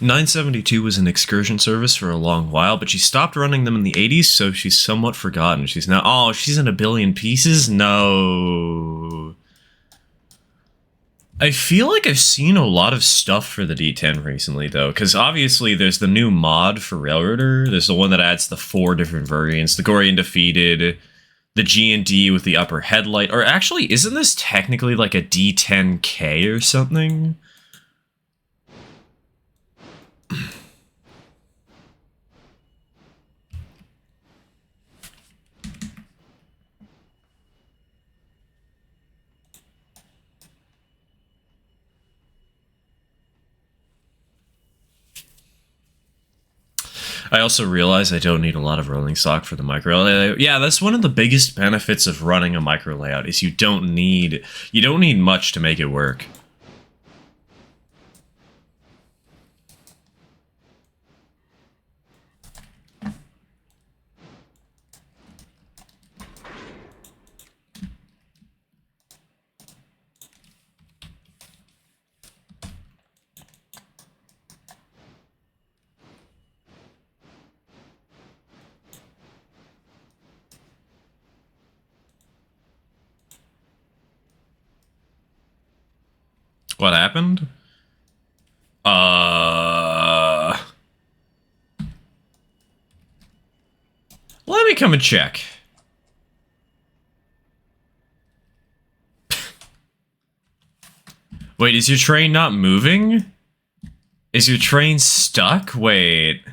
972 was an excursion service for a long while, but she stopped running them in the 80s, so she's somewhat forgotten. She's now... Oh, she's in a billion pieces? No. I feel like I've seen a lot of stuff for the D10 recently, though, because obviously there's the new mod for Railroader. There's the one that adds the 4 different variants. The Gory Undefeated, the G&D with the upper headlight. Or actually, isn't this technically like a D10K or something? I also realize I don't need a lot of rolling stock for the micro layout. Yeah, that's one of the biggest benefits of running a micro layout is you don't need much to make it work. What happened? Let me come and check. Wait, is your train not moving? Is your train stuck? Wait.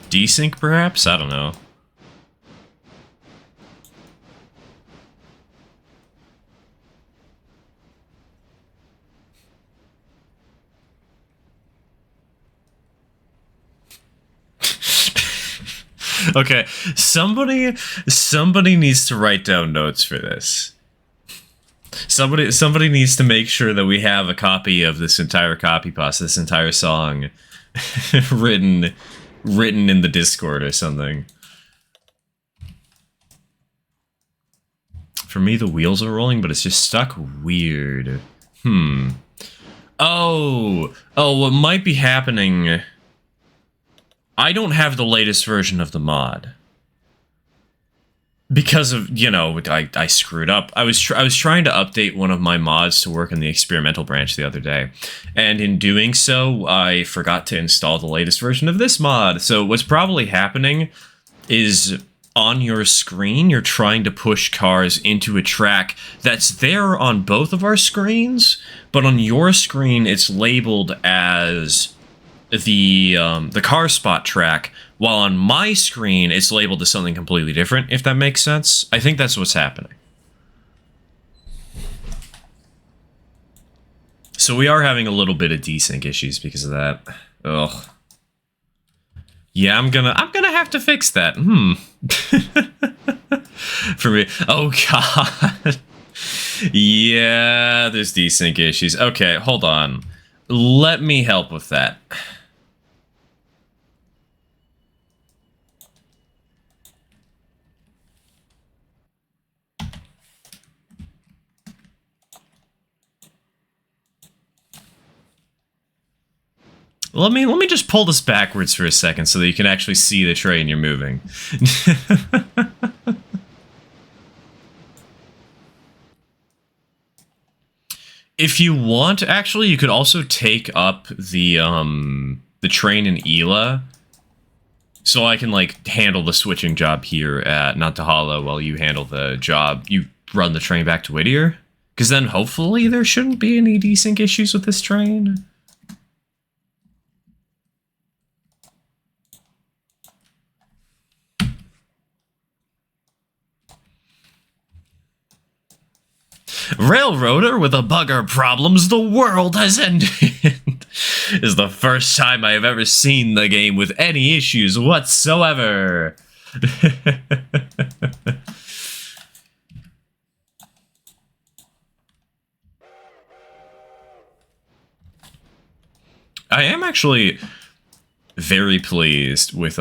Desync, perhaps? I don't know. Okay, somebody needs to write down notes for this. Somebody needs to make sure that we have a copy of this entire copy pasta, this entire song, written in the Discord or something. For me, the wheels are rolling, but it's just stuck weird. Oh, what might be happening... I don't have the latest version of the mod. Because of, you know, I screwed up. I was trying to update one of my mods to work in the experimental branch the other day. And in doing so, I forgot to install the latest version of this mod. So what's probably happening is on your screen, you're trying to push cars into a track that's there on both of our screens, but on your screen, it's labeled as the car spot track, while on my screen it's labeled as something completely different, if that makes sense. I think that's what's happening. So we are having a little bit of desync issues because of that. Ugh. Yeah, I'm gonna have to fix that. For me. Oh god. Yeah, there's desync issues. Okay, hold on. Let me help with that. Let me just pull this backwards for a second so that you can actually see the train you're moving. If you want, actually, you could also take up the train in Ela, so I can like handle the switching job here at Nantahala while you handle the job. You run the train back to Whittier, because then hopefully there shouldn't be any desync issues with this train. Railroader with a bugger problems, the world has ended. Is the first time I have ever seen the game with any issues whatsoever. I am actually very pleased with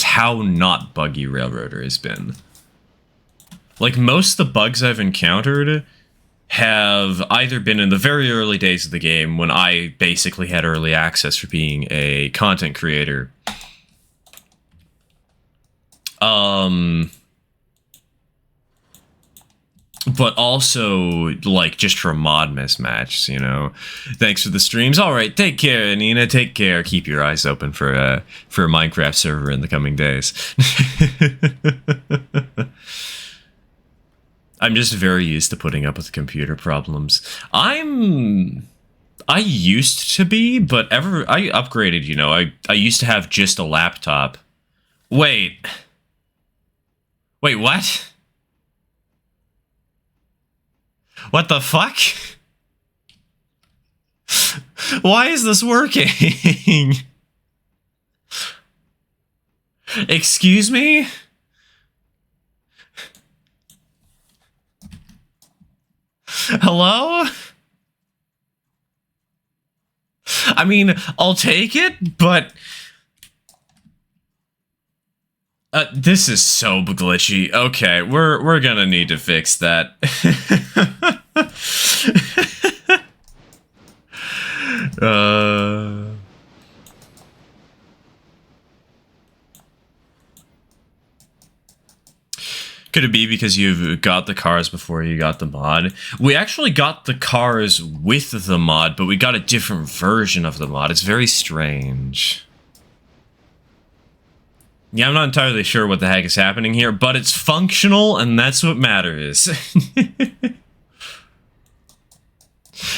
how not buggy Railroader has been. Like, most of the bugs I've encountered have either been in the very early days of the game when I basically had early access for being a content creator. But also, like, just for mod mismatches, you know? Thanks for the streams. Alright, take care, Nina. Take care. Keep your eyes open for a Minecraft server in the coming days. I'm just very used to putting up with computer problems. I used to be, but I upgraded, you know. I used to have just a laptop. Wait, what? What the fuck? Why is this working? Excuse me? Hello? I mean, I'll take it, but this is so glitchy. Okay, we're gonna need to fix that. Could it be because you've got the cars before you got the mod? We actually got the cars with the mod, but we got a different version of the mod. It's very strange. Yeah, I'm not entirely sure what the heck is happening here, but it's functional, and that's what matters.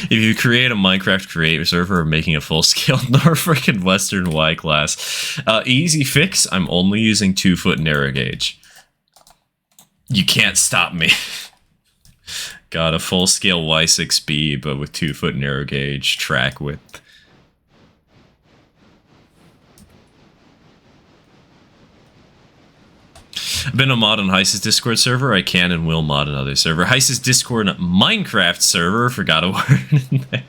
If you create a Minecraft creator server or making a full-scale Norfolk and Western Y-class, easy fix, I'm only using 2-foot narrow gauge. You can't stop me. Got a full-scale Y6B, but with 2-foot narrow gauge track width. I've been a mod on Heiss's Discord server. I can and will mod another server. Heiss's Discord Minecraft server. Forgot a word in there.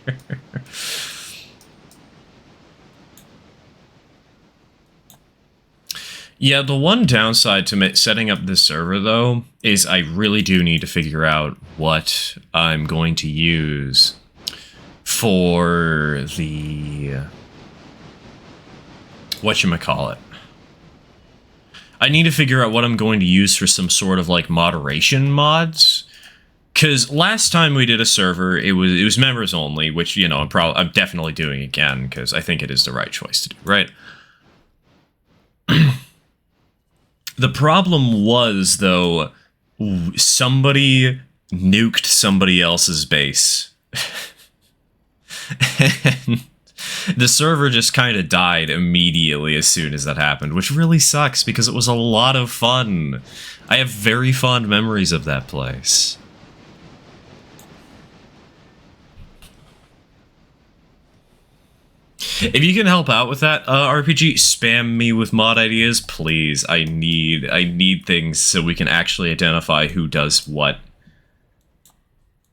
Yeah, the one downside to setting up this server, though, is I really do need to figure out what I'm going to use for the... whatchamacallit. I need to figure out what I'm going to use for some sort of, like, moderation mods. Because last time we did a server, it was members only, which, you know, I'm definitely doing again, because I think it is the right choice to do, right? The problem was, though, somebody nuked somebody else's base. And the server just kind of died immediately as soon as that happened, which really sucks because it was a lot of fun. I have very fond memories of that place. If you can help out with that, RPG, spam me with mod ideas, please. I need things so we can actually identify who does what.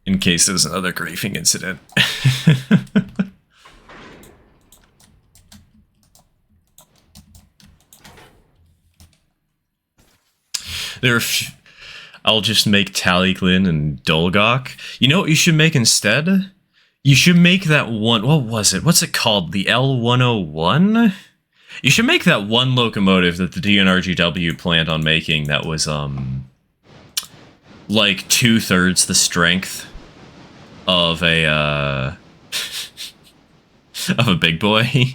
In case there's another griefing incident. I'll just make Tallyglin and Dolgok. You know what you should make instead? You should make that one... What was it? What's it called? The L101? You should make that one locomotive that the DNRGW planned on making that was, like 2/3 the strength of a, of a big boy.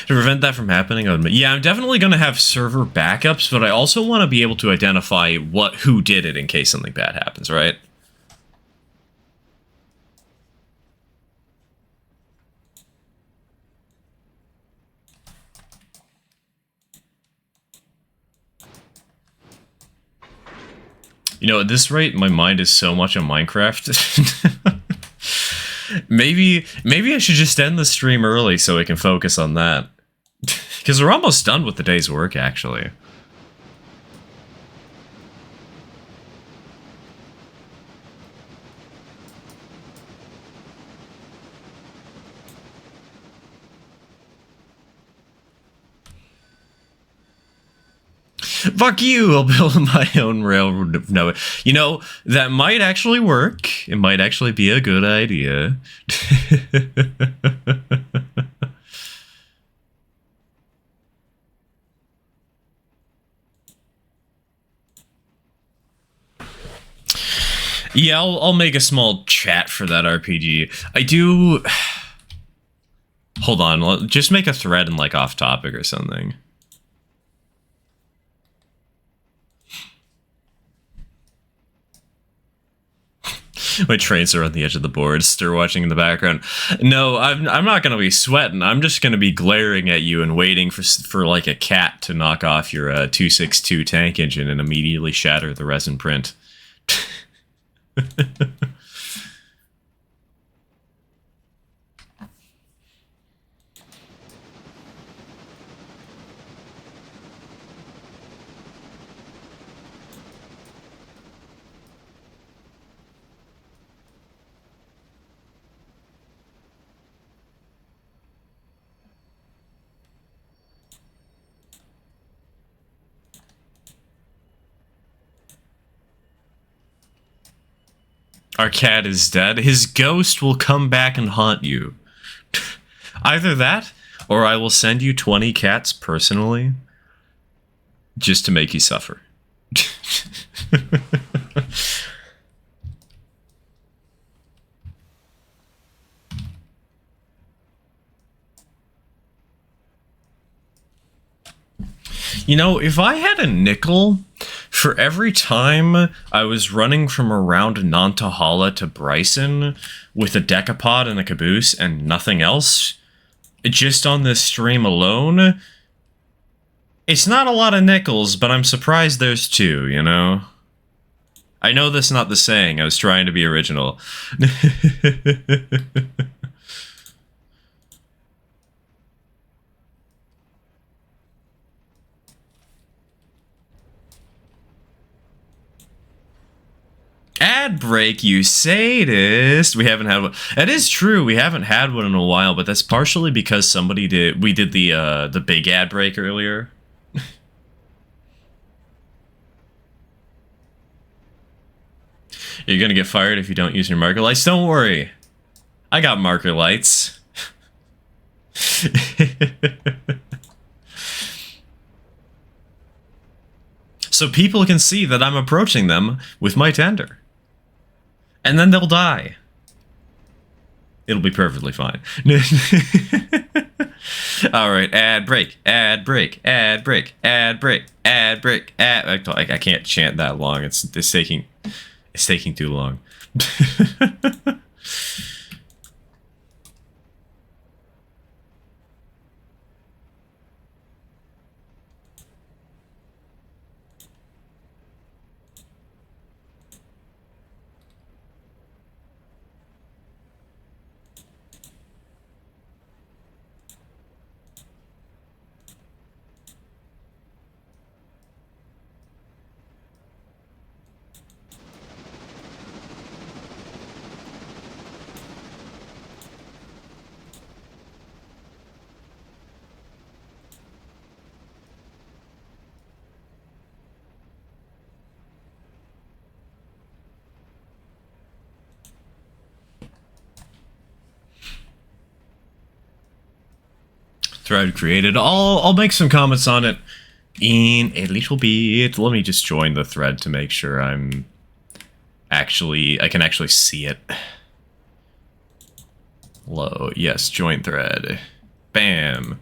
To prevent that from happening, yeah, I'm definitely going to have server backups, but I also want to be able to identify who did it in case something bad happens, right? You know, at this rate, my mind is so much on Minecraft. Maybe I should just end the stream early so I can focus on that. Because we're almost done with the day's work, actually. Fuck you, I'll build my own railroad. No, you know, that might actually work. It might actually be a good idea. Yeah, I'll make a small chat for that RPG. I do... Hold on, just make a thread and, like, off topic or something. My trains are on the edge of the board, stir watching in the background. No, I'm not going to be sweating. I'm just going to be glaring at you and waiting for like a cat to knock off your 262 tank engine and immediately shatter the resin print. Our cat is dead. His ghost will come back and haunt you. Either that, or I will send you 20 cats personally, just to make you suffer. You know, if I had a nickel for every time I was running from around Nantahala to Bryson with a decapod and a caboose and nothing else, just on this stream alone, it's not a lot of nickels, but I'm surprised there's two, you know? I know that's not the saying, I was trying to be original. Ad break, you sadist. We haven't had one. That is true. We haven't had one in a while, but that's partially because we did the big ad break earlier. You're gonna get fired if you don't use your marker lights. Don't worry. I got marker lights. So people can see that I'm approaching them with my tender. And then they'll die. It'll be perfectly fine. Alright, ad break, ad break, ad break, ad break, ad break, ad... I can't chant that long. It's taking too long. Thread created. I'll make some comments on it in a little bit. Let me just join the thread to make sure I can actually see it. Hello. Yes, join thread. Bam.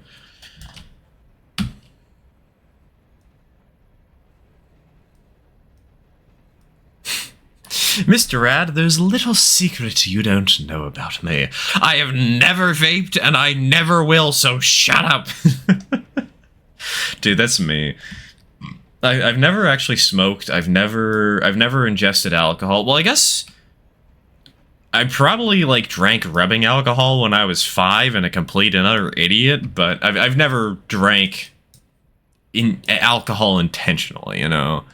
Mr. Rad, there's a little secret you don't know about me. I have never vaped, and I never will, so shut up! Dude, that's me. I've never actually smoked. I've never ingested alcohol. Well, I guess I probably, like, drank rubbing alcohol when I was 5 and a complete and utter idiot, but I've never drank alcohol intentionally, you know?